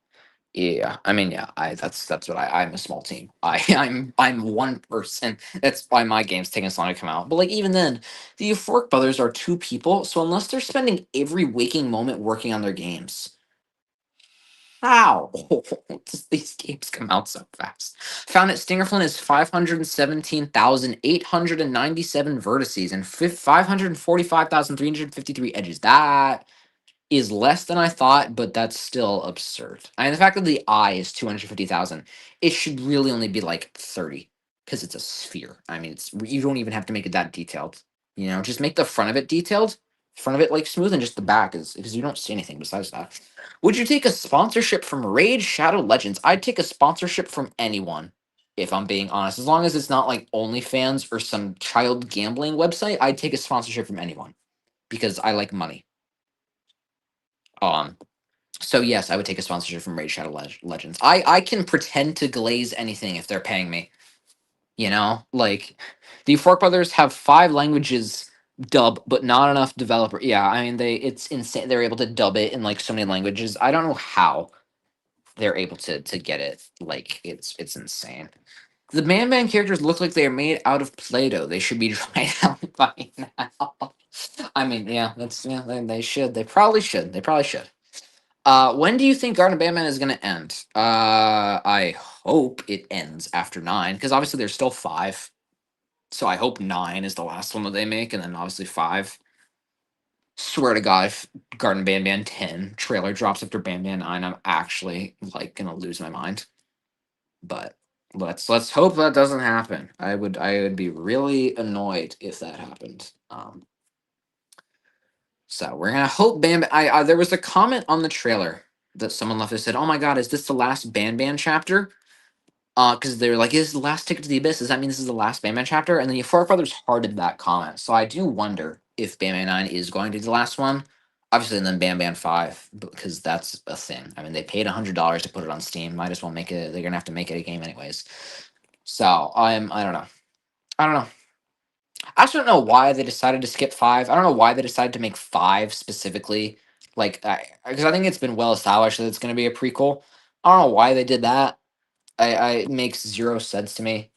yeah. I mean, yeah. That's what I'm a small team. I'm one person. That's why my game's taking so long to come out. But like even then, the Euphoric brothers are two people, so unless they're spending every waking moment working on their games, how does these games come out so fast? Found that Stingerflint is 517,897 vertices and 545,353 edges. That is less than I thought, but that's still absurd. I mean, the fact that the eye is 250,000, it should really only be like 30 because it's a sphere. I mean, you don't even have to make it that detailed. Just make the front of it detailed, front of it like smooth, and just the back is because you don't see anything besides that. Would you take a sponsorship from Raid Shadow Legends? I'd take a sponsorship from anyone, if I'm being honest. As long as it's not like OnlyFans or some child gambling website, I'd take a sponsorship from anyone because I like money. Um, so yes, I would take a sponsorship from Raid Shadow Legends. I can pretend to glaze anything if they're paying me. Like the Fork Brothers have 5 languages dub, but not enough developer. Yeah, I mean it's insane. They're able to dub it in like so many languages. I don't know how they're able to get it. Like it's insane. The Man characters look like they are made out of Play-Doh. They should be dried out by now. I mean, yeah, they should. They probably should. When do you think Garden of Banban is going to end? I hope it ends after 9, because obviously there's still 5. So I hope 9 is the last one that they make, and then obviously 5. Swear to God, if Garden Banban 10 trailer drops after Banban 9, I'm actually like gonna lose my mind. But let's hope that doesn't happen. I would be really annoyed if that happened. So we're gonna hope Banban. I there was a comment on the trailer that someone left that said, "Oh my God, is this the last Banban chapter?" Because they were like, "Is this the last Ticket to the Abyss? Does that mean this is the last Banban chapter?" And then the Four Brothers hearted that comment. So I do wonder if Banban 9 is going to be the last one. Obviously, and then Banban 5, because that's a thing. I mean, they paid $100 to put it on Steam. Might as well make it. They're gonna have to make it a game anyways. So I don't know. I don't know. I just don't know why they decided to skip 5. I don't know why they decided to make 5 specifically. Like, because I think it's been well established that it's going to be a prequel. I don't know why they did that. It makes zero sense to me.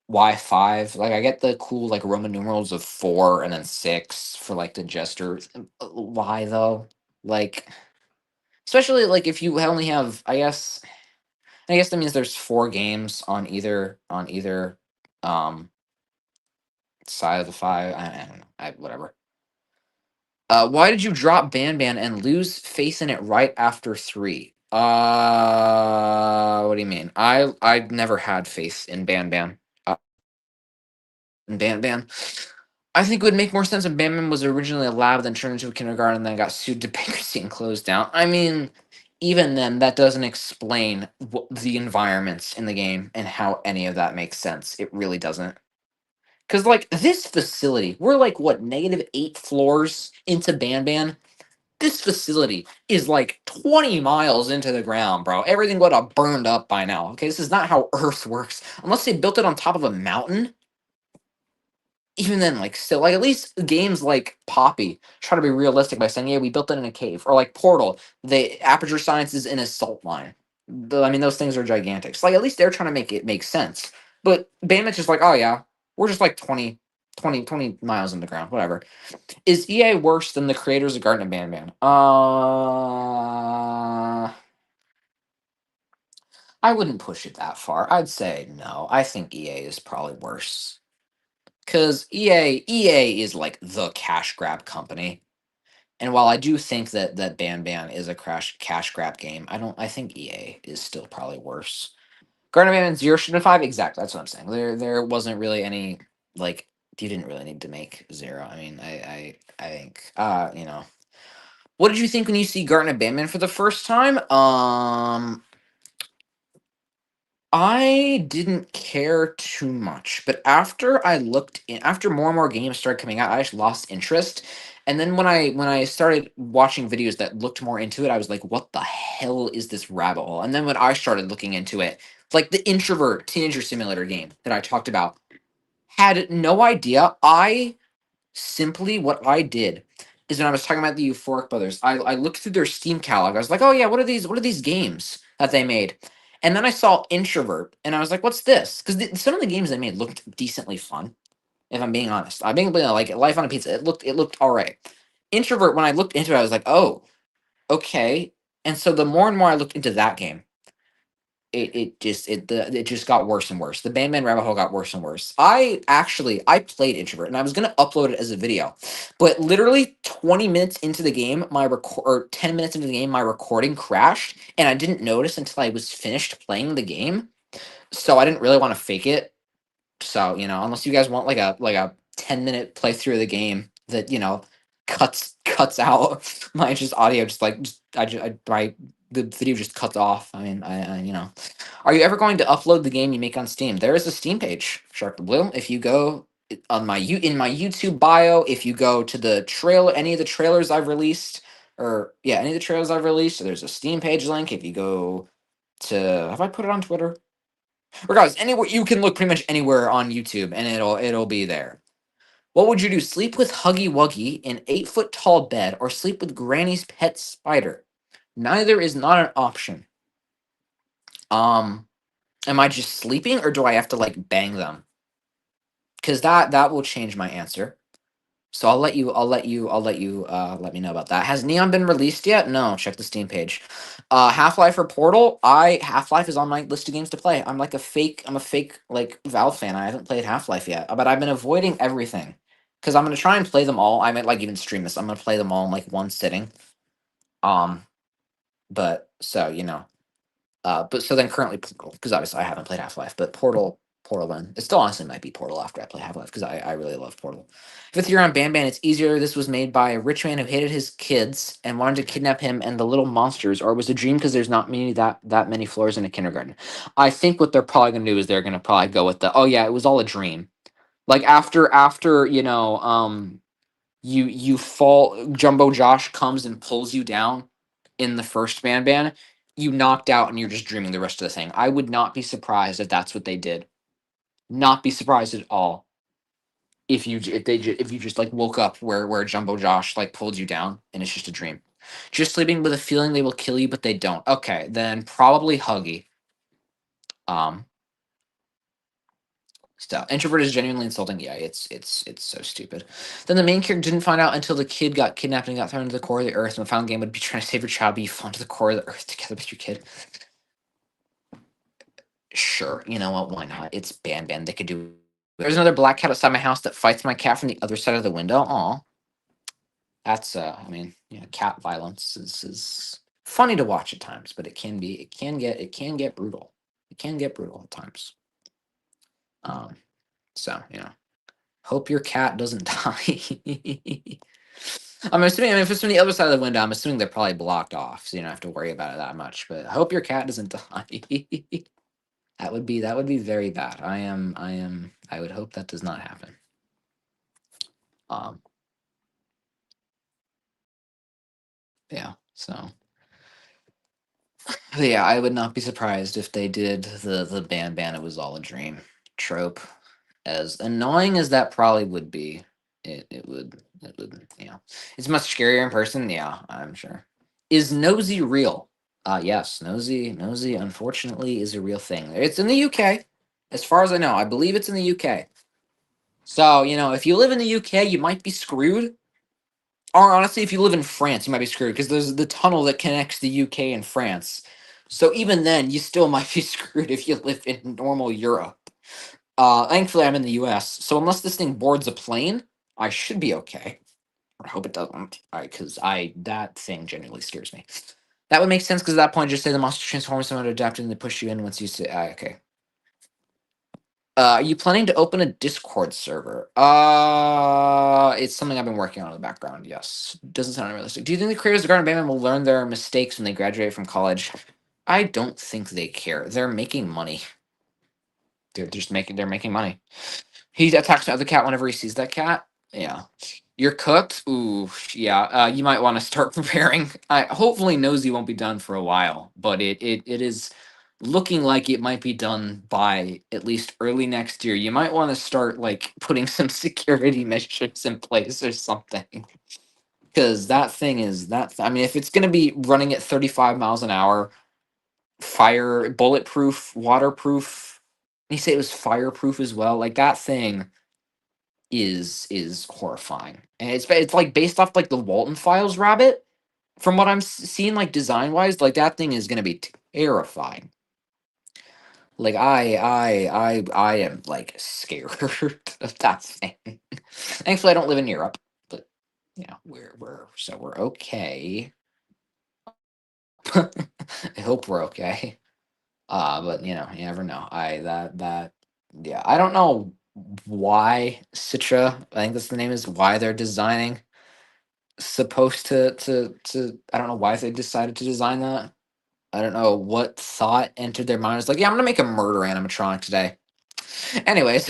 Why 5? Like, I get the cool like Roman numerals of 4 and then 6 for like the gestures. Why though? Like, especially like if you only have, I guess that means there's 4 games on either um side of the 5. I don't know. Whatever. Why did you drop Banban and lose faith in it right after 3? What do you mean? I never had faith in Banban. In Banban. I think it would make more sense if Banban was originally a lab, then turned into a kindergarten, and then got sued to bankruptcy and closed down. I mean, even then, that doesn't explain the environments in the game and how any of that makes sense. It really doesn't. Because, like, this facility, we're like, what, -8 floors into Banban? This facility is like 20 miles into the ground, bro. Everything would have burned up by now. Okay, this is not how Earth works. Unless they built it on top of a mountain. Even then, like, still, like, at least games like Poppy try to be realistic by saying, yeah, we built it in a cave. Or like Portal, the aperture science is in a salt line. I mean, those things are gigantic. So, like, at least they're trying to make it make sense. But Bandit's just like, oh, yeah, we're just like 20 miles in the ground, whatever. Is EA worse than the creators of Garten of Banban? I wouldn't push it that far. I'd say no. I think EA is probably worse. Cause EA is like the cash grab company. And while I do think that Banban is a cash grab game, I think EA is still probably worse. Garden of Banban 0 should have been 5. Exactly, that's what I'm saying. There wasn't really any like you didn't really need to make 0. I mean, I think what did you think when you see Garten of Banban for the first time? I didn't care too much, but after more and more games started coming out, I just lost interest. And then when I started watching videos that looked more into it, I was like, "What the hell is this rabbit hole?" And then when I started looking into it, like the introvert teenager simulator game that I talked about, had no idea. What I did is when I was talking about the Euphoric Brothers, I looked through their Steam catalog. I was like, oh yeah, what are these games that they made? And then I saw Introvert, and I was like, what's this? Because some of the games they made looked decently fun. If I'm being honest, I'm being like Life on a Pizza. It looked all right. Introvert. When I looked into it, I was like, oh, okay. And so the more and more I looked into that game, it just got worse and worse. The Bandman rabbit hole got worse and worse. I played Introvert and I was gonna upload it as a video, but literally 20 minutes into the game, my record or 10 minutes into the game, my recording crashed, and I didn't notice until I was finished playing the game. So I didn't really want to fake it. So, unless you guys want like a 10-minute playthrough of the game that, cuts out my just audio, just like just I just I my the video just cuts off. I mean, are you ever going to upload the game you make on Steam? There is a Steam page, Shark the Blue. If you go on in my YouTube bio, if you go to the trailer, any of the trailers I've released, or yeah, any of the trailers I've released, there's a Steam page link. If you go to, have I put it on Twitter? Regardless, anywhere you can look pretty much anywhere on YouTube and it'll be there. What would you do? Sleep with Huggy Wuggy in 8 foot tall bed or sleep with Granny's pet spider? Neither is not an option. Um, am I just sleeping or do I have to like bang them? Because that will change my answer. So let me know about that. Has Neon been released yet? No, check the Steam page. Half-Life or Portal? Half-Life is on my list of games to play. I'm a fake like Valve fan. I haven't played Half-Life yet, but I've been avoiding everything because I'm gonna try and play them all. I might like even stream this. I'm gonna play them all in like one sitting. Um, but so but so then currently Portal, because obviously I haven't played Half Life, but Portal then it still honestly might be Portal after I play Half Life because I really love Portal. Fifth year on Banban, it's easier. This was made by a rich man who hated his kids and wanted to kidnap him and the little monsters, or it was a dream because there's not many that many floors in a kindergarten. I think what they're probably gonna do is they're gonna probably go with the oh yeah, it was all a dream. Like after you fall, Jumbo Josh comes and pulls you down in the first Banban, you knocked out and you're just dreaming the rest of the thing. I would not be surprised if that's what they did. Not be surprised at all if you just like woke up where Jumbo Josh like pulled you down and it's just a dream. Just sleeping with a feeling they will kill you, but they don't. Okay, then probably Huggy. Um, So introvert is genuinely insulting. Yeah, it's so stupid. Then the main character didn't find out until the kid got kidnapped and got thrown to the core of the earth. And the final game would be trying to save your child, but you fall into the core of the earth together with your kid. Sure, you know what? Why not? It's Banban. They could do. There's another black cat outside my house that fights my cat from the other side of the window. Aw, that's I mean, cat violence is funny to watch at times, but it can get brutal. It can get brutal at times. Um, so hope your cat doesn't die. I'm assuming, I mean, if it's from the other side of the window, I'm assuming they're probably blocked off, so you don't have to worry about it that much. But I hope your cat doesn't die. That would be very bad. I would hope that does not happen. Um, yeah. So yeah, I would not be surprised if they did the Ban It Was All a Dream trope. As annoying as that probably would be, it would. It's much scarier in person. Yeah, I'm sure. Is Nosy real? Yes, Nosy unfortunately is a real thing. It's in the UK. As far as I know, I believe it's in the UK. So, if you live in the UK, you might be screwed. Or honestly, if you live in France, you might be screwed because there's the tunnel that connects the UK and France. So even then, you still might be screwed if you live in normal Europe. Thankfully, I'm in the US, so unless this thing boards a plane, I should be okay. I hope it doesn't, because that thing genuinely scares me. That would make sense because at that point, just say the monster transforms someone to adapt and they push you in once you say, okay. Are you planning to open a Discord server? It's something I've been working on in the background. Yes, doesn't sound unrealistic. Do you think the creators of Garden Band will learn their mistakes when they graduate from college? I don't think they care. They're making money. They're making money. He attacks the other cat whenever he sees that cat. Yeah. You're cooked? Ooh, yeah. You might want to start preparing. Hopefully Nosy won't be done for a while, but it is looking like it might be done by at least early next year. You might want to start like putting some security measures in place or something. Because that thing is I mean, if it's gonna be running at 35 miles an hour, fire bulletproof, waterproof. He said it was fireproof as well. Like that thing is horrifying, and it's like based off like the Walton Files rabbit. From what I'm seeing, like design wise, like that thing is gonna be terrifying. Like I am like scared of that thing. Thankfully, I don't live in Europe, but we're okay. I hope we're okay. But you never know. Yeah, I don't know why Citra, I think that's the name is why they're designing supposed to I don't know why they decided to design that. I don't know what thought entered their mind. It's like, yeah, I'm gonna make a murder animatronic today. Anyways,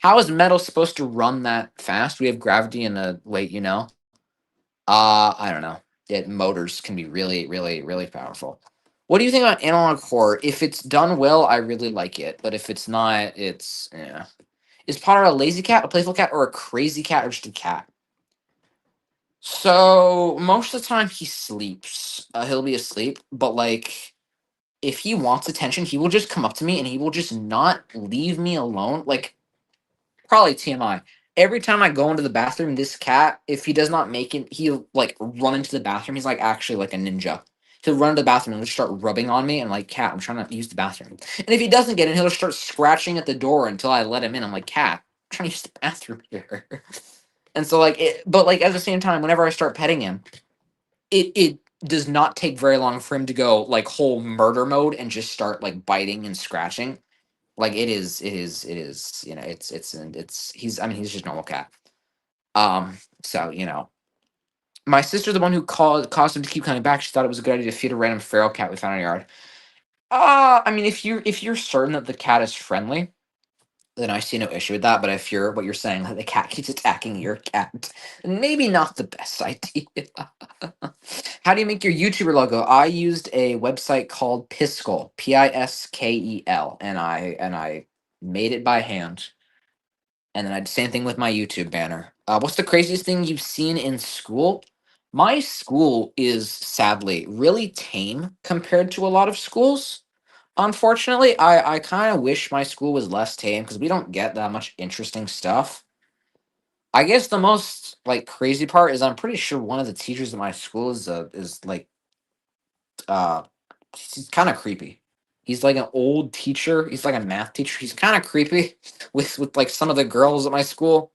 how is metal supposed to run that fast? We have gravity and a weight, I don't know. Motors can be really, really, really powerful. What do you think about analog horror? If it's done well, I really like it. But if it's not, it's yeah. Is Potter a lazy cat, a playful cat, or a crazy cat, or just a cat? So most of the time he sleeps. He'll be asleep, but like if he wants attention, he will just come up to me and he will just not leave me alone. Like probably TMI. every time I go into the bathroom, this cat, if he does not make it, he'll like run into the bathroom. He's like actually like a ninja. He'll run to the bathroom and he'll just start rubbing on me and like, cat, I'm trying to use the bathroom. And if he doesn't get in, he'll just start scratching at the door until I let him in. I'm like, cat, I'm trying to use the bathroom here. And so like but like at the same time, whenever I start petting him, it does not take very long for him to go like whole murder mode and just start like biting and scratching. Like it is, it's he's I mean he's just a normal cat. So my sister's the one who caused him to keep coming back. She thought it was a good idea to feed a random feral cat we found in our yard. I mean, if you're certain that the cat is friendly, then I see no issue with that. But if you're what you're saying that the cat keeps attacking your cat, then maybe not the best idea. How do you make your YouTuber logo? I used a website called Piskel, Piskel, and I made it by hand. And then I did the same thing with my YouTube banner. What's the craziest thing you've seen in school? My school is sadly really tame compared to a lot of schools. Unfortunately, I kind of wish my school was less tame because we don't get that much interesting stuff. I guess the most like crazy part is I'm pretty sure one of the teachers at my school is like uh he's kind of creepy. He's like an old teacher. He's like a math teacher. He's kind of creepy with like some of the girls at my school.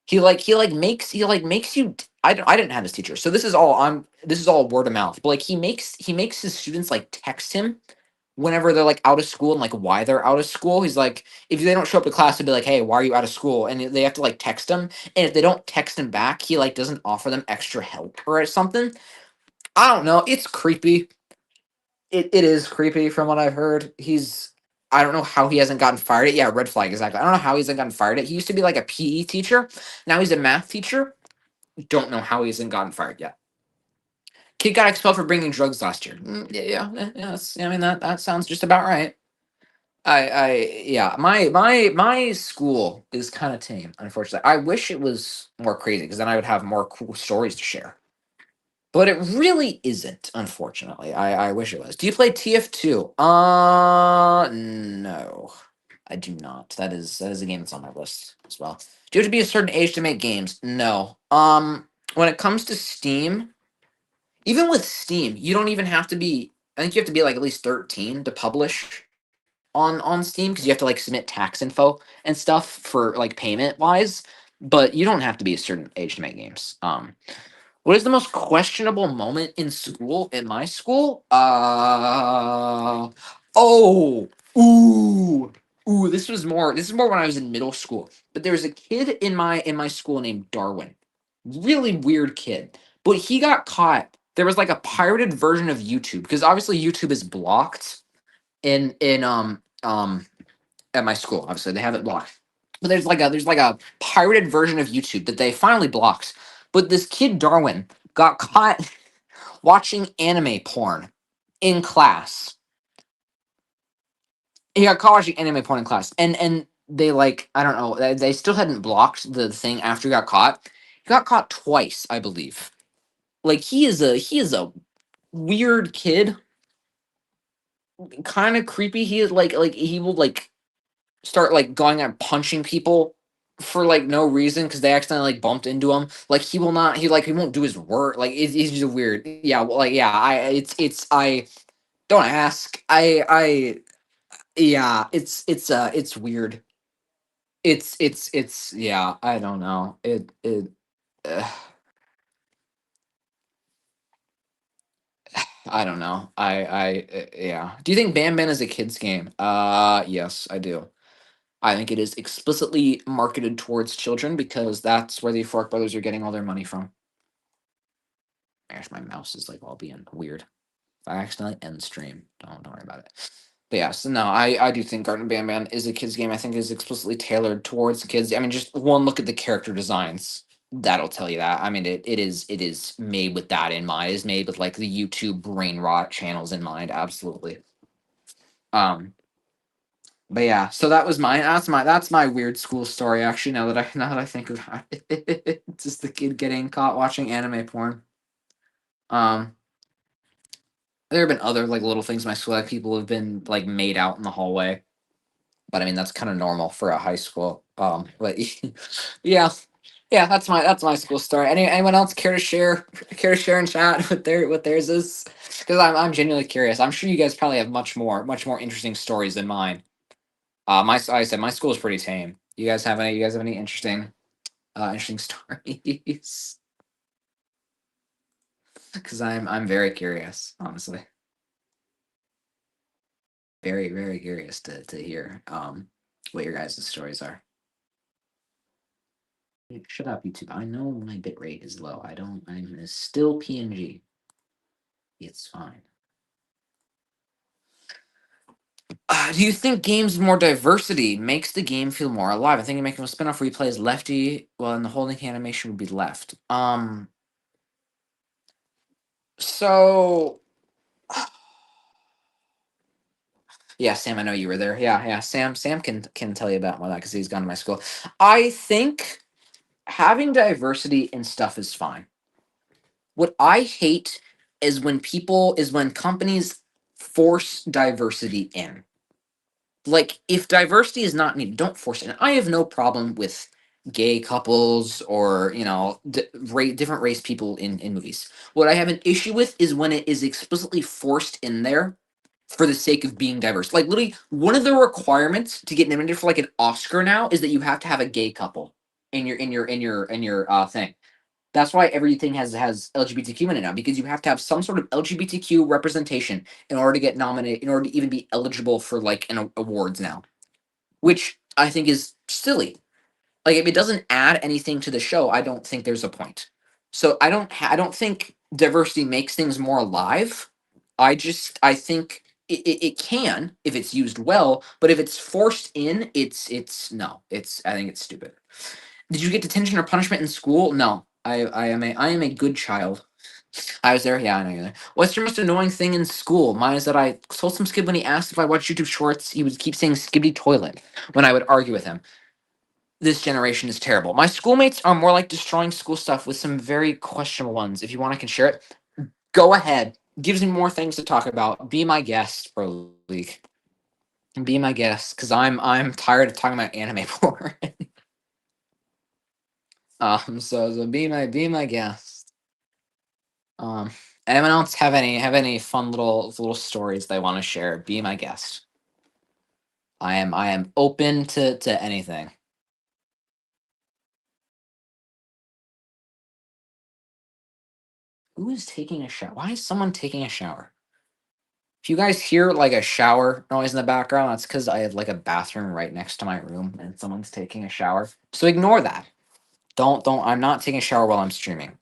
He makes you I didn't have this teacher. So this is all word of mouth. But like he makes his students like text him whenever they're like out of school and like why they're out of school. He's like if they don't show up to class he'll be like, "Hey, why are you out of school?" And they have to like text him. And if they don't text him back, he like doesn't offer them extra help or something. I don't know. It's creepy. It is creepy from what I've heard. I don't know how he hasn't gotten fired yet. Yeah, red flag, exactly. I don't know how he hasn't gotten fired yet. He used to be like a PE teacher. Now he's a math teacher. Don't know how he hasn't gotten fired yet. Kid got expelled for bringing drugs last year. I mean that sounds just about right. Yeah, my school is kind of tame, unfortunately. I wish it was more crazy because then I would have more cool stories to share. But it really isn't, unfortunately. I wish it was. Do you play TF2? No. I do not. That is a game that's on my list as well. Do you have to be a certain age to make games? No. When it comes to Steam, even with Steam, you don't even have to be I think you have to be like at least 13 to publish on Steam because you have to like submit tax info and stuff for like payment wise, but you don't have to be a certain age to make games. What is the most questionable moment in school? In my school? Oh, ooh, ooh. This is more when I was in middle school. But there was a kid in my school named Darwin. Really weird kid. But he got caught. There was like a pirated version of YouTube because obviously YouTube is blocked in at my school. Obviously they have it blocked. But there's like a pirated version of YouTube that they finally blocked. But this kid Darwin got caught watching anime porn in class. He got caught watching anime porn in class, and they like I don't know. They still hadn't blocked the thing after he got caught. He got caught twice, I believe. Like he is a weird kid, kind of creepy. He is like he will like start like going and punching people for like no reason because they accidentally like bumped into him. Like he will not. He won't do his work. Like he's just weird. Yeah. Well, like yeah. I don't ask. Yeah. It's weird. It's yeah. I don't know. Uh, I don't know. Yeah. Do you think Banban is a kids game? Yes, I do. I think it is explicitly marketed towards children because that's where the Fork brothers are getting all their money from. Gosh, my mouse is like all being weird. If I accidentally end stream, don't worry about it. But yeah, so no, I do think Garten Banban is a kids game. I think it is explicitly tailored towards the kids. I mean, just one look at the character designs. That'll tell you that. I mean, it is made with that in mind. It is made with like the YouTube brain rot channels in mind. Absolutely. Um, but yeah, so that's my weird school story. Actually, now that I think about it, just the kid getting caught watching anime porn. Um, there have been other like little things in my school like people have been like made out in the hallway. but I mean that's kind of normal for a high school. But yeah, yeah, that's my school story. Anyone else care to share in chat what theirs is? Because I'm genuinely curious. I'm sure you guys probably have much more interesting stories than mine. Like I said, my school is pretty tame. You guys have any interesting stories? Because I'm very curious, honestly. Very curious to hear what your guys' stories are. Shut up, YouTube. I know my bit rate is low. I'm still PNG. It's fine. Do you think games with more diversity makes the game feel more alive? I think you make a spin-off where you play as lefty, well, and the holding animation would be left. So yeah, Sam, I know you were there. Yeah. Sam can tell you about more of that because he's gone to my school. I think having diversity in stuff is fine. What I hate is when companies force diversity in. Like if diversity is not needed, don't force it. And I have no problem with gay couples or different race people in movies. What I have an issue with is when it is explicitly forced in there for the sake of being diverse. Like literally, one of the requirements to get nominated for like an Oscar now is that you have to have a gay couple in your thing. That's why everything has LGBTQ in it now because you have to have some sort of LGBTQ representation in order to get nominated, in order to even be eligible for like an awards now, which I think is silly. Like if it doesn't add anything to the show, I don't think there's a point. So I don't think diversity makes things more alive. I think it can if it's used well, but if it's forced in, it's no, it's I think it's stupid. Did you get detention or punishment in school? No. I am a good child. I was there. Yeah, I know you're there. What's your most annoying thing in school? Mine is that I told some kid when he asked if I watched YouTube Shorts, he would keep saying "skibbity toilet" when I would argue with him. This generation is terrible. My schoolmates are more like destroying school stuff with some very questionable ones. If you want, I can share it. Go ahead. Gives me more things to talk about. Be my guest, Pro League. Be my guest, because I'm tired of talking about anime porn. So be my guest. Um, anyone else have any fun little stories they want to share? Be my guest. I am open to anything. Who is taking a shower? Why is someone taking a shower? If you guys hear like a shower noise in the background, that's because I have like a bathroom right next to my room and someone's taking a shower. So ignore that. Don't. I'm not taking a shower while I'm streaming.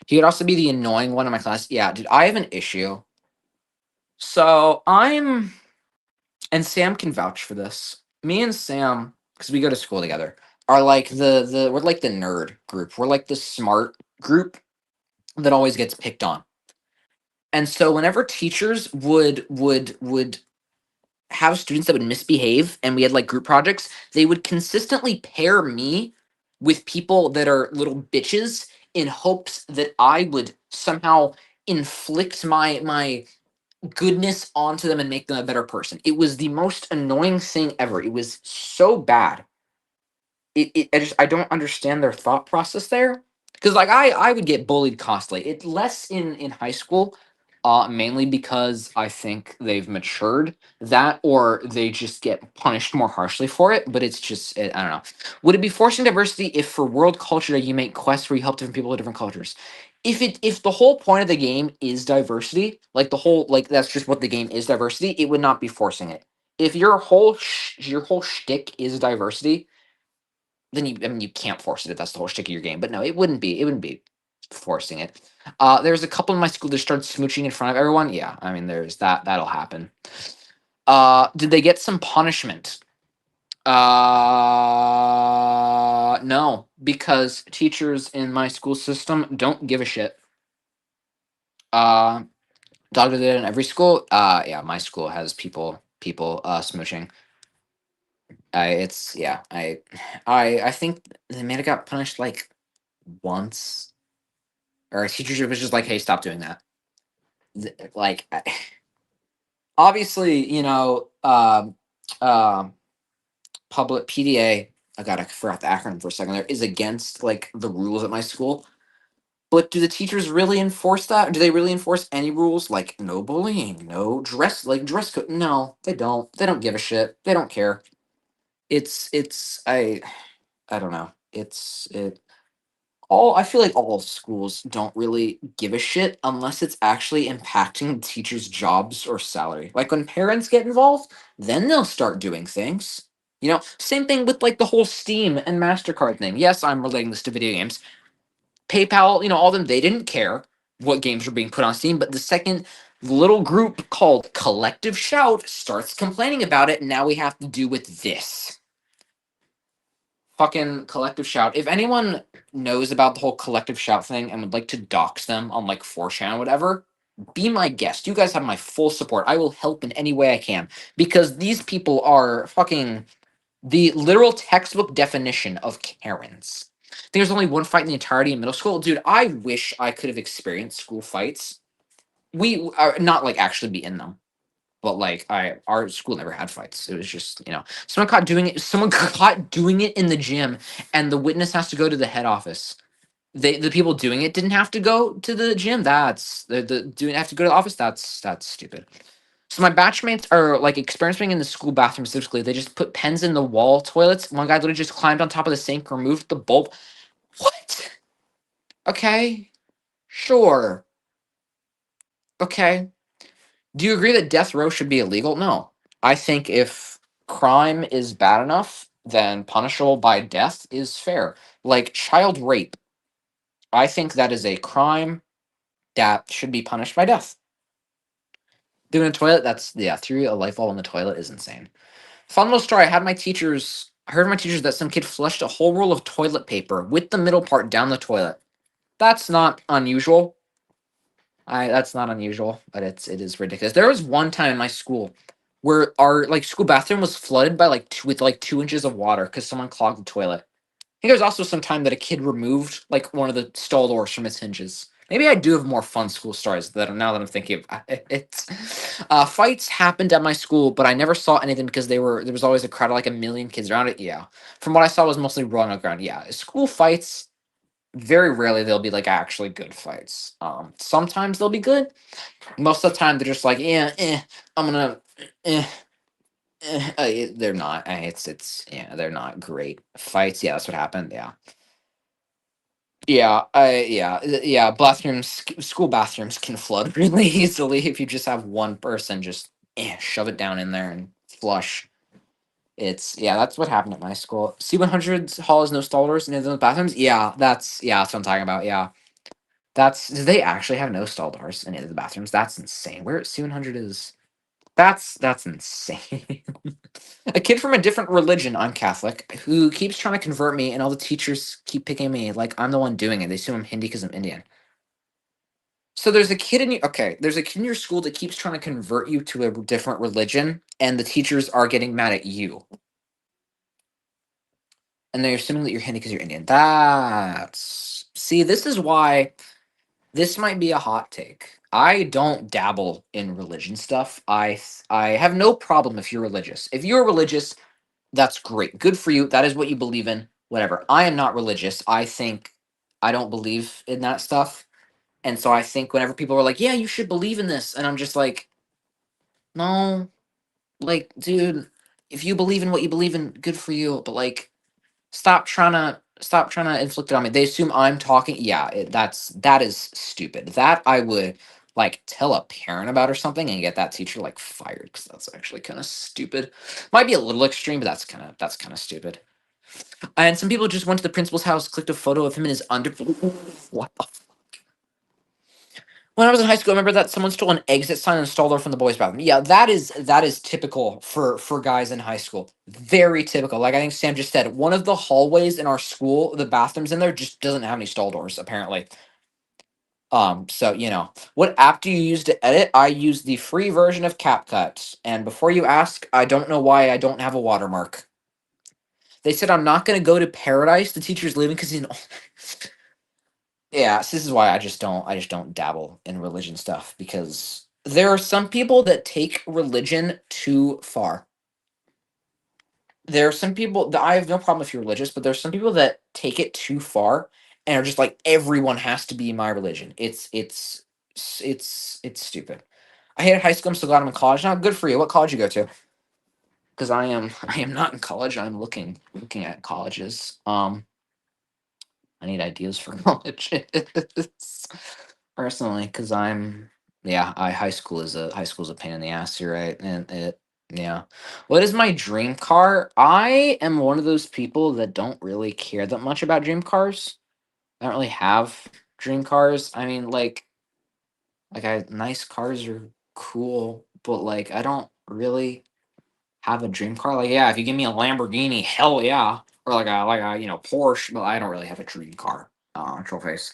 He could also be the annoying one in my class. Yeah, dude, I have an issue. So and Sam can vouch for this. Me and Sam, because we go to school together, are like the we're like the nerd group. We're like the smart group that always gets picked on. And so whenever teachers would have students that would misbehave and we had like group projects, they would consistently pair me with people that are little bitches in hopes that I would somehow inflict my goodness onto them and make them a better person. It was the most annoying thing ever. It was so bad. I don't understand their thought process there. Because like I would get bullied constantly. It less in high school, mainly because I think they've matured that or they just get punished more harshly for it. But it's just I don't know. Would it be forcing diversity if for world culture you make quests where you help different people with different cultures? If the whole point of the game is diversity, like the whole like that's just what the game is diversity, it would not be forcing it. If your whole shtick is diversity, then I mean you can't force it if that's the whole shtick of your game. But no, it wouldn't be forcing it. There's a couple in my school that started smooching in front of everyone. Yeah, I mean there's that'll happen. Did they get some punishment? No, because teachers in my school system don't give a shit. Uh, Dog did it in every school. Yeah, my school has people smooching. It's yeah. I think they may have got punished like once, or a teacher was just like, "Hey, stop doing that." Like, obviously, um, public PDA. I forgot the acronym for a second there, is against like the rules at my school. But do the teachers really enforce that? Do they really enforce any rules? Like no bullying, no dress code? No, they don't. They don't give a shit. They don't care. It's I don't know. It all I feel like all schools don't really give a shit unless it's actually impacting teachers' jobs or salary. Like when parents get involved, then they'll start doing things. Same thing with like the whole Steam and MasterCard thing. Yes, I'm relating this to video games. PayPal, all of them, they didn't care what games were being put on Steam, but the second little group called Collective Shout starts complaining about it, now we have to do with this. Fucking Collective Shout. If anyone knows about the whole Collective Shout thing and would like to dox them on like 4chan or whatever, be my guest. You guys have my full support. I will help in any way I can because these people are fucking the literal textbook definition of Karens. I think there's only one fight in the entirety of middle school. Dude, I wish I could have experienced school fights. We are not like actually be in them. But like our school never had fights. It was just, someone caught doing it. Someone caught doing it in the gym, and the witness has to go to the head office. The people doing it didn't have to go to the gym. That's the doing have to go to the office. That's stupid. So my batchmates are like experimenting in the school bathroom specifically. They just put pens in the wall toilets. One guy literally just climbed on top of the sink, removed the bulb. What? Okay, sure. Okay. Do you agree that death row should be illegal? No. I think if crime is bad enough, then punishable by death is fair. Like child rape, I think that is a crime that should be punished by death. Doing a toilet, through a light bulb in the toilet is insane. Fun little story. I heard from my teachers that some kid flushed a whole roll of toilet paper with the middle part down the toilet. That's not unusual. That's not unusual, but it is ridiculous. There was one time in my school where our like school bathroom was flooded by with like 2 inches of water because someone clogged the toilet. I think there was also some time that a kid removed like one of the stall doors from its hinges. Maybe I do have more fun school stories now that I'm thinking of it. Fights happened at my school, but I never saw anything because there was always a crowd of like a million kids around it. Yeah, from what I saw, it was mostly rolling on the ground. Yeah, school fights very rarely they'll be like actually good fights. Sometimes they'll be good. Most of the time they're just like, yeah, I'm gonna, eh, they're not. Yeah, they're not great fights. Yeah, that's what happened. Yeah, yeah. School bathrooms can flood really easily if you just have one person just shove it down in there and flush. That's what happened at my school. C100's hall has no stall doors in the bathrooms. That's what I'm talking about. Yeah. Do they actually have no stall doors in any of the bathrooms? That's insane. Where C100 is, that's insane. A kid from a different religion, I'm Catholic, who keeps trying to convert me, and all the teachers keep picking me like I'm the one doing it. They assume I'm Hindi because I'm Indian. So there's a kid in your school that keeps trying to convert you to a different religion, and the teachers are getting mad at you, and they're assuming that you're Hindi because you're Indian. This is why. This might be a hot take. I don't dabble in religion stuff. I have no problem if you're religious. If you're religious, that's great. Good for you. That is what you believe in. Whatever. I am not religious. I don't believe in that stuff. And so I think whenever people are like, "Yeah, you should believe in this." And I'm just like, "No, like dude, if you believe in what you believe in, good for you, but like stop trying to inflict it on me." They assume I'm talking. Yeah, that is stupid. That I would like tell a parent about or something and get that teacher like fired because that's actually kind of stupid. Might be a little extreme, but that's kind of stupid. And some people just went to the principal's house, clicked a photo of him in his under. What the? When I was in high school, I remember that someone stole an exit sign and stole it from the boys' bathroom. Yeah, that is typical for guys in high school. Very typical. Like I think Sam just said, one of the hallways in our school, the bathrooms in there just doesn't have any stall doors, apparently. So what app do you use to edit? I use the free version of CapCut. And before you ask, I don't know why I don't have a watermark. They said I'm not gonna go to paradise. The teacher's leaving because he's Yeah, so this is why I just don't dabble in religion stuff because there are some people that take religion too far. there are some people that I have no problem if you're religious, but there's some people that take it too far and are just like everyone has to be my religion. It's stupid. I hated high school. I'm so glad I'm in college now. Good for you. What college you go to? Because I am not in college. I'm looking at colleges. I need ideas for colleges personally because yeah. I high school is a pain in the ass. You're right, and it yeah. What is my dream car? I am one of those people that don't really care that much about dream cars. I don't really have dream cars. I mean, I nice cars are cool, but like I don't really have a dream car. Like, yeah, if you give me a Lamborghini, hell yeah, or like a Porsche, but I don't really have a dream car. Troll face.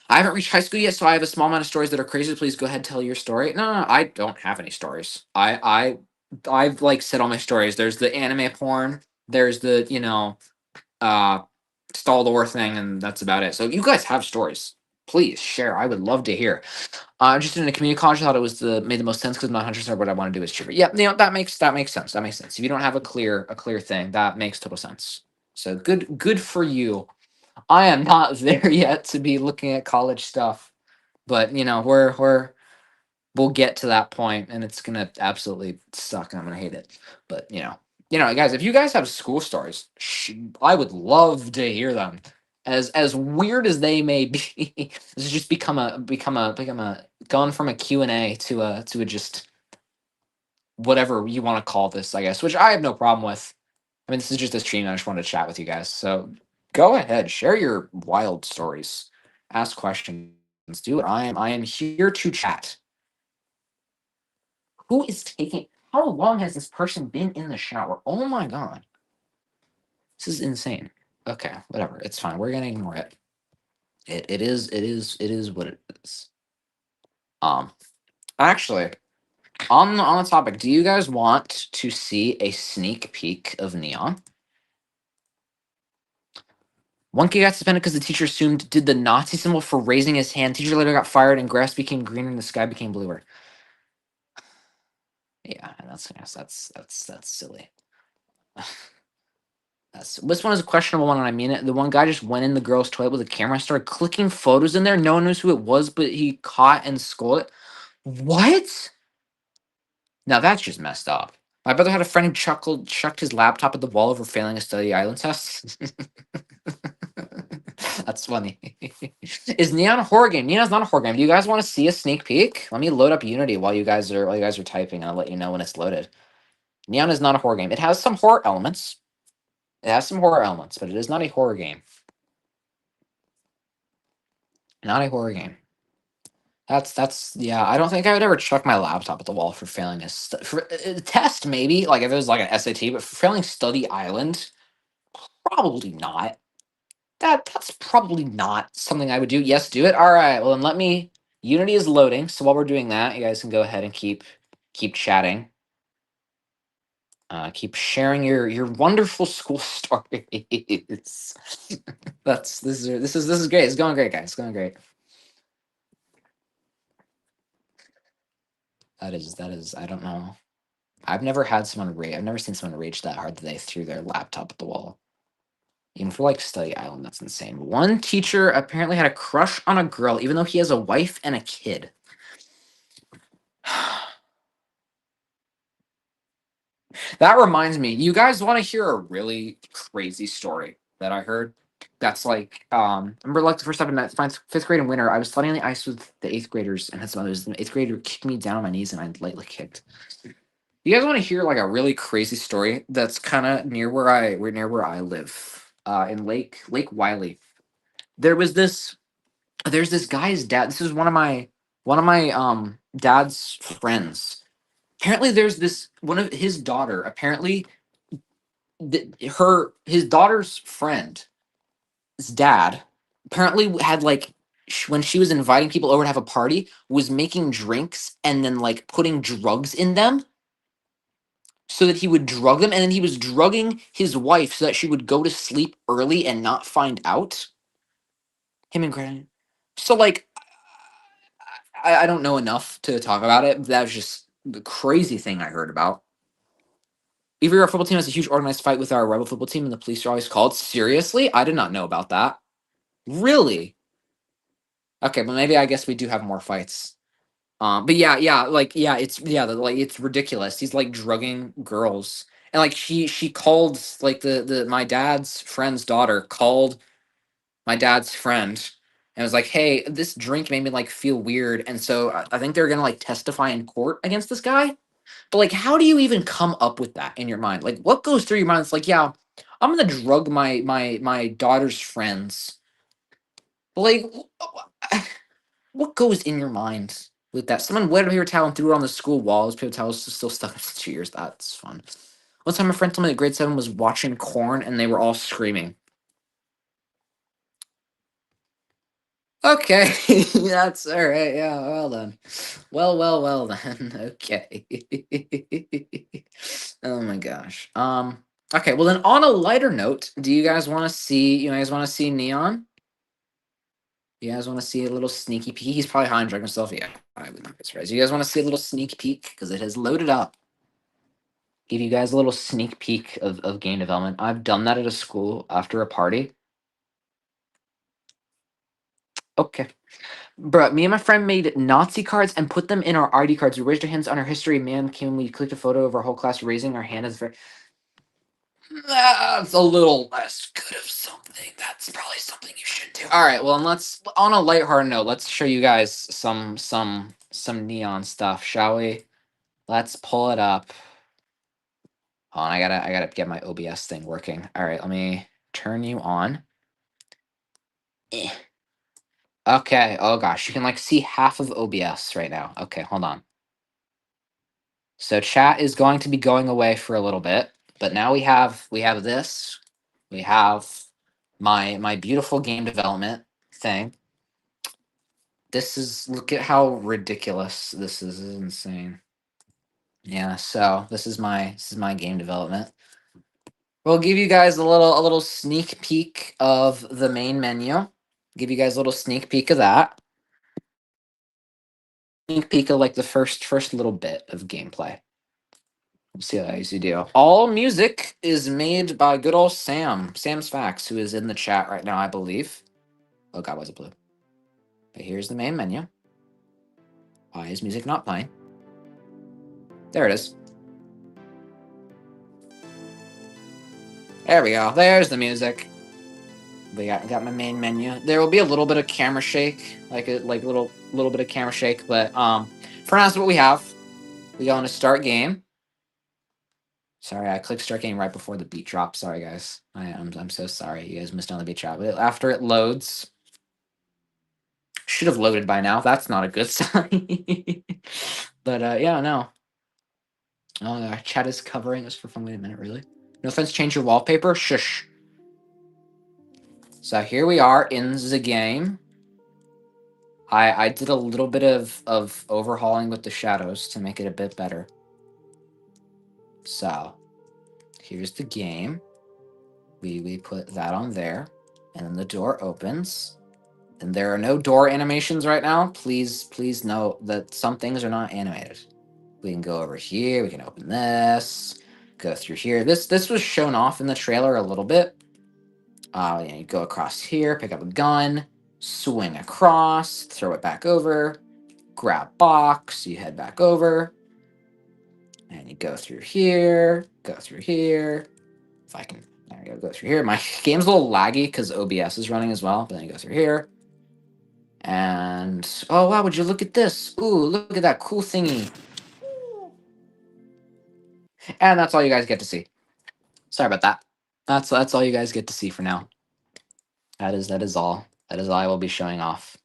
I haven't reached high school yet, so I have a small amount of stories that are crazy. Please go ahead, tell your story. No, no, I don't have any stories. I've like said all my stories. There's the anime porn. There's the uh stall door thing, and that's about it. So if you guys have stories, please share. I would love to hear. Just in a community college, I thought it was the made the most sense because I'm not 100% what I want to do is cheaper. Yeah, that makes sense. That makes sense. If you don't have a clear thing, that makes total sense. So good for you. I am not there yet to be looking at college stuff, but we'll get to that point, and it's gonna absolutely suck, and I'm gonna hate it. But guys, if you guys have school stories, I would love to hear them. As weird as they may be, this has just become a gone from a Q and A to a just whatever you want to call this, I guess, which I have no problem with. I mean, this is just a stream. I just wanted to chat with you guys. So go ahead, share your wild stories, ask questions, do it. I am here to chat. Who is taking? How long has this person been in the shower? Oh my god, this is insane. Okay, whatever. It's fine. We're gonna ignore it. It is what it is. Um, actually, on the topic, do you guys want to see a sneak peek of Neon? One kid got suspended because the teacher assumed did the Nazi symbol for raising his hand. Teacher later got fired, and grass became greener, and the sky became bluer. Yeah, and that's silly. This one is a questionable one, and I mean it. The one guy just went in the girl's toilet with a camera and started clicking photos in there. No one knows who it was, but he caught and scolded. What? Now that's just messed up. My brother had a friend who chucked his laptop at the wall over failing a study island test. That's funny. Is Neon a horror game? Neon's not a horror game. Do you guys want to see a sneak peek? Let me load up Unity while you guys are typing, and I'll let you know when it's loaded. Neon is not a horror game. It has some horror elements. It has some horror elements, but it is not a horror game. Not a horror game. That's yeah. I don't think I would ever chuck my laptop at the wall for failing a test. Maybe like if it was like an SAT, but for failing Study Island, probably not. That's probably not something I would do. Yes, do it. All right. Well, then let me. Unity is loading, so while we're doing that, you guys can go ahead and keep chatting. Keep sharing your wonderful school stories. This is great. It's going great, guys. It's going great. That is. I don't know. I've never seen someone rage that hard that they threw their laptop at the wall. Even for like Study Island, that's insane. One teacher apparently had a crush on a girl, even though he has a wife and a kid. That reminds me, you guys want to hear a really crazy story that I heard? That's like, remember like the first time in fifth grade in winter, I was sledding on the ice with the eighth graders and had some others. And the eighth grader kicked me down on my knees and I lightly kicked. You guys want to hear like a really crazy story that's kind of near where I live, in Lake Wiley. There was this there's this guy's dad. This is one of my dad's friends. Apparently, there's this one of his daughter. Apparently, his daughter's friend, his dad, apparently had like when she was inviting people over to have a party, was making drinks and then like putting drugs in them so that he would drug them, and then he was drugging his wife so that she would go to sleep early and not find out. Him and Granny. So like I don't know enough to talk about it. But that was just the crazy thing I heard about. Either our football team has a huge organized fight with our rebel football team, and the police are always called. Seriously, I did not know about that. Really? Okay, but maybe I guess we do have more fights. But yeah, like like it's ridiculous. He's like drugging girls, and like she called like the my dad's friend's daughter called my dad's friend and was like, "Hey, this drink made me like feel weird," and so I think they're gonna like testify in court against this guy. But like, how do you even come up with that in your mind? Like, what goes through your mind? It's like, yeah, I'm gonna drug my daughter's friends. But like, what goes in your mind with that? Someone wet a paper towel and threw it on the school walls. Paper towels still stuck for 2 years. That's fun. One time, a friend told me that grade 7 was watching Corn and they were all screaming. Okay, that's all right. Yeah, well done. Well then. Okay. Oh my gosh. Okay, well then on a lighter note, do you guys want to see Neon? You guys want to see a little sneaky peek? He's probably high and drunk himself. Yeah, I would not be surprised. You guys want to see a little sneak peek because it has loaded up. Give you guys a little sneak peek of game development. I've done that at a school after a party. Okay. Bruh, me and my friend made Nazi cards and put them in our ID cards. We raised our hands on our history. Man, came we clicked a photo of our whole class raising our hand as very. That's a little less good of something. That's probably something you should do. All right, well, and let's on a lighthearted note, let's show you guys some neon stuff, shall we? Let's pull it up. Hold on, I gotta get my OBS thing working. All right, let me turn you on. Eh. Okay. Oh gosh, you can like see half of OBS right now. Okay, hold on. So chat is going to be going away for a little bit, but now we have this. We have my beautiful game development thing. This is look at how ridiculous this is. This is insane. Yeah, so this is my game development. We'll give you guys a little sneak peek of the main menu. Give you guys a little sneak peek of that. Sneak peek of like the first little bit of gameplay. Let's see what I usually do. All music is made by good old Sam's Facts, who is in the chat right now, I believe. Oh god, why is it blue? But here's the main menu. Why is music not playing? There it is. There we go. There's the music. We got my main menu. There will be a little bit of camera shake, like a little bit of camera shake, but for now, that's what we have. We go into start game. Sorry, I clicked start game right before the beat drop. Sorry, guys. I'm so sorry. You guys missed on the beat drop. But after it loads, should have loaded by now. That's not a good sign. But yeah, no. Oh, our chat is covering us for fun. Wait a minute, really? No offense, change your wallpaper. Shush. So here we are in the game. I did a little bit of overhauling with the shadows to make it a bit better. So here's the game. We put that on there, and then the door opens. And there are no door animations right now. Please note that some things are not animated. We can go over here. We can open this. Go through here. This was shown off in the trailer a little bit. Yeah, you go across here, pick up a gun, swing across, throw it back over, grab box, you head back over, and you go through here, go through here. If I can, there we go through here. My game's a little laggy because OBS is running as well, but then you go through here. And, oh wow, would you look at this? Ooh, look at that cool thingy. And that's all you guys get to see. Sorry about that. That's all you guys get to see for now. That is all. That is all I will be showing off.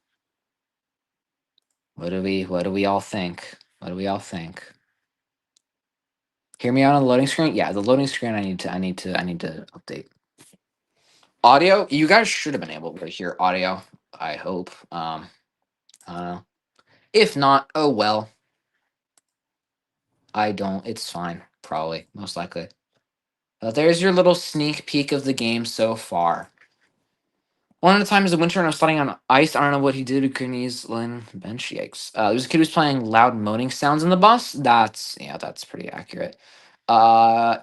What do we all think? What do we all think? Hear me out on the loading screen? Yeah, the loading screen I need to update. Audio? You guys should have been able to hear audio, I hope. I don't know. If not, oh well. I don't. It's fine. Probably. Most likely. But there's your little sneak peek of the game so far. One of the times in winter and I was sledding on ice. I don't know what he did. Knees laying bench. Yikes. There was a kid who was playing loud moaning sounds in the bus. That's pretty accurate.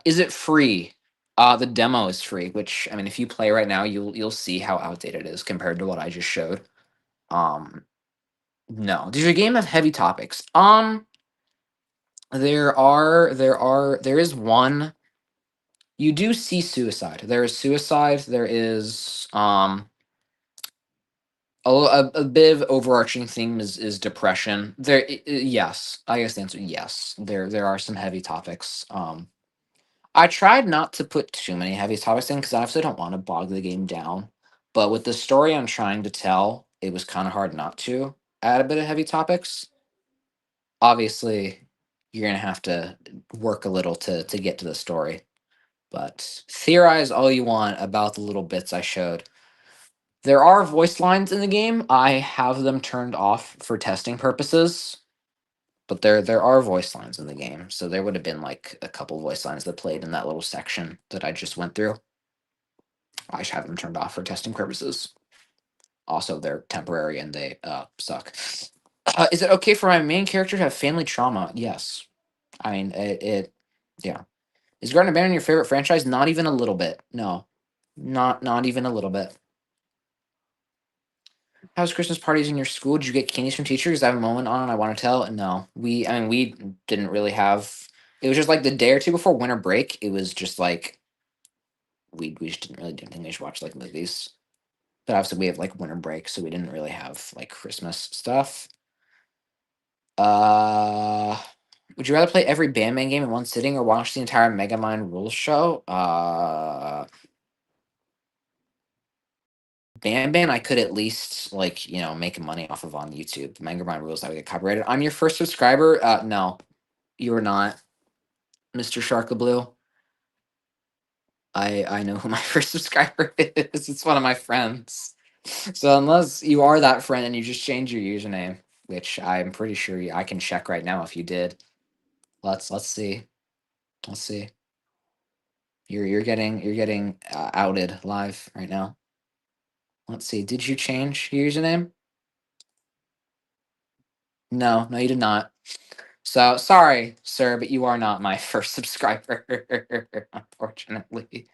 Is it free? The demo is free, which I mean, if you play right now, you'll see how outdated it is compared to what I just showed. Um, no. Does your game have heavy topics? There is one. You do see suicide. There is suicide. There is a bit of overarching theme is depression. Yes, I guess the answer yes. There are some heavy topics. I tried not to put too many heavy topics in because I obviously don't want to bog the game down. But with the story I'm trying to tell, it was kind of hard not to add a bit of heavy topics. Obviously, you're gonna have to work a little to get to the story. But theorize all you want about the little bits I showed. There are voice lines in the game. I have them turned off for testing purposes, but there are voice lines in the game. So there would have been like a couple voice lines that played in that little section that I just went through. I should have them turned off for testing purposes. Also, they're temporary and they suck. Is it okay for my main character to have family trauma? Yes. I mean, yeah. Is Garden Abandon your favorite franchise? Not even a little bit. No, not even a little bit. How's Christmas parties in your school? Did you get candies from teachers? I have a moment on it I want to tell. No, I mean, we didn't really have. It was just like the day or two before winter break. It was just like we just didn't really do anything. We just watched like movies. But obviously we have like winter break, so we didn't really have like Christmas stuff. Uh, would you rather play every Banban game in one sitting or watch the entire Megamind Rules show? Banban, I could at least like make money off of on YouTube. Megamind Rules, I would get copyrighted. I'm your first subscriber. No, you are not, Mr. Sharkablue. I know who my first subscriber is. It's one of my friends. So unless you are that friend and you just change your username, which I'm pretty sure I can check right now if you did. Let's see. Let's see. You're getting outed live right now. Let's see. Did you change your username? No, you did not. So sorry, sir, but you are not my first subscriber, unfortunately.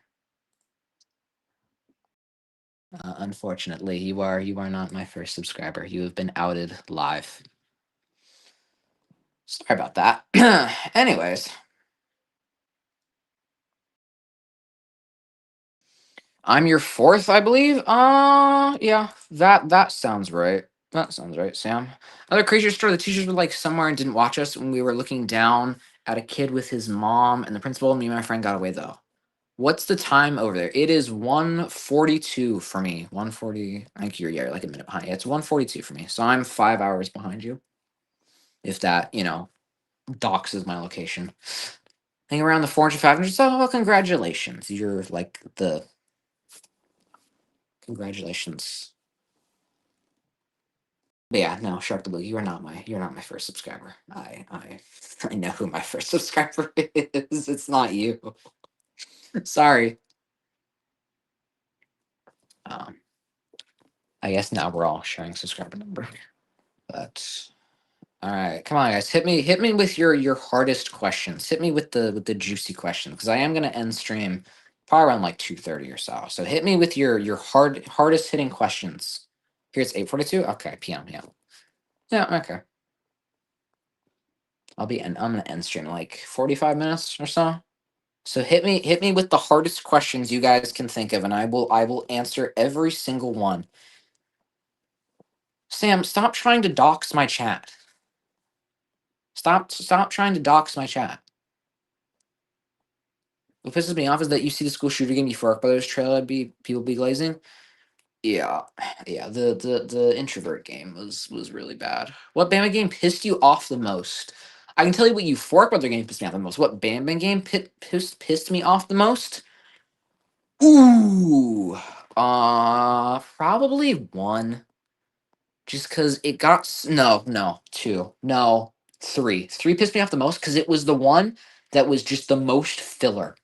Unfortunately, you are not my first subscriber. You have been outed live. Sorry about that. Anyways, I'm your fourth, I believe. Yeah, that sounds right. That sounds right, Sam. Another crazy story. The teachers were like somewhere and didn't watch us when we were looking down at a kid with his mom and the principal. Me and my friend got away though. What's the time over there? It is 1:42 for me. 1:40. I think you're like a minute behind. Yeah, it's 1:42 for me. So I'm 5 hours behind you. If that, doxes my location. Hang around the 400, 500. So, well, congratulations. You're like the congratulations. But yeah, no, Shark the Blue, you're not my first subscriber. I know who my first subscriber is. It's not you. Sorry. Um, I guess now we're all sharing subscriber number. But all right, come on, guys, hit me with your hardest questions. Hit me with the juicy questions because I am gonna end stream probably around like 2:30 or so. So hit me with your hardest hitting questions. Here it's 8:42. Okay, PM. Yeah, yeah. Okay, I'm gonna end stream in like 45 minutes or so. So hit me with the hardest questions you guys can think of, and I will answer every single one. Sam, stop trying to dox my chat. Stop trying to dox my chat. What pisses me off is that you see the school shooter game before Brothers trailer be people be glazing. Yeah, yeah. The introvert game was really bad. What Bama game pissed you off the most? I can tell you what Euphoric Brother game pissed me off the most. What Bama game pissed me off the most? Ooh, probably one. Just because it got no two no three pissed me off the most because it was the one that was just the most filler.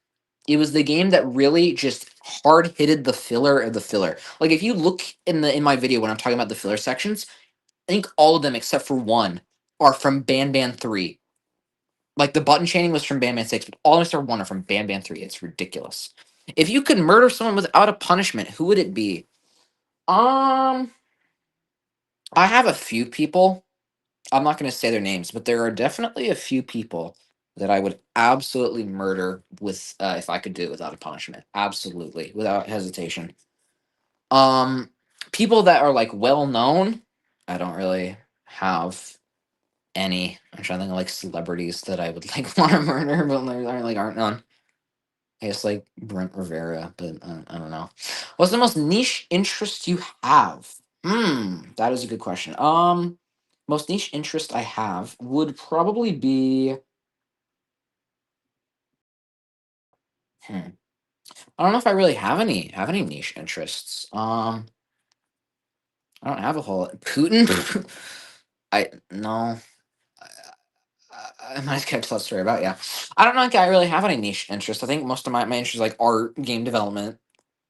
It was the game that really just hard hitted the filler of the filler. Like if you look in my video when I'm talking about the filler sections, I think all of them except for one are from Banban 3. Like the button chaining was from Banban 6, but all Mr. 1 are from Banban 3. It's ridiculous. If you could murder someone without a punishment, who would it be? Um, I have a few people. I'm not going to say their names, but there are definitely a few people that I would absolutely murder with if I could do it without a punishment. Absolutely, without hesitation. Um, People that are like well known, I don't really have any. I'm trying to think of like celebrities that I would like want to murder, but aren't none. I guess like Brent Rivera, but I don't know. What's the most niche interest you have? That is a good question. Most niche interest I have would probably be. Hmm, I don't know if I really have any niche interests. I don't have a whole Putin. I no. I might have kept that story about, yeah. I don't know think I really have any niche interest. I think most of my interests like art, game development,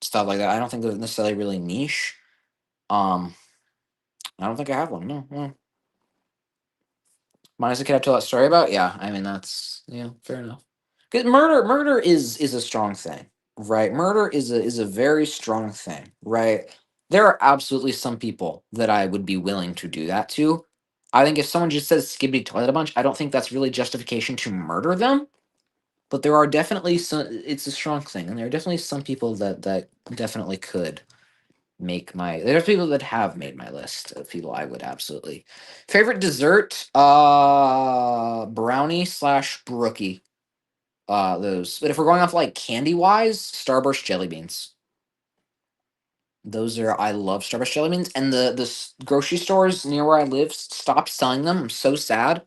stuff like that. I don't think they're necessarily really niche. Um, I don't think I have one. No, no. Mine is a kid I tell that story about. Yeah, I mean that's yeah, fair enough. Because murder is a strong thing, right? Murder is a very strong thing, right? There are absolutely some people that I would be willing to do that to. I think if someone just says "skibbity toilet a bunch," I don't think that's really justification to murder them. But there are definitely some. It's a strong thing, and there are definitely some people that definitely could make my. There's people that have made my list of people I would absolutely. Favorite dessert? Brownie slash brookie. Those. But if we're going off like candy wise, Starburst jelly beans. Those are I love Starburst jelly beans, and the grocery stores near where I live stopped selling them. I'm so sad.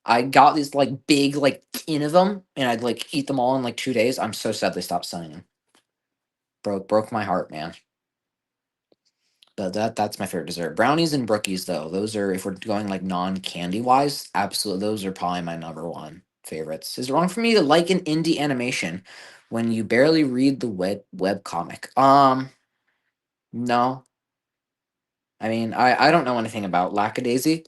I got these like big like tin of them, and I'd like eat them all in like 2 days. I'm so sad they stopped selling them. Broke my heart, man. But that's my favorite dessert. Brownies and brookies, though. Those are if we're going like non-candy wise, absolutely those are probably my number one favorites. Is it wrong for me to like an indie animation when you barely read the web comic? No. I mean, I don't know anything about Lackadaisy,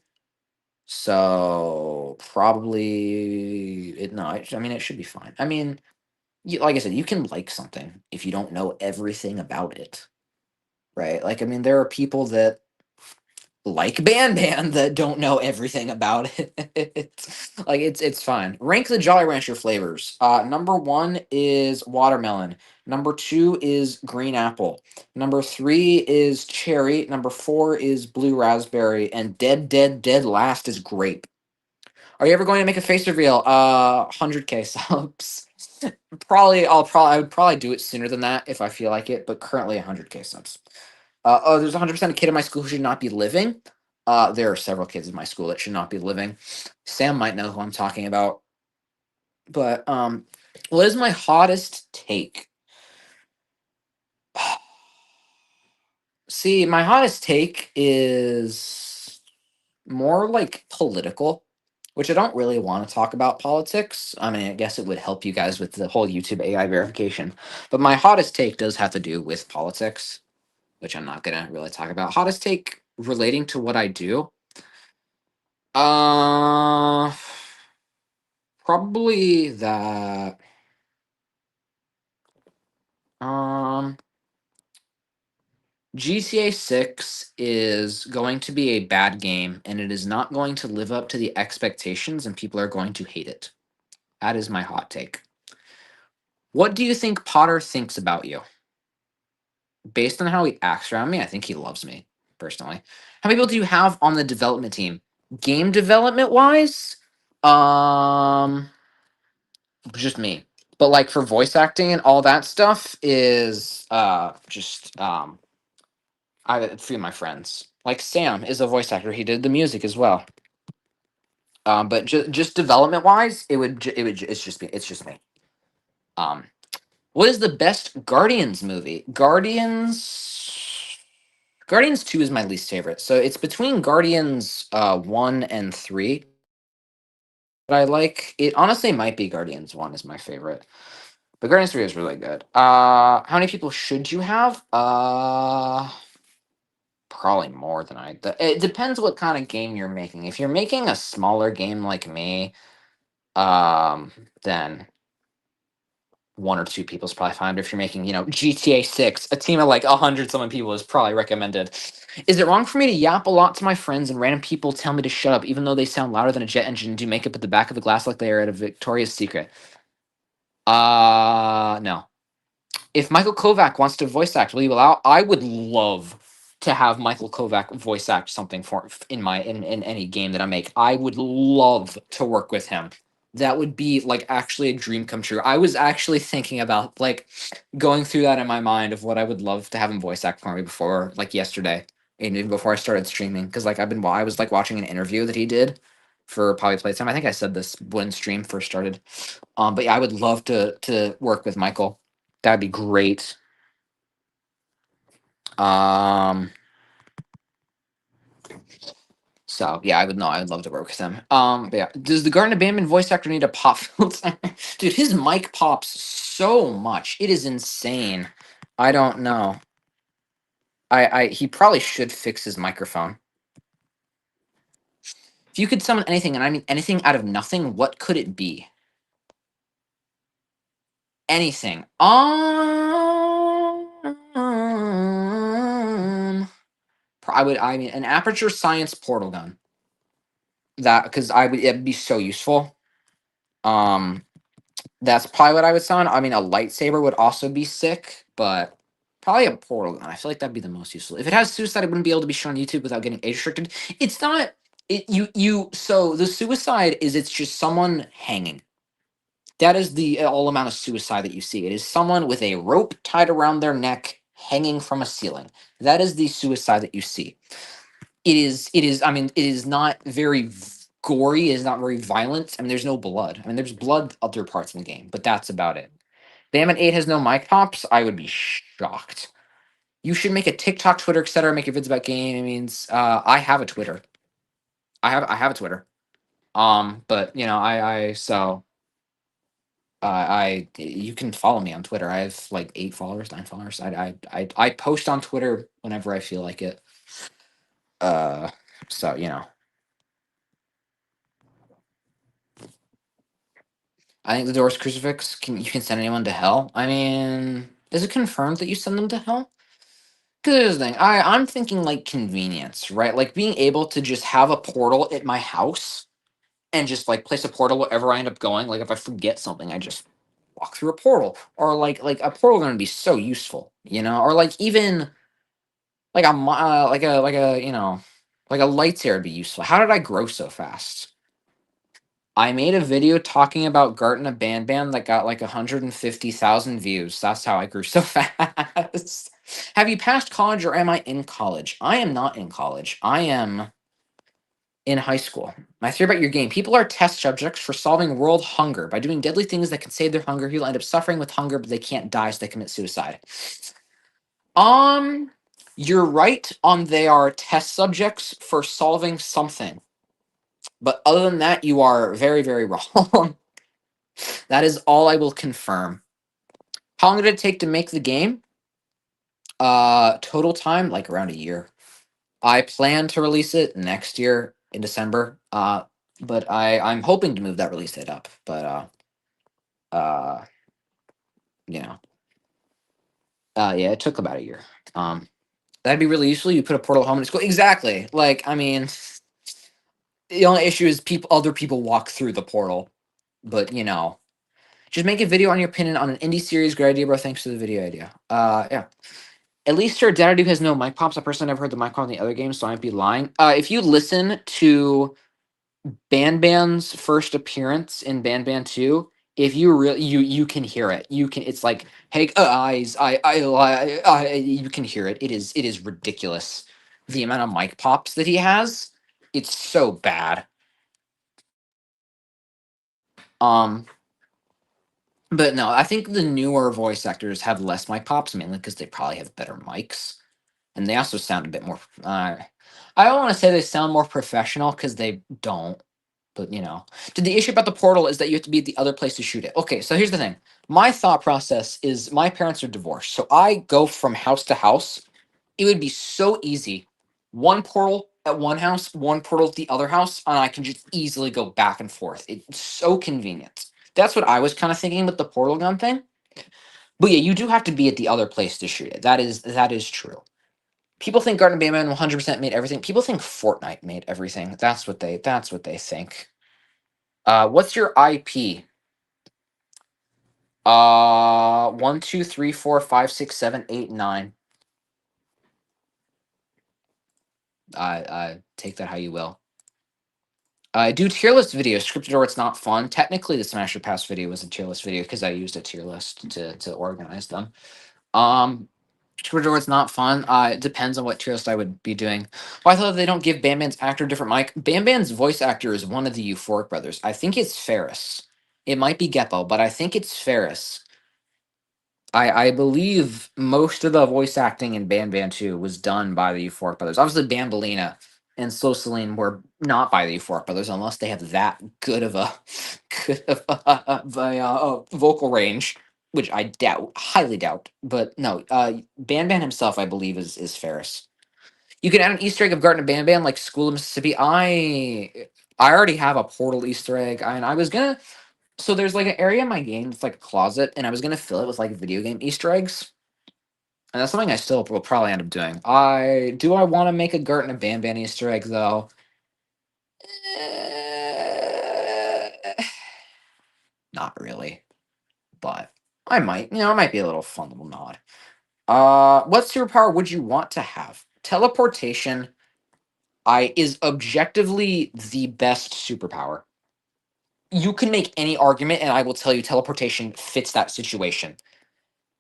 so probably it no, I mean it should be fine. I mean, like I said, you can like something if you don't know everything about it, right? Like I mean, there are people that like Banban that don't know everything about it. Like it's fine. Rank the Jolly Rancher flavors. Number one is watermelon. Number two is green apple. Number three is cherry. Number four is blue raspberry. And dead last is grape. Are you ever going to make a face reveal? 100K subs. I would probably do it sooner than that if I feel like it, but currently 100K subs. There's 100% a kid in my school who should not be living. There are several kids in my school that should not be living. Sam might know who I'm talking about. But what is my hottest take? See, my hottest take is more like political, which I don't really want to talk about politics. I mean, I guess it would help you guys with the whole YouTube AI verification. But my hottest take does have to do with politics, which I'm not gonna really talk about. Hottest take relating to what I do. Uh Probably that um GTA 6 is going to be a bad game and it is not going to live up to the expectations and people are going to hate it. That is my hot take. What do you think Potter thinks about you? Based on how he acts around me, I think he loves me personally. How many people do you have on the development team? Game development wise? Um just me. But like for voice acting and all that stuff is just I have a few of my friends. Like Sam is a voice actor. He did the music as well. But just development wise, it's just me. Um, what is the best Guardians movie? Guardians 2 is my least favorite. So it's between Guardians 1 and 3 that I like. It honestly might be Guardians 1 is my favorite. But Guardians 3 is really good. How many people should you have? Probably more than it depends what kind of game you're making. If you're making a smaller game like me, then one or two people's probably fine. But if you're making, GTA 6, a team of like 100 something people is probably recommended. Is it wrong for me to yap a lot to my friends and random people tell me to shut up, even though they sound louder than a jet engine and do makeup at the back of the glass like they are at a Victoria's Secret? No. If Michael Kovac wants to voice act, will you allow? I would love to have Michael Kovac voice act something for in any game that I make. I would love to work with him. That would be like actually a dream come true. I was actually thinking about like going through that in my mind of what I would love to have him voice act for me before like yesterday and even before I started streaming because like I was like watching an interview that he did for probably Playtime. I think I said this when stream first started. But yeah, I would love to work with Michael. That'd be great. Um, so yeah, I would know. I would love to work with him. But yeah, does the Garden of Banban voice actor need a pop filter? Dude, his mic pops so much. It is insane. I don't know. He probably should fix his microphone. If you could summon anything, and I mean anything out of nothing, what could it be? Anything. I mean an aperture science portal gun. That because it'd be so useful. Um, that's probably what I would summon. I mean, a lightsaber would also be sick, but probably a portal gun. I feel like that'd be the most useful. If it has suicide, it wouldn't be able to be shown on YouTube without getting age restricted. It's not. So the suicide is it's just someone hanging. That is the all amount of suicide that you see. It is someone with a rope tied around their neck hanging from a ceiling. That is the suicide that you see. It is I mean it is not very gory, it is not very violent. I mean there's no blood. I mean there's blood other parts in the game, but that's about it. Bam 8 has no mic pops. I would be shocked. You should make a TikTok, Twitter, etc. Make your vids about gaming. I have a Twitter. I have a Twitter. But I so I you can follow me on Twitter. I have like 8 followers, 9 followers. I post on Twitter whenever I feel like it. Uh, so I think the Doors crucifix you can send anyone to hell. I mean, is it confirmed that you send them to hell? Because here's the thing, I'm thinking like convenience, right? Like being able to just have a portal at my house and just like place a portal wherever I end up going. Like if I forget something, I just walk through a portal, or like a portal going to be so useful, or like even like like a like a lightsaber would be useful. How did I grow so fast? I made a video talking about Garten of Banban that got like 150,000 views. That's how I grew so fast. Have you passed college or am I in college? I am not in college. I am in high school. My theory about your game. People are test subjects for solving world hunger. By doing deadly things that can save their hunger, people end up suffering with hunger, but they can't die, so they commit suicide. Um, you're right on they are test subjects for solving something. But other than that, you are very, very wrong. That is all I will confirm. How long did it take to make the game? Total time, like around a year. I plan to release it next year in December. But I'm hoping to move that release date up. But uh, you know, yeah, it took about a year. Um, that'd be really useful. You put a portal home in school. Exactly. Like, I mean, the only issue is other people walk through the portal. But just make a video on your opinion on an indie series. Great idea, bro. Thanks for the video idea. Yeah. At least her Dadadu has no mic pops. I personally never heard the mic pop in the other games, so I might be lying. If you listen to Banban's first appearance in Banban 2, if you really you can hear it. You can it's like, hey guys, you can hear it. It is ridiculous. The amount of mic pops that he has, it's so bad. Um but no, I think the newer voice actors have less mic pops, mainly because they probably have better mics. And they also sound a bit more. I don't want to say they sound more professional because they don't. But the issue about the portal is that you have to be at the other place to shoot it. Okay, so here's the thing. My thought process is my parents are divorced, so I go from house to house. It would be so easy. One portal, at one house, one portal at the other house, and I can just easily go back and forth. It's so convenient. That's what I was kind of thinking with the portal gun thing. But yeah, you do have to be at the other place to shoot it. That is true. People think Garden Banban 100% made everything. People think Fortnite made everything. That's what they think. What's your IP? 1, 2, 3, 4, 5, 6, 7, 8, 9. I take that how you will. I do tier list videos, scripted or it's not fun. Technically, the Smash or Pass video was a tier list video because I used a tier list to organize them. Um, scripted or it's not fun. It depends on what tier list I would be doing. Well, I thought they don't give Banban's actor a different mic. Banban's voice actor is one of the Euphoric brothers. I think it's Ferris. It might be Geppo, but I think it's Ferris. I believe most of the voice acting in Banban 2 was done by the Euphoric brothers. Obviously, Bambolina and Slow Celine were not by the Euphoric brothers unless they have that good of a vocal range, which I doubt, highly doubt. But no, Banban himself, I believe, is Ferris. You can add an Easter egg of Garten of Banban like School of Mississippi. I already have a Portal Easter egg, and I was gonna. So there's like an area in my game that's like a closet, and I was gonna fill it with like video game Easter eggs. And that's something I still will probably end up doing. I want to make a Garten of Banban Easter egg though? Eh, Not really, but I might. It might be a little fun little nod. What superpower would you want to have? Teleportation. I is objectively the best superpower. You can make any argument, and I will tell you teleportation fits that situation.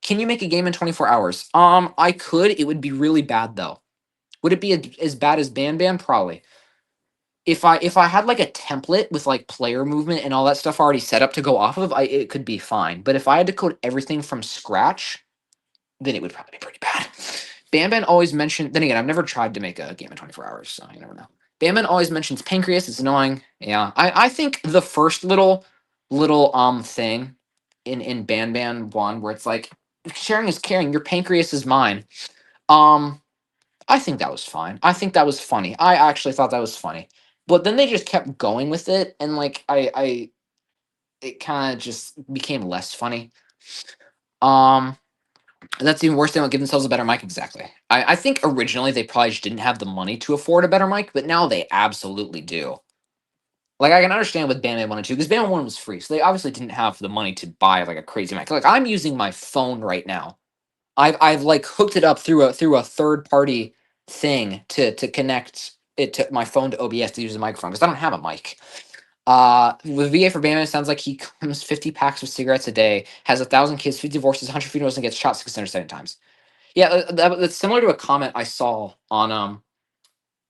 Can you make a game in 24 hours? I could. It would be really bad though. Would it be as bad as Banban? Probably. If I had like a template with like player movement and all that stuff already set up to go off of, it could be fine. But if I had to code everything from scratch, then it would probably be pretty bad. Banban always mentioned. Then again, I've never tried to make a game in 24 hours, so you never know. Banban always mentions pancreas. It's annoying. Yeah, I think the first little thing in Banban 1 where it's like sharing is caring. Your pancreas is mine. Um, I think that was fine. I think that was funny. I actually thought that was funny. But then they just kept going with it, and like it kind of just became less funny. Um, that's even worse. They don't give themselves a better mic. Exactly. I think originally they probably just didn't have the money to afford a better mic, but now they absolutely do. Like I can understand with Bandai 1 and 2 because Bandai 1 was free, so they obviously didn't have the money to buy like a crazy mic. Like I'm using my phone right now. I've like hooked it up through a third party thing to connect it to my phone to OBS to use the microphone because I don't have a mic. With VA for Bandai, it sounds like he comes 50 packs of cigarettes a day, has 1,000 kids, 50 divorces, 100 funerals, and gets shot 607 times. Yeah, that's similar to a comment I saw on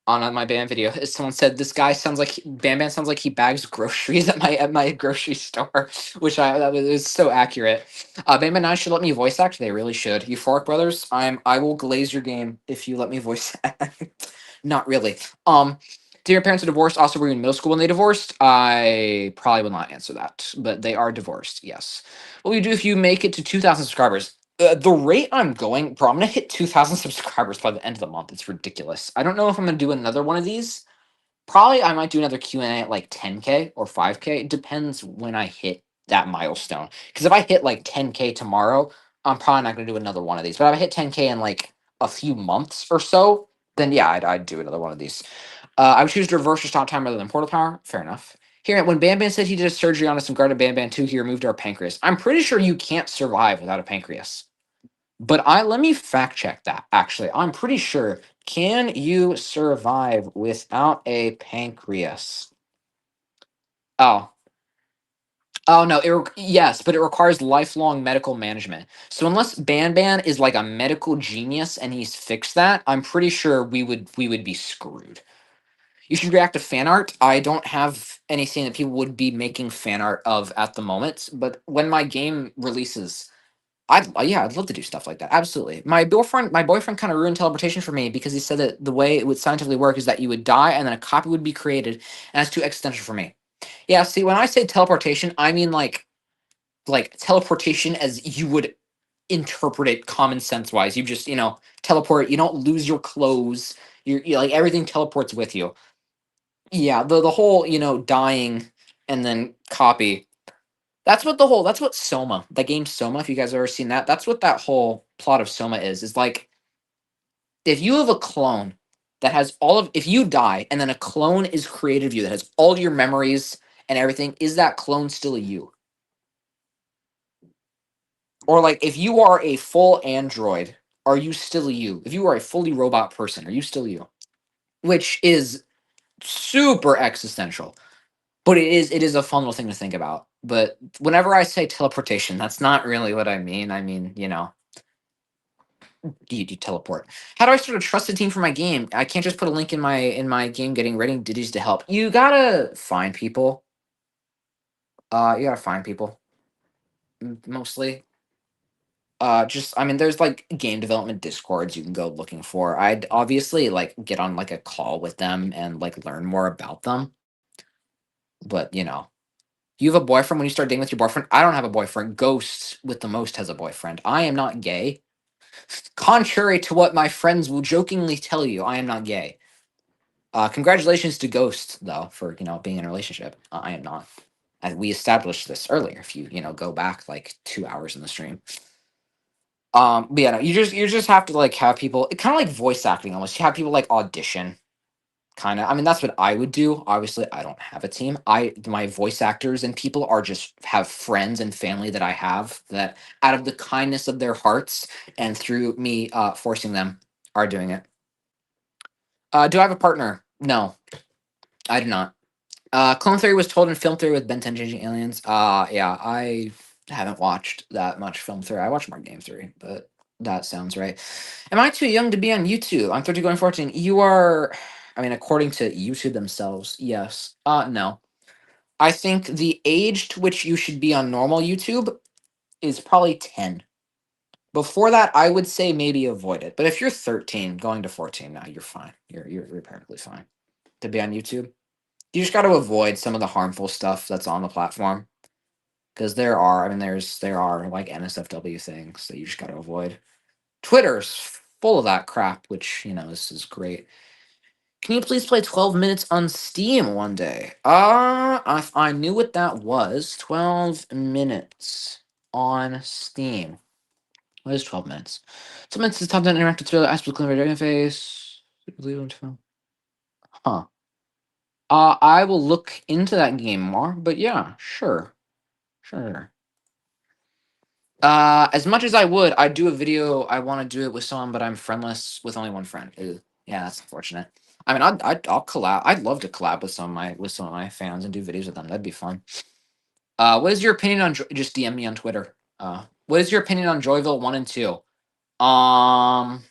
my band video. Someone said this guy sounds like Bam Bam sounds like he bags groceries at my grocery store, which that was so accurate. Bam Bam 9 should let me voice act. They really should. Euphoric Brothers, I will glaze your game if you let me voice act. Not really. Did your parents are divorced? Also, were you in middle school when they divorced? I probably will not answer that, but they are divorced. Yes. What will you do if you make it to 2,000 subscribers? The rate I'm going, bro, I'm gonna hit 2,000 subscribers by the end of the month. It's ridiculous. I don't know if I'm gonna do another one of these. Probably I might do another Q&A at like 10K or 5K. It depends when I hit that milestone. Because if I hit like 10K tomorrow, I'm probably not gonna do another one of these. But if I hit 10K in like a few months or so, then yeah, I'd do another one of these. I would choose to reverse or stop time rather than portal power. Fair enough. Here, when Bam Bam said he did a surgery on us and guarded Bam Bam 2, he removed our pancreas. I'm pretty sure you can't survive without a pancreas. But I let me fact check that. Actually, I'm pretty sure. Can you survive without a pancreas? Oh, oh no. Yes, but it requires lifelong medical management. So unless Banban is like a medical genius and he's fixed that, I'm pretty sure we would be screwed. You should react to fan art. I don't have anything that people would be making fan art of at the moment, but when my game releases, I'd love to do stuff like that. Absolutely. My boyfriend kind of ruined teleportation for me because he said that the way it would scientifically work is that you would die and then a copy would be created, and that's too existential for me. Yeah, see, when I say teleportation, I mean like teleportation as you would interpret it common sense wise. You just, teleport. You don't lose your clothes. You're like everything teleports with you. Yeah, the whole, dying and then copy. That's what Soma, the game Soma, if you guys have ever seen that, that's what that whole plot of Soma is like if you have a clone that has all of if you die and then a clone is created of you that has all your memories and everything, is that clone still you? Or like if you are a full android, are you still you? If you are a fully robot person, are you still you? Which is super existential. But it is a fun little thing to think about. But whenever I say teleportation, that's not really what I mean. I mean, you teleport. How do I start a trusted team for my game? I can't just put a link in my game getting ready ditties to help. You gotta find people. You gotta find people mostly. Just I mean, there's like game development discords you can go looking for. I'd obviously like get on like a call with them and like learn more about them. But you have a boyfriend when you start dating with your boyfriend. I don't have a boyfriend. Ghost with the most has a boyfriend. I am not gay. Contrary to what my friends will jokingly tell you, I am not gay. Congratulations to Ghost though for being in a relationship. I am not. We established this earlier. If you go back like 2 hours in the stream. But yeah, no, you just have to like have people. It kind of like voice acting almost. You have people like audition. Kind of. I mean, that's what I would do. Obviously, I don't have a team. My voice actors and people are just have friends and family that I have that out of the kindness of their hearts and through me forcing them are doing it. Do I have a partner? No, I do not. Clone Theory was told in Film Theory with Ben 10 Changing Aliens. Yeah, I haven't watched that much Film Theory. I watched more Game Theory, but that sounds right. Am I too young to be on YouTube? I'm 30 going 14. You are, I mean, according to YouTube themselves, yes. No. I think the age to which you should be on normal YouTube is probably 10. Before that, I would say maybe avoid it. But if you're 13 going to 14, now you're fine. You're perfectly fine to be on YouTube. You just got to avoid some of the harmful stuff that's on the platform because there are like NSFW things that you just got to avoid. Twitter's full of that crap, which this is great. Can you please play 12 minutes on Steam one day? If I knew what that was, 12 minutes on Steam. What is 12 minutes? 12 minutes is top down interactive thriller, aspect clean radio interface. Huh. I will look into that game more, but yeah, sure. Sure. As much as I would, I do a video. I want to do it with someone, but I'm friendless with only one friend. Ew. Yeah, that's unfortunate. I mean, I'll collab. I'd love to collab with some of my fans and do videos with them. That'd be fun. What is your opinion on just DM me on Twitter? What is your opinion on Joyville 1 and 2? Um,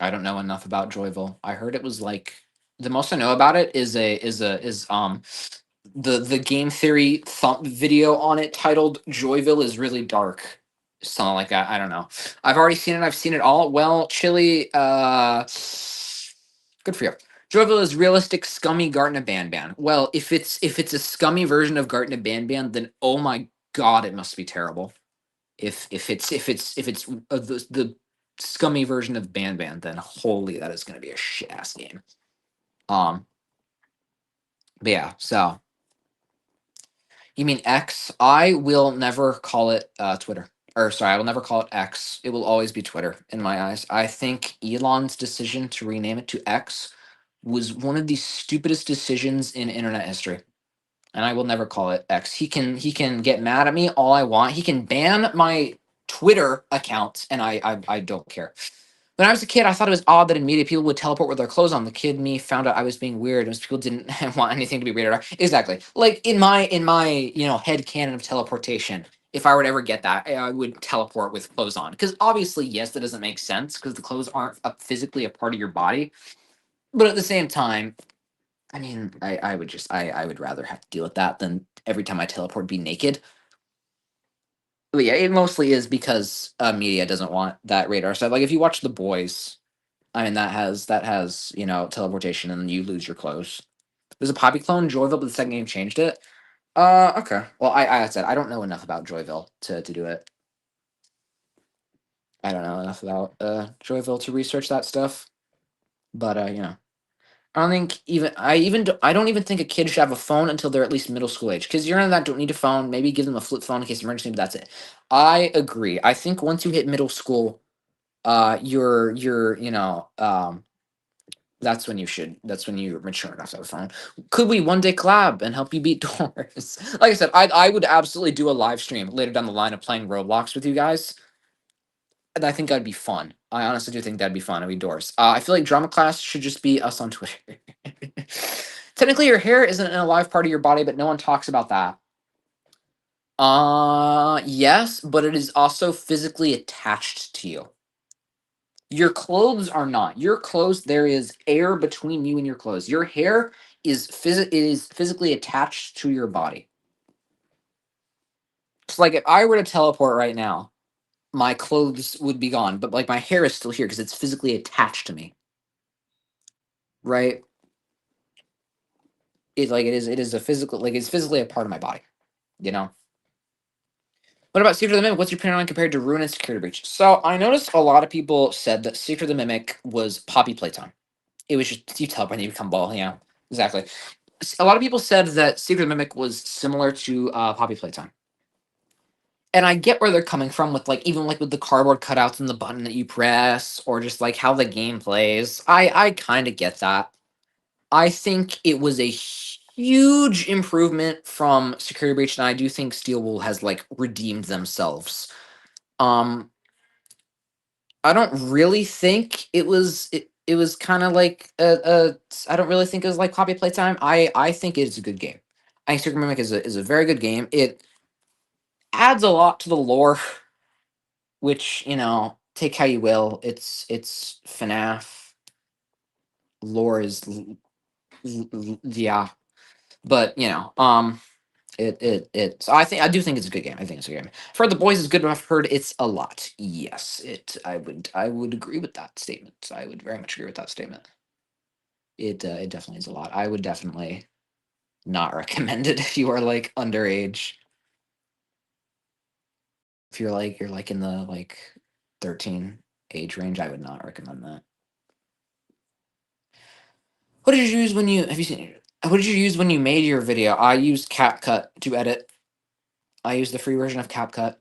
I don't know enough about Joyville. I heard it was like the most I know about it is the game theory thump video on it titled Joyville is really dark. Something like that. I don't know. I've already seen it. I've seen it all. Well, Chili, good for you. Joyville is realistic, scummy Garten Banban. Well, if it's a scummy version of Garten Banban, then oh my god, it must be terrible. If it's the scummy version of Banban, then holy, that is going to be a shit ass game. Um, but yeah, so you mean X? I will never call it Twitter. Or sorry, I will never call it X. It will always be Twitter in my eyes. I think Elon's decision to rename it to X was one of the stupidest decisions in internet history. And I will never call it X. He can get mad at me all I want. He can ban my Twitter account and I don't care. When I was a kid, I thought it was odd that in media people would teleport with their clothes on. The kid me found out I was being weird, and most people didn't want anything to be weird. Exactly. Like in my head canon of teleportation. If I were to ever get that, I would teleport with clothes on. Because obviously, yes, that doesn't make sense because the clothes aren't physically a part of your body. But at the same time, I mean, I would rather have to deal with that than every time I teleport be naked. But yeah, it mostly is because media doesn't want that radar stuff. Like if you watch The Boys, I mean, that has teleportation, and then you lose your clothes. There's a Poppy clone, Joyville, but the second game changed it. Okay. Well, I said I don't know enough about Joyville to do it. I don't know enough about Joyville to research that stuff, but you know, I don't think I don't even think a kid should have a phone until they're at least middle school age. Because you're in that don't need a phone. Maybe give them a flip phone in case of emergency, but that's it. I agree. I think once you hit middle school, you're that's when you're mature enough to have a phone. Could we one day collab and help you beat doors? Like I said, I would absolutely do a live stream later down the line of playing Roblox with you guys. And I think that'd be fun. I honestly do think that'd be fun. It'd be doors. I feel like drama class should just be us on Twitter. Technically, your hair isn't in a live part of your body, but no one talks about that. Yes, but it is also physically attached to you. Your clothes are not. Your clothes, there is air between you and your clothes. Your hair is physically attached to your body. It's like if I were to teleport right now, my clothes would be gone, but like my hair is still here because it's physically attached to me. Right? It is a physical, like it's physically a part of my body, you know? What about Secret of the Mimic? What's your opinion on compared to Ruin and Security Breach? So I noticed a lot of people said that Secret of the Mimic was Poppy Playtime. It was just you teleport and you become ball, yeah. Exactly. A lot of people said that Secret of the Mimic was similar to Poppy Playtime. And I get where they're coming from with like even like with the cardboard cutouts and the button that you press, or just like how the game plays. I kind of get that. I think it was a huge improvement from Security Breach, and I do think Steel Wool has like redeemed themselves. Um, I don't really think it was kind of like I don't really think it was like Poppy Playtime. I think it's a good game. I think Secret Mimic is a very good game. It adds a lot to the lore, which take how you will. It's FNAF lore is yeah, but so I do think it's a good game. I think it's a good game. I've heard the boys is good, but I've heard it's a lot. Yes, I would agree with that statement. I would very much agree with that statement. It definitely is a lot. I would definitely not recommend it if you are like underage. If you're like in the like 13 age range, I would not recommend that. What did you use when you have you seen what did you use when you made your video? I used CapCut to edit. I use the free version of CapCut.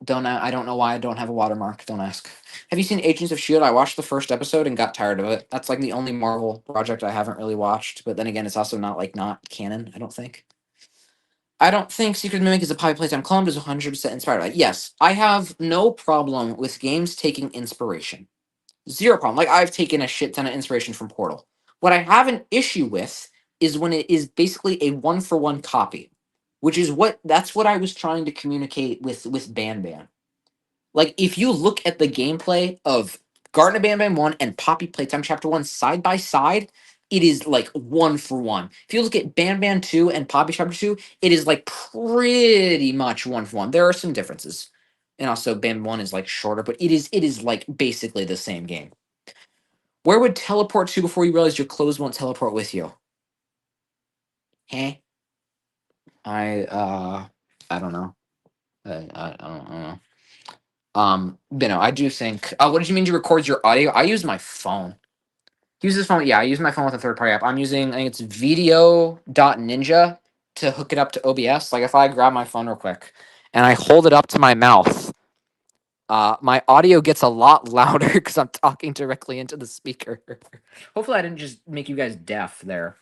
I don't know why I don't have a watermark. Don't ask. Have you seen Agents of Shield? I watched the first episode and got tired of it. That's like the only Marvel project I haven't really watched. But then again, it's also not canon. I don't think. I don't think Secret Mimic is a Poppy Playtime clone, but is 100% inspired by it. Yes, I have no problem with games taking inspiration. Zero problem. Like I've taken a shit ton of inspiration from Portal. What I have an issue with is when it is basically a one for one copy, which is that's what I was trying to communicate with Banban. Like if you look at the gameplay of Garten of Banban 1 and Poppy Playtime Chapter 1 side by side, it is like one for one. If you look at Banban 2 and Poppy Chapter 2, it is like pretty much one for one. There are some differences. And also Banban 1 is like shorter, but it is like basically the same game. Where would teleport to before you realize your clothes won't teleport with you? Hey, I don't know. I don't know. I do think. What did you mean to record your audio? I use my phone. Use this phone. Yeah, I use my phone with a third party app. I'm using. I think it's Video.Ninja to hook it up to OBS. Like if I grab my phone real quick and I hold it up to my mouth, my audio gets a lot louder because I'm talking directly into the speaker. Hopefully, I didn't just make you guys deaf there.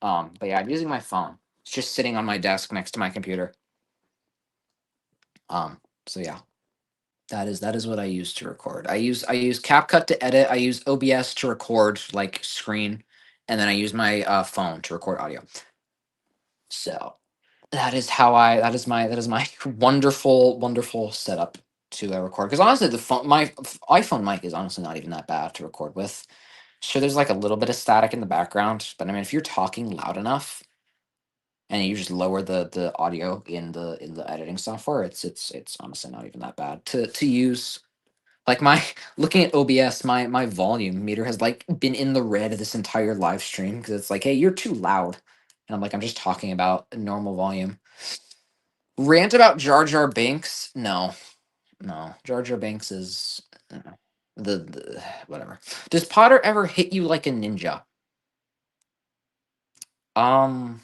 But yeah, I'm using my phone. It's just sitting on my desk next to my computer. So yeah. That is what I use to record. I use CapCut to edit. I use OBS to record like screen, and then I use my phone to record audio. So that is my wonderful setup to record. Because honestly, my iPhone mic is honestly not even that bad to record with. Sure, there's like a little bit of static in the background, but I mean, if you're talking loud enough and you just lower the audio in the editing software, it's honestly not even that bad to use. Like my looking at OBS, my volume meter has like been in the red this entire live stream because it's like, hey, you're too loud. And I'm like, I'm just talking about a normal volume. Rant about Jar Jar Binks? No, no. Jar Jar Binks is the whatever. Does Potter ever hit you like a ninja? Um,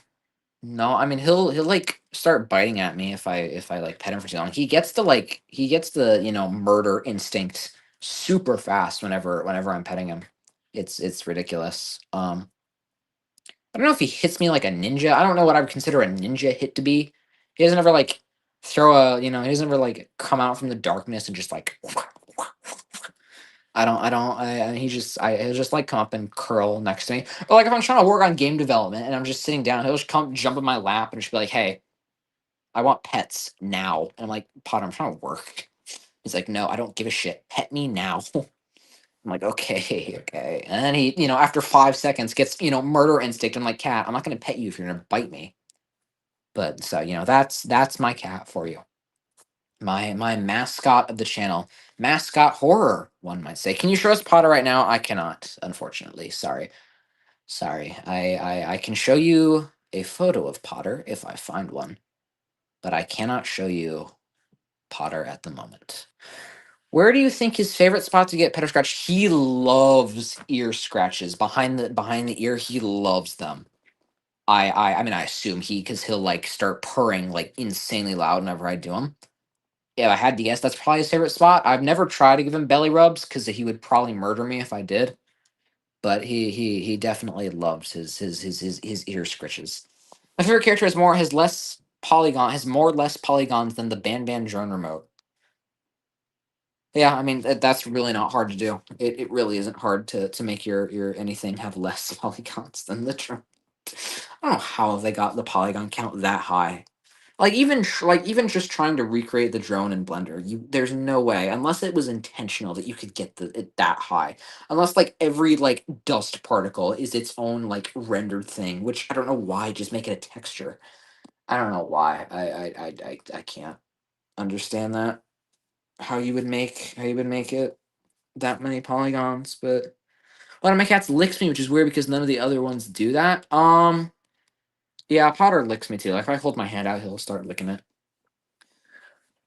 no. I mean, he'll like start biting at me if I like pet him for too long. He gets the murder instinct super fast whenever I'm petting him. It's ridiculous. I don't know if he hits me like a ninja. I don't know what I would consider a ninja hit to be. He doesn't ever like throw a, he doesn't ever like come out from the darkness and just like he'll just like come up and curl next to me. Or like if I'm trying to work on game development and I'm just sitting down, he'll just come jump in my lap and just be like, "Hey, I want pets now." And I'm like, "Potter, I'm trying to work." He's like, "No, I don't give a shit. Pet me now." I'm like, "Okay, okay." And then he, after 5 seconds gets, murder instinct. I'm like, "Cat, I'm not gonna pet you if you're gonna bite me." But so, that's my cat for you. My mascot of the channel. Mascot horror, one might say. Can you show us Potter right now? I cannot, unfortunately. Sorry. Sorry. I can show you a photo of Potter if I find one, but I cannot show you Potter at the moment. Where do you think his favorite spot to get pet or scratch? He loves ear scratches behind the ear. He loves them. I mean I assume because he'll like start purring like insanely loud whenever I do them. If I had to guess, that's probably his favorite spot. I've never tried to give him belly rubs because he would probably murder me if I did. But he definitely loves his ear scritches. My favorite character has more less polygons than the Banban drone remote. Yeah, I mean that's really not hard to do. It really isn't hard to make your anything have less polygons than the drone. I don't know how they got the polygon count that high. Like even just trying to recreate the drone in Blender, there's no way unless it was intentional that you could get it that high. Unless like every like dust particle is its own like rendered thing, which I don't know why. Just make it a texture. I don't know why. I can't understand that. How you would make it that many polygons, but one of my cats licks me, which is weird because none of the other ones do that. Yeah, Potter licks me too. Like if I hold my hand out, he'll start licking it.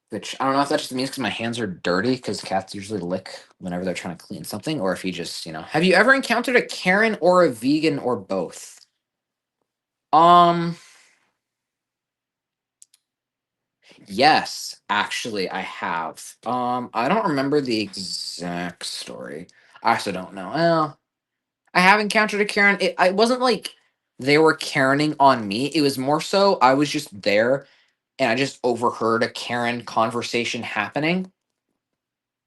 Which I don't know if that just means because my hands are dirty, because cats usually lick whenever they're trying to clean something, or if he just, Have you ever encountered a Karen or a vegan or both? Um, yes, actually, I have. I don't remember the exact story. I also don't know. Well, I have encountered a Karen. I wasn't like they were Karening on me. It was more so I was just there and I just overheard a Karen conversation happening.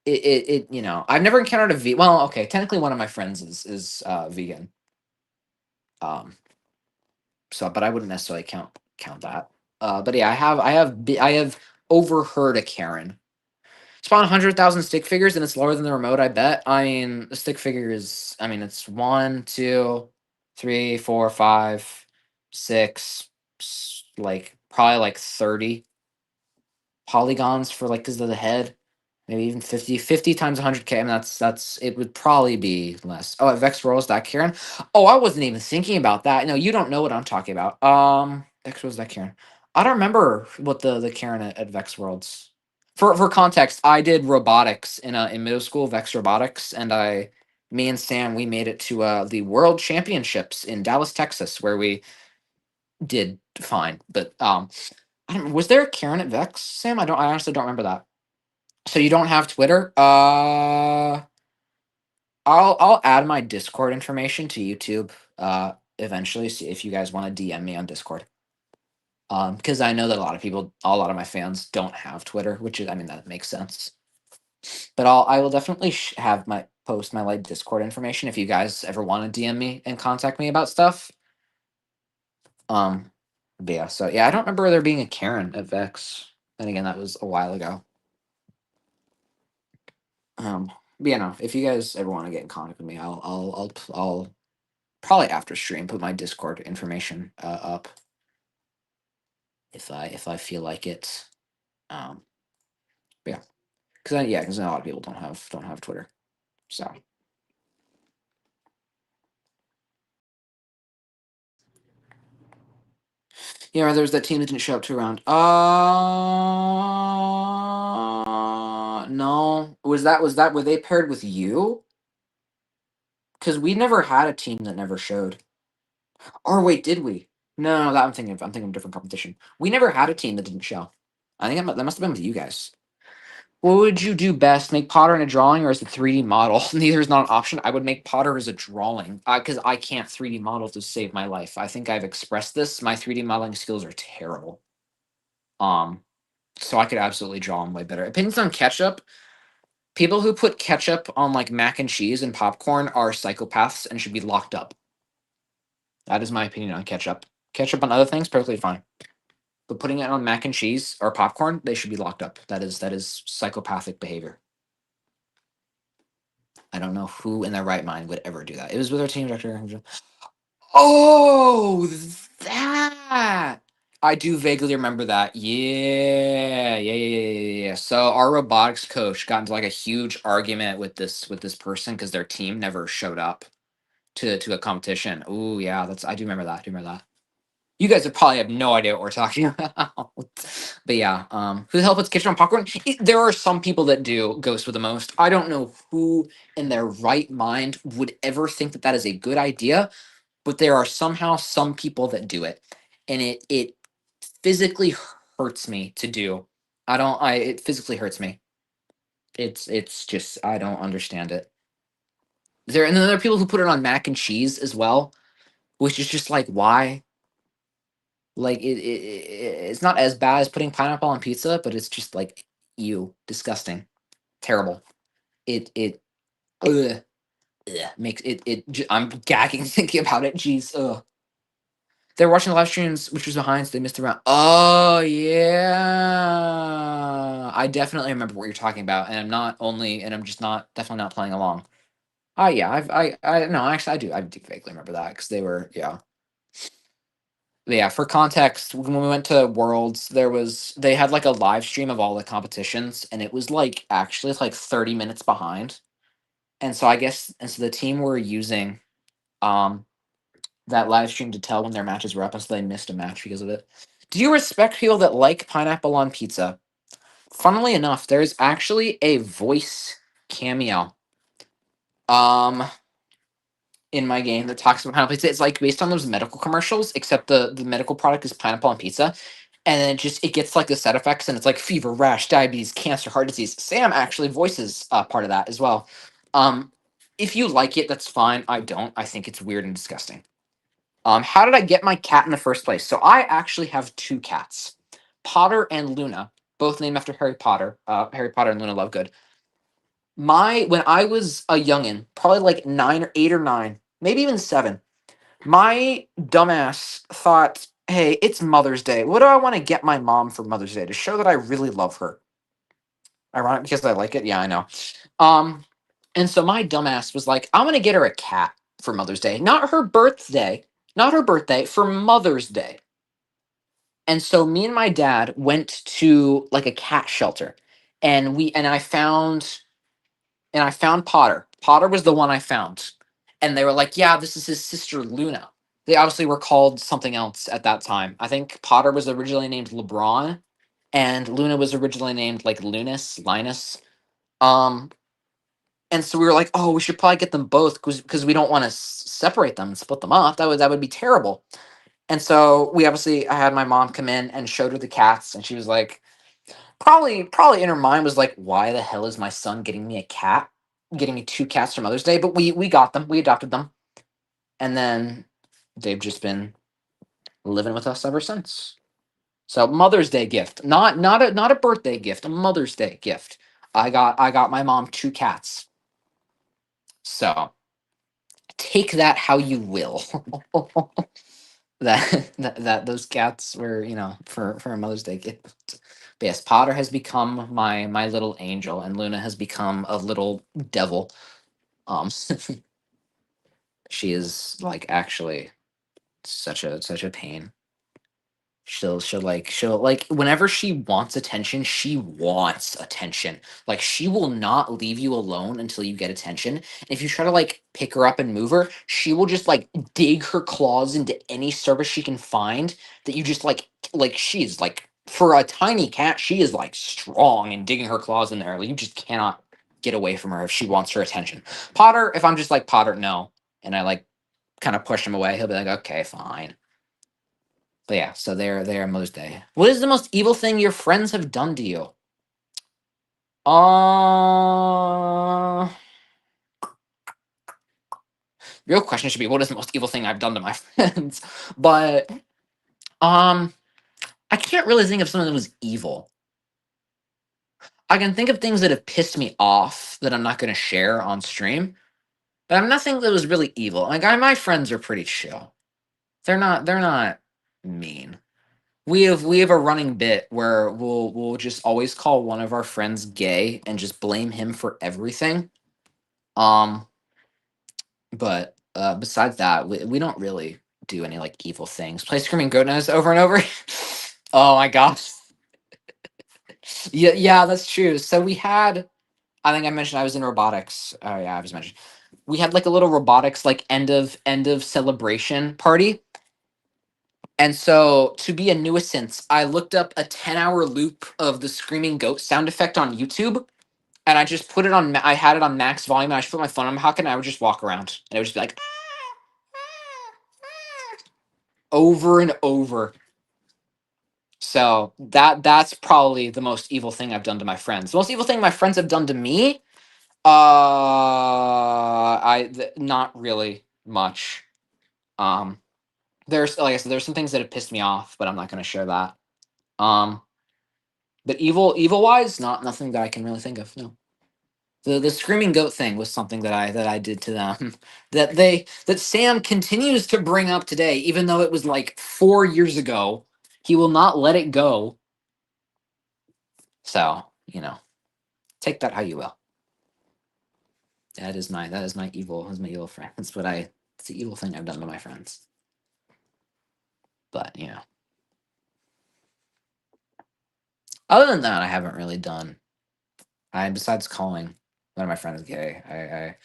I've never encountered a well, okay, technically one of my friends is vegan. Um, so but I wouldn't necessarily count that. But yeah, I have overheard a Karen. Spawn 100,000 stick figures and it's lower than the remote, I bet. I mean, the stick figure is, I mean, it's one, two, three, four, five, six, like probably like 30 polygons for like because of the head. Maybe even 50 times 100K. I mean, that's it would probably be less. Oh, at Vex Rolls that Karen. Oh, I wasn't even thinking about that. No, you don't know what I'm talking about. Vex Rolls that Karen. I don't remember what the Karen at Vex Worlds. For context, I did robotics in middle school, Vex Robotics, and me and Sam, we made it to the World Championships in Dallas, Texas, where we did fine. But was there a Karen at Vex, Sam? I honestly don't remember that. So you don't have Twitter? I'll add my Discord information to YouTube eventually. See if you guys want to DM me on Discord. Because I know that a lot of my fans don't have Twitter, which is, I mean, that makes sense. But I will definitely have my post my like Discord information if you guys ever want to DM me and contact me about stuff. Um, but yeah, so yeah, I don't remember there being a Karen at Vex. And again, that was a while ago. But yeah, no, if you guys ever want to get in contact with me, I'll probably after stream put my Discord information up if I feel like it. Um, but yeah, because a lot of people don't have Twitter. So yeah, there's that team that didn't show up to a round. No, Was that were they paired with you? Because we never had a team that never showed. Or wait, did we? No, that I'm thinking of a different competition. We never had a team that didn't show. I think that must have been with you guys. What would you do best? Make Potter in a drawing or as a 3D model? Neither is not an option. I would make Potter as a drawing because I can't 3D model to save my life. I think I've expressed this. My 3D modeling skills are terrible. Um, so I could absolutely draw them way better. Opinions on ketchup. People who put ketchup on like mac and cheese and popcorn are psychopaths and should be locked up. That is my opinion on ketchup. Ketchup on other things, perfectly fine. But putting it on mac and cheese or popcorn, they should be locked up. That is psychopathic behavior. I don't know who in their right mind would ever do that. It was with our team director. Oh, that I do vaguely remember that. Yeah. So our robotics coach got into like a huge argument with this person because their team never showed up to a competition. Oh yeah, that's I do remember that. I do remember that. You guys would probably have no idea what we're talking about. But yeah, who the hell puts ketchup on popcorn? There are some people that do Ghost with the most. I don't know who in their right mind would ever think that that is a good idea, but there are somehow some people that do it, and it physically hurts me to do. It physically hurts me. It's just I don't understand it. And then there are people who put it on mac and cheese as well, which is just like why? Like it's not as bad as putting pineapple on pizza, but it's just like ew, disgusting, terrible. It ugh, makes I'm gagging thinking about it. Jeez, ugh. They're watching the live streams, which was behind, so they missed the round. Oh yeah, I definitely remember what you're talking about, and I'm just not definitely not playing along. Oh yeah, I no, actually I do vaguely remember that because they were yeah. But yeah, for context, when we went to Worlds, they had like a live stream of all the competitions, and it was like actually it's like 30 minutes behind. And so the team were using um that live stream to tell when their matches were up, and so they missed a match because of it. Do you respect people that like pineapple on pizza? Funnily enough, there's actually a voice cameo um in my game that talks about pineapple pizza. It's like based on those medical commercials, except the medical product is pineapple on pizza. And then it gets like the set effects, and it's like fever, rash, diabetes, cancer, heart disease. Sam actually voices part of that as well. Um, if you like it, that's fine. I don't. I think it's weird and disgusting. How did I get my cat in the first place? So I actually have two cats, Potter and Luna, both named after Harry Potter. Harry Potter and Luna Lovegood. When I was a youngin, probably like 8 or 9, maybe even 7, my dumbass thought, hey, it's Mother's Day. What do I want to get my mom for Mother's Day to show that I really love her? Ironic because I like it. Yeah, I know. Um, and so my dumbass was like, I'm gonna get her a cat for Mother's Day, not her birthday, for Mother's Day. And so me and my dad went to like a cat shelter, and I found Potter. Potter was the one I found. And they were like, yeah, this is his sister Luna. They obviously were called something else at that time. I think Potter was originally named LeBron, and Luna was originally named like Linus. Um, and so we were like, oh, we should probably get them both because we don't want to separate them and split them up. That would be terrible. And so I had my mom come in and showed her the cats, and she was like, probably in her mind was like, why the hell is my son getting me a cat, getting me two cats for Mother's Day? But we got them, we adopted them, and then they've just been living with us ever since. So Mother's Day gift, not a birthday gift, a Mother's Day gift. I got my mom two cats. So take that how you will. that those cats were for a Mother's Day gift. But yes, Potter has become my little angel, and Luna has become a little devil. Um, she is like actually such a pain. She'll whenever she wants attention, she wants attention. Like she will not leave you alone until you get attention. And if you try to like pick her up and move her, she will just like dig her claws into any surface she can find that you just like she's like for a tiny cat, she is like strong and digging her claws in there. Like, you just cannot. get away from her if she wants her attention. Potter, if I'm just like Potter, no, and I like kind of push him away, he'll be like, okay, fine. But yeah, so they're Mother's Day. What is the most evil thing your friends have done to you? Uh Real question should be what is the most evil thing I've done to my friends? But um I can't really think of something that was evil. I can think of things that have pissed me off that I'm not going to share on stream, but I'm nothing that was really evil. Like my friends are pretty chill. They're not mean. We have a running bit where we'll just always call one of our friends gay and just blame him for everything. Um, but besides that, we don't really do any like evil things. Play screaming goat nose over and over. Oh my gosh. Yeah, that's true. So we had I think I mentioned I was in robotics. Oh yeah, I was mentioned. We had like a little robotics like end of celebration party. And so to be a nuisance, I looked up a 10-hour loop of the screaming goat sound effect on YouTube and I just put it on I had it on max volume and I just put my phone on my pocket and I would just walk around and it would just be like over and over. So that's probably the most evil thing I've done to my friends. The most evil thing my friends have done to me, not really much. Um, there's like I said, there's some things that have pissed me off, but I'm not going to share that. Um, but evil wise, nothing that I can really think of. No, the screaming goat thing was something that I did to them that Sam continues to bring up today, even though it was like 4 years ago. He will not let it go. So take that how you will. That is my evil. That's my evil friend. That's what I. It's the evil thing I've done to my friends. But other than that, I haven't really done. I besides calling one of my friends gay. I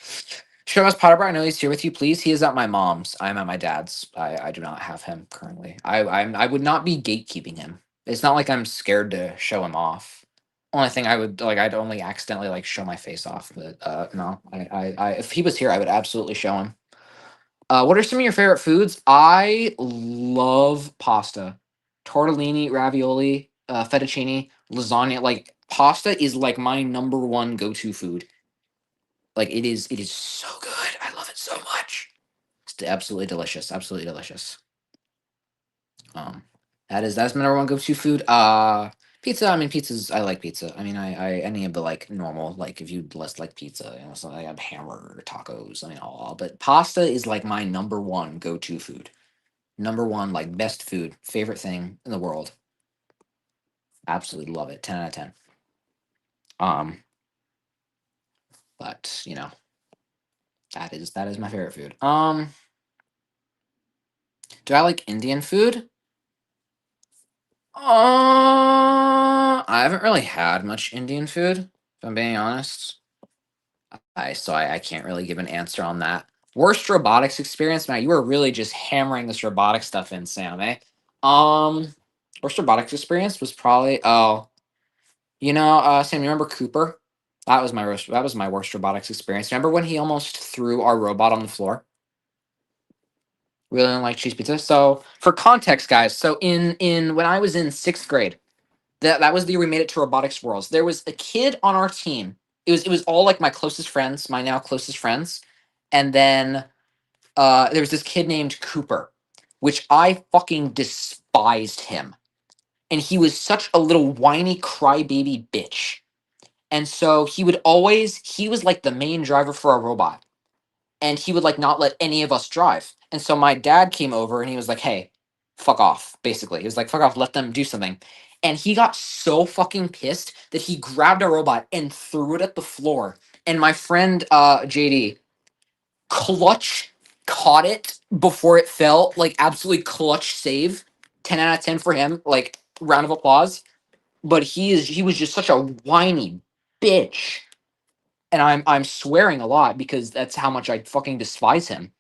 show us Potterbar. I know he's here with you. Please, he is at my mom's. I'm at my dad's. I do not have him currently. I would not be gatekeeping him. It's not like I'm scared to show him off. Only thing I would like, I'd only accidentally like show my face off. But no, if he was here, I would absolutely show him. What are some of your favorite foods? I love pasta, tortellini, ravioli, fettuccine, lasagna. Like pasta is like my number one go-to food. Like it is so good. I love it so much. It's absolutely delicious. Absolutely delicious. Um, that's my number one go-to food. Pizza. I mean, pizzas. I like pizza. I mean, I any of the like normal like if you less like pizza, something like a hamburger, tacos. I mean, all. But pasta is like my number one go-to food. Number one, like best food, favorite thing in the world. Absolutely love it. 10 out of 10. Um, but that is my favorite food. Do I like Indian food? I haven't really had much Indian food, if I'm being honest. I can't really give an answer on that. Worst robotics experience, man. You were really just hammering this robotic stuff in, Sam, eh? Um, Worst robotics experience was probably Sam, you remember Cooper? That was my worst robotics experience. Remember when he almost threw our robot on the floor? Really didn't like cheese pizza. So for context, guys, so in when I was in sixth grade, that was the year we made it to Robotics Worlds. There was a kid on our team. It was all like my closest friends, my now closest friends, and then there was this kid named Cooper, which I fucking despised him, and he was such a little whiny crybaby bitch. And so he was like the main driver for our robot. And he would like not let any of us drive. And so my dad came over and he was like, "Hey, fuck off." Basically. He was like, "Fuck off, let them do something." And he got so fucking pissed that he grabbed our robot and threw it at the floor. And my friend JD clutch caught it before it fell, like absolutely clutch save. 10 out of 10 for him, like round of applause. But he was just such a whiny bitch, and I'm swearing a lot because that's how much I fucking despise him.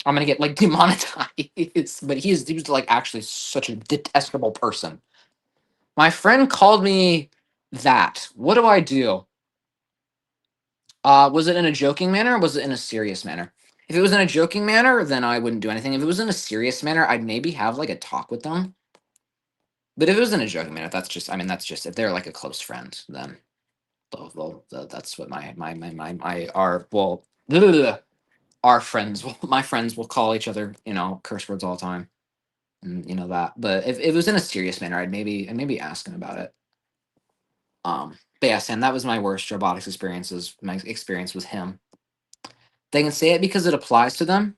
I'm gonna get like demonetized, but he was like actually such a detestable person. My friend called me that. What do I do? Was it in a joking manner or was it in a serious manner? If it was in a joking manner, then I wouldn't do anything. If it was in a serious manner, I'd maybe have like a talk with them. But if it was in a joking manner, that's just, I mean, that's just if they're like a close friend, then that's what my our well our friends will my friends will call each other, curse words all the time, and that. But if it was in a serious manner, I'd maybe ask him about it. But yeah, Sam, that was my worst robotics experiences. My experience with him. They can say it because it applies to them.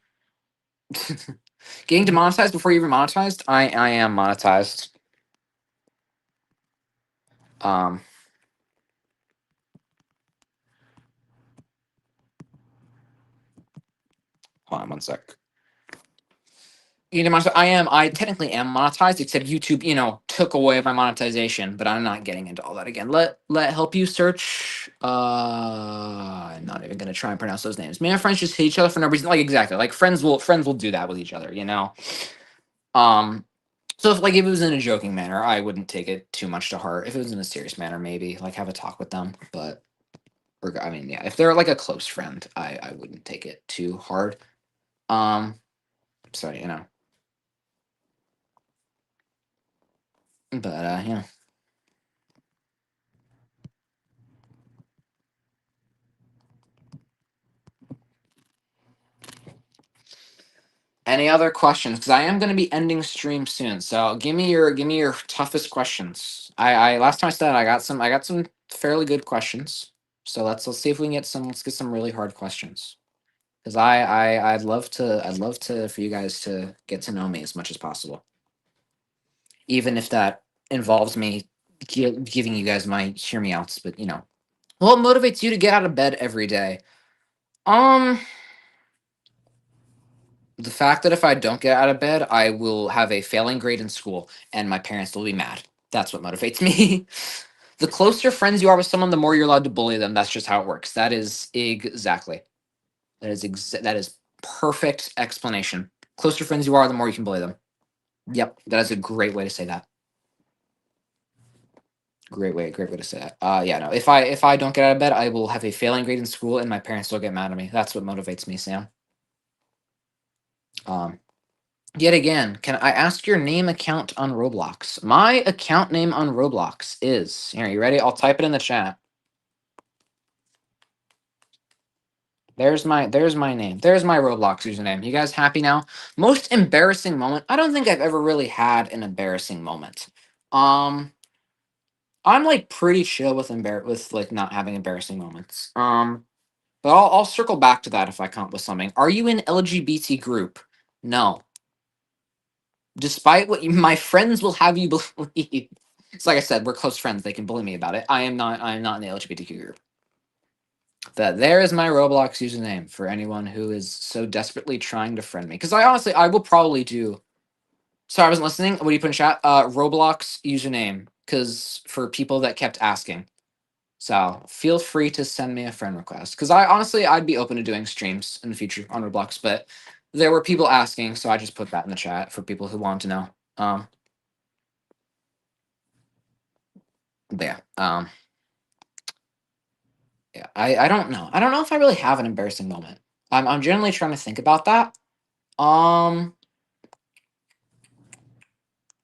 Getting demonetized before you even monetized. I am monetized. Um, Hold on one sec. I technically am monetized, except YouTube, took away my monetization, but I'm not getting into all that again. Let help you search. I'm not even gonna try and pronounce those names. Man, friends just hate each other for no reason. Like exactly, like friends will do that with each other. Um, so if it was in a joking manner, I wouldn't take it too much to heart. If it was in a serious manner, maybe like have a talk with them. But I mean, yeah, if they're like a close friend, I wouldn't take it too hard. Um, so but yeah. Any other questions? Because I am going to be ending stream soon. So give me your toughest questions. I last time I said I got some fairly good questions. So let's see if we can get some really hard questions. Because I'd love to for you guys to get to know me as much as possible, even if that involves me giving you guys my hear me outs. But what motivates you to get out of bed every day? Um, the fact that if I don't get out of bed, I will have a failing grade in school and my parents will be mad. That's what motivates me. The closer friends you are with someone, the more you're allowed to bully them. That's just how it works. That is exactly. That is perfect explanation. Closer friends you are, the more you can bully them. Yep, that is a great way to say that. Great way to say that. Yeah, no. If I don't get out of bed, I will have a failing grade in school and my parents will get mad at me. That's what motivates me, Sam. Um, Yet again, can I ask your name account on Roblox? My account name on Roblox is here. You ready? I'll type it in the chat. There's my name. There's my Roblox username. You guys happy now? Most embarrassing moment. I don't think I've ever really had an embarrassing moment. Um, I'm like pretty chill with like not having embarrassing moments. But I'll circle back to that if I come up with something. Are you in LGBT group? No. Despite what my friends will have you believe. It's like I said, we're close friends. They can bully me about it. I am not in the LGBTQ group. That there is my Roblox username for anyone who is so desperately trying to friend me. Because I will probably do. Sorry, I wasn't listening. What do you put in chat? Roblox username. Because for people that kept asking. So feel free to send me a friend request. Because I'd be open to doing streams in the future on Roblox, but there were people asking, so I just put that in the chat for people who want to know. But yeah. Yeah. I don't know. I don't know if I really have an embarrassing moment. I'm generally trying to think about that. Um,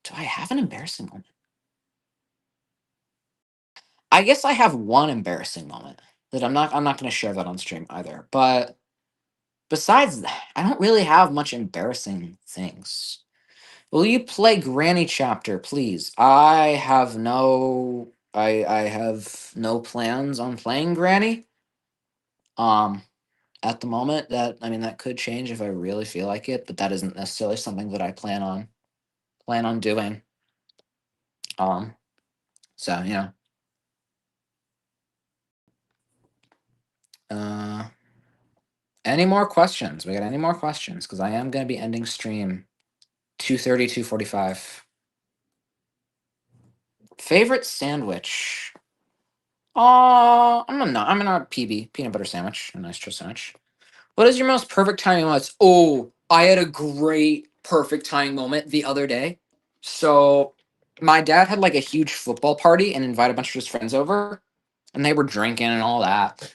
do I have an embarrassing moment? I guess I have one embarrassing moment that I'm not gonna share that on stream either. But besides that, I don't really have much embarrassing things. Will you play Granny Chapter, please? I have no plans on playing Granny. Um, at the moment, that could change if I really feel like it, but that isn't necessarily something that I plan on doing. Um, so uh, any more questions? We got any more questions? Because I am gonna be ending stream 2:30, 2:45. Favorite sandwich? I'm a PB peanut butter sandwich, a nice toast sandwich. What is your most perfect timing moments? Oh, I had a great perfect timing moment the other day. So my dad had like a huge football party and invited a bunch of his friends over, and they were drinking and all that.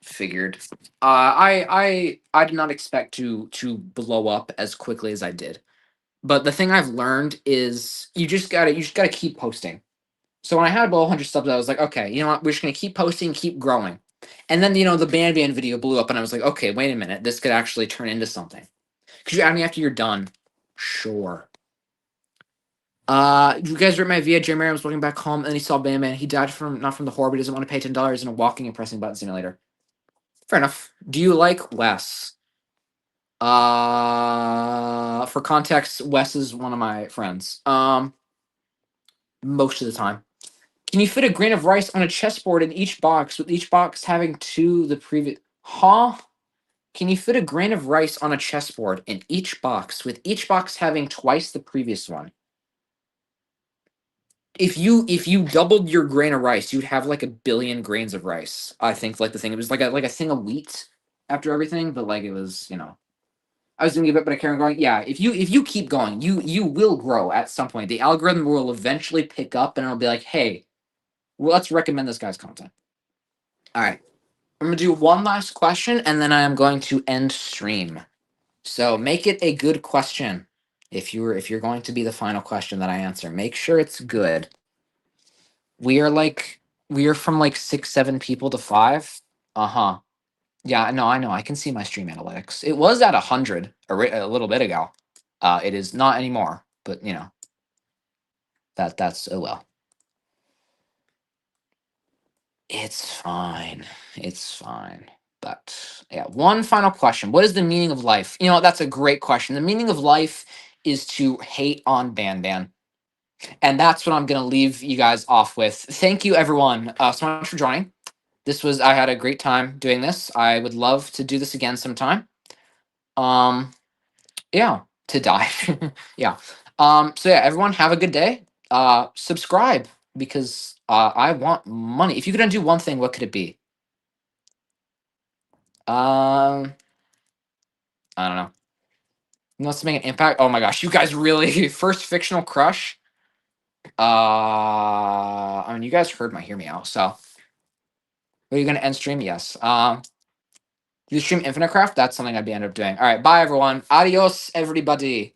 Figured. I did not expect to blow up as quickly as I did. But the thing I've learned is you just gotta keep posting. So when I had below 100 subs, I was like, okay, you know what? We're just gonna keep posting, keep growing. And then the Banban video blew up, and I was like, okay, wait a minute, this could actually turn into something. Could you add me after you're done? Sure. You guys read my via Jeremy was walking back home and he saw Banban. He died from not from the horror, but he doesn't want to pay $10 in a walking and pressing button simulator. Fair enough. Do you like Wes? For context, Wes is one of my friends. Most of the time. Can you fit a grain of rice on a chessboard in each box, with each box having two the previous? Huh? Can you fit a grain of rice on a chessboard in each box, with each box having twice the previous one? If you doubled your grain of rice, you'd have like a billion grains of rice. I think like the thing it was like a thing of wheat after everything, but like it was I was thinking of it, but I carry on going. Yeah, if you keep going, you will grow at some point. The algorithm will eventually pick up, and it'll be like, hey, well, let's recommend this guy's content. All right, I'm gonna do one last question, and then I am going to end stream. So make it a good question. If you're going to be the final question that I answer, make sure it's good. We are like we are from like 6, 7 people to five. Uh-huh. Yeah, no, I know. I can see my stream analytics. It was at 100 a little bit ago. It is not anymore, but that's oh well. It's fine. It's fine. But yeah, one final question. What is the meaning of life? That's a great question. The meaning of life is to hate on Banban. And that's what I'm gonna leave you guys off with. Thank you everyone so much for joining. I had a great time doing this. I would love to do this again sometime. Um, yeah, to die. Yeah. So yeah, everyone have a good day. Subscribe because I want money. If you could undo one thing, what could it be? Um, I don't know. Let's make an impact. Oh my gosh, you guys really first fictional crush. I mean, you guys heard my hear me out. So, are you gonna end stream? Yes. Do you stream Infinite Craft? That's something I'd be end up doing. All right, bye everyone. Adios, everybody.